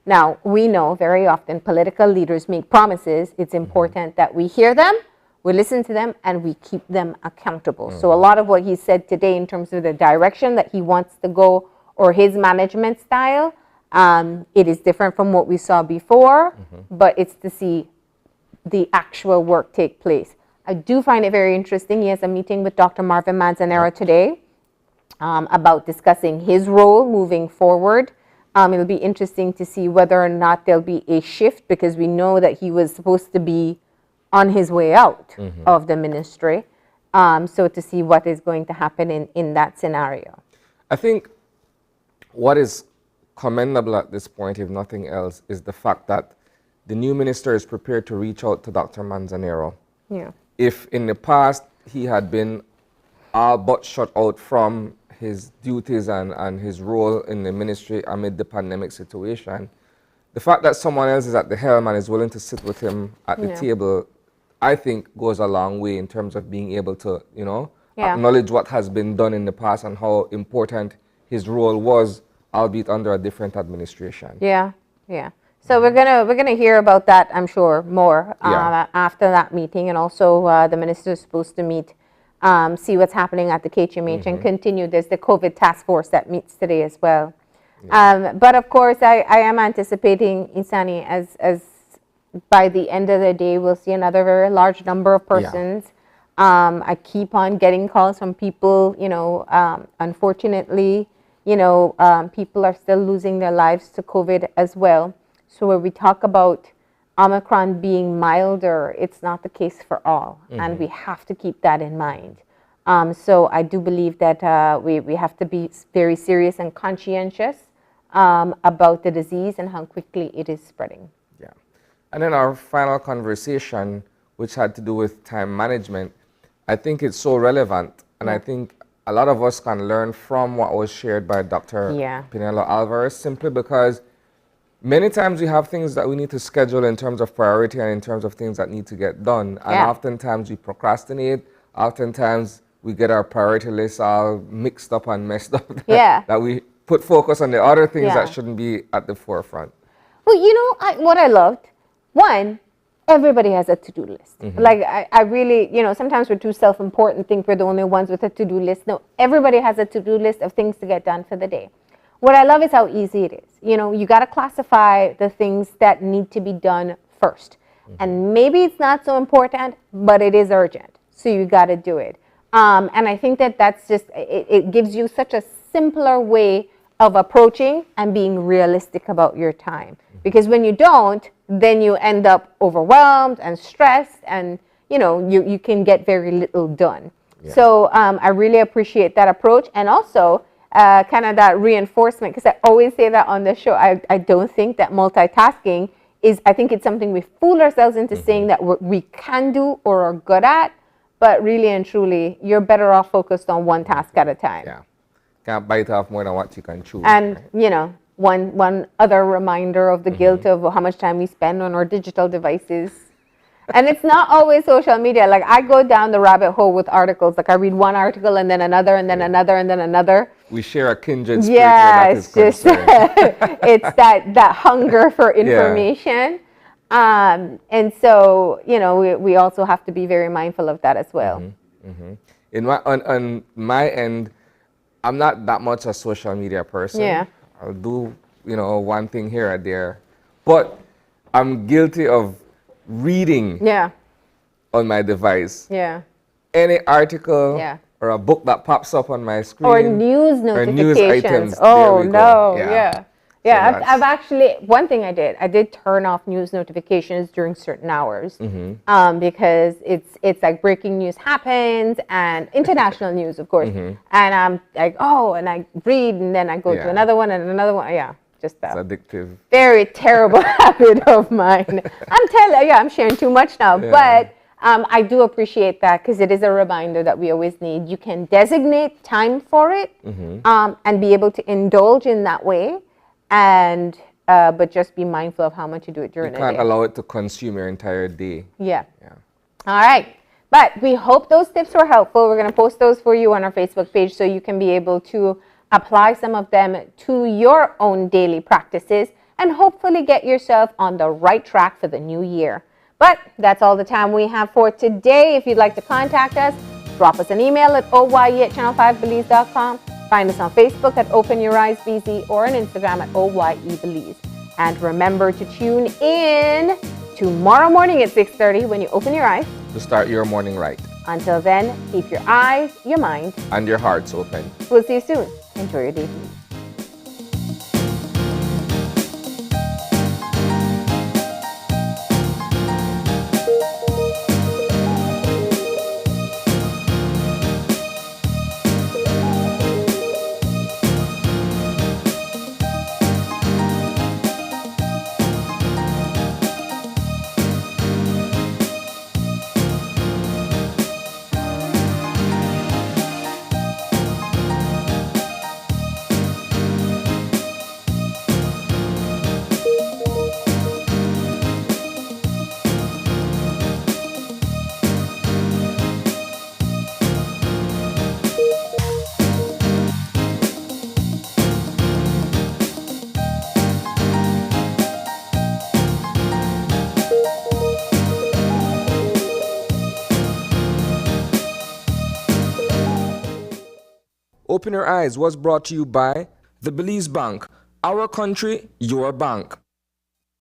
Now, we know very often political leaders make promises. It's important that we hear them, we listen to them, and we keep them accountable. So a lot of what he said today in terms of the direction that he wants to go or his management style, it is different from what we saw before, but it's to see the actual work take place. I do find it very interesting. He has a meeting with Dr. Marvin Manzanero today about discussing his role moving forward. It'll be interesting to see whether or not there'll be a shift, because we know that he was supposed to be on his way out of the ministry. So to see what is going to happen in that scenario. I think what is commendable at this point, if nothing else, is the fact that the new minister is prepared to reach out to Dr. Manzanero. Yeah. If in the past he had been all but shut out from his duties and his role in the ministry amid the pandemic situation, the fact that someone else is at the helm and is willing to sit with him at the table, I think goes a long way in terms of being able to, acknowledge what has been done in the past and how important his role was, albeit under a different administration. Yeah, yeah. So we're gonna hear about that, I'm sure, more after that meeting, and also the minister is supposed to meet, see what's happening at the KHMH and continue. There's the COVID task force that meets today as well. But of course, I am anticipating, Isani, as by the end of the day, we'll see another very large number of persons. I keep on getting calls from people, unfortunately, people are still losing their lives to COVID as well. So when we talk about Omicron being milder, it's not the case for all. And we have to keep that in mind. So I do believe that we have to be very serious and conscientious about the disease and how quickly it is spreading. Yeah. And then our final conversation, which had to do with time management, I think it's so relevant. And I think a lot of us can learn from what was shared by Dr. Pinelo Alvarez, simply because many times we have things that we need to schedule in terms of priority and in terms of things that need to get done. And oftentimes we procrastinate. Oftentimes we get our priority lists all mixed up and messed up. That we put focus on the other things that shouldn't be at the forefront. Well, what I loved, one, everybody has a to-do list. Like, I really, sometimes we're too self-important, think we're the only ones with a to-do list. No, everybody has a to-do list of things to get done for the day. What I love is how easy it is. You got to classify the things that need to be done first. And maybe it's not so important, but it is urgent. So you got to do it. And I think that's just, it gives you such a simpler way of approaching and being realistic about your time. Because when you don't, then you end up overwhelmed and stressed, and you can get very little done. So I really appreciate that approach, and also kind of that reinforcement, because I always say that on the show. I don't think that multitasking is, I think it's something we fool ourselves into saying that we can do or are good at, but really and truly, you're better off focused on one task at a time. Yeah. Can't bite off more than what you can chew. And, one other reminder of the guilt of how much time we spend on our digital devices. And it's not always social media. Like, I go down the rabbit hole with articles. Like, I read one article and then another and then another and then another. We share a kindred spirit. Yeah, it's just it's that hunger for information. And so, we also have to be very mindful of that as well. On my end, I'm not that much a social media person. I'll do, one thing here or there. But I'm guilty of reading on my device. Any article or a book that pops up on my screen. Or news notifications. Or news items. Oh, no. Yeah, I've actually, one thing I did turn off news notifications during certain hours because it's like breaking news happens, and international news, of course. And I'm like, and I read, and then I go to another one and another one. Yeah, just that. It's addictive. Very terrible habit of mine. I'm telling you, I'm sharing too much now, but I do appreciate that, because it is a reminder that we always need. You can designate time for it and be able to indulge in that way. And but just be mindful of how much you do it during the day. You can't allow it to consume your entire day. Yeah. All right. But we hope those tips were helpful. We're going to post those for you on our Facebook page so you can be able to apply some of them to your own daily practices and hopefully get yourself on the right track for the new year. But that's all the time we have for today. If you'd like to contact us, drop us an email at oye@channel5belize.com. Find us on Facebook at Open Your Eyes BZ or on Instagram at OYEBelize. And remember to tune in tomorrow morning at 6:30 when you open your eyes. To start your morning right. Until then, keep your eyes, your mind, and your hearts open. We'll see you soon. Enjoy your day, please. Open Your Eyes was brought to you by the Belize Bank. Our country, your bank.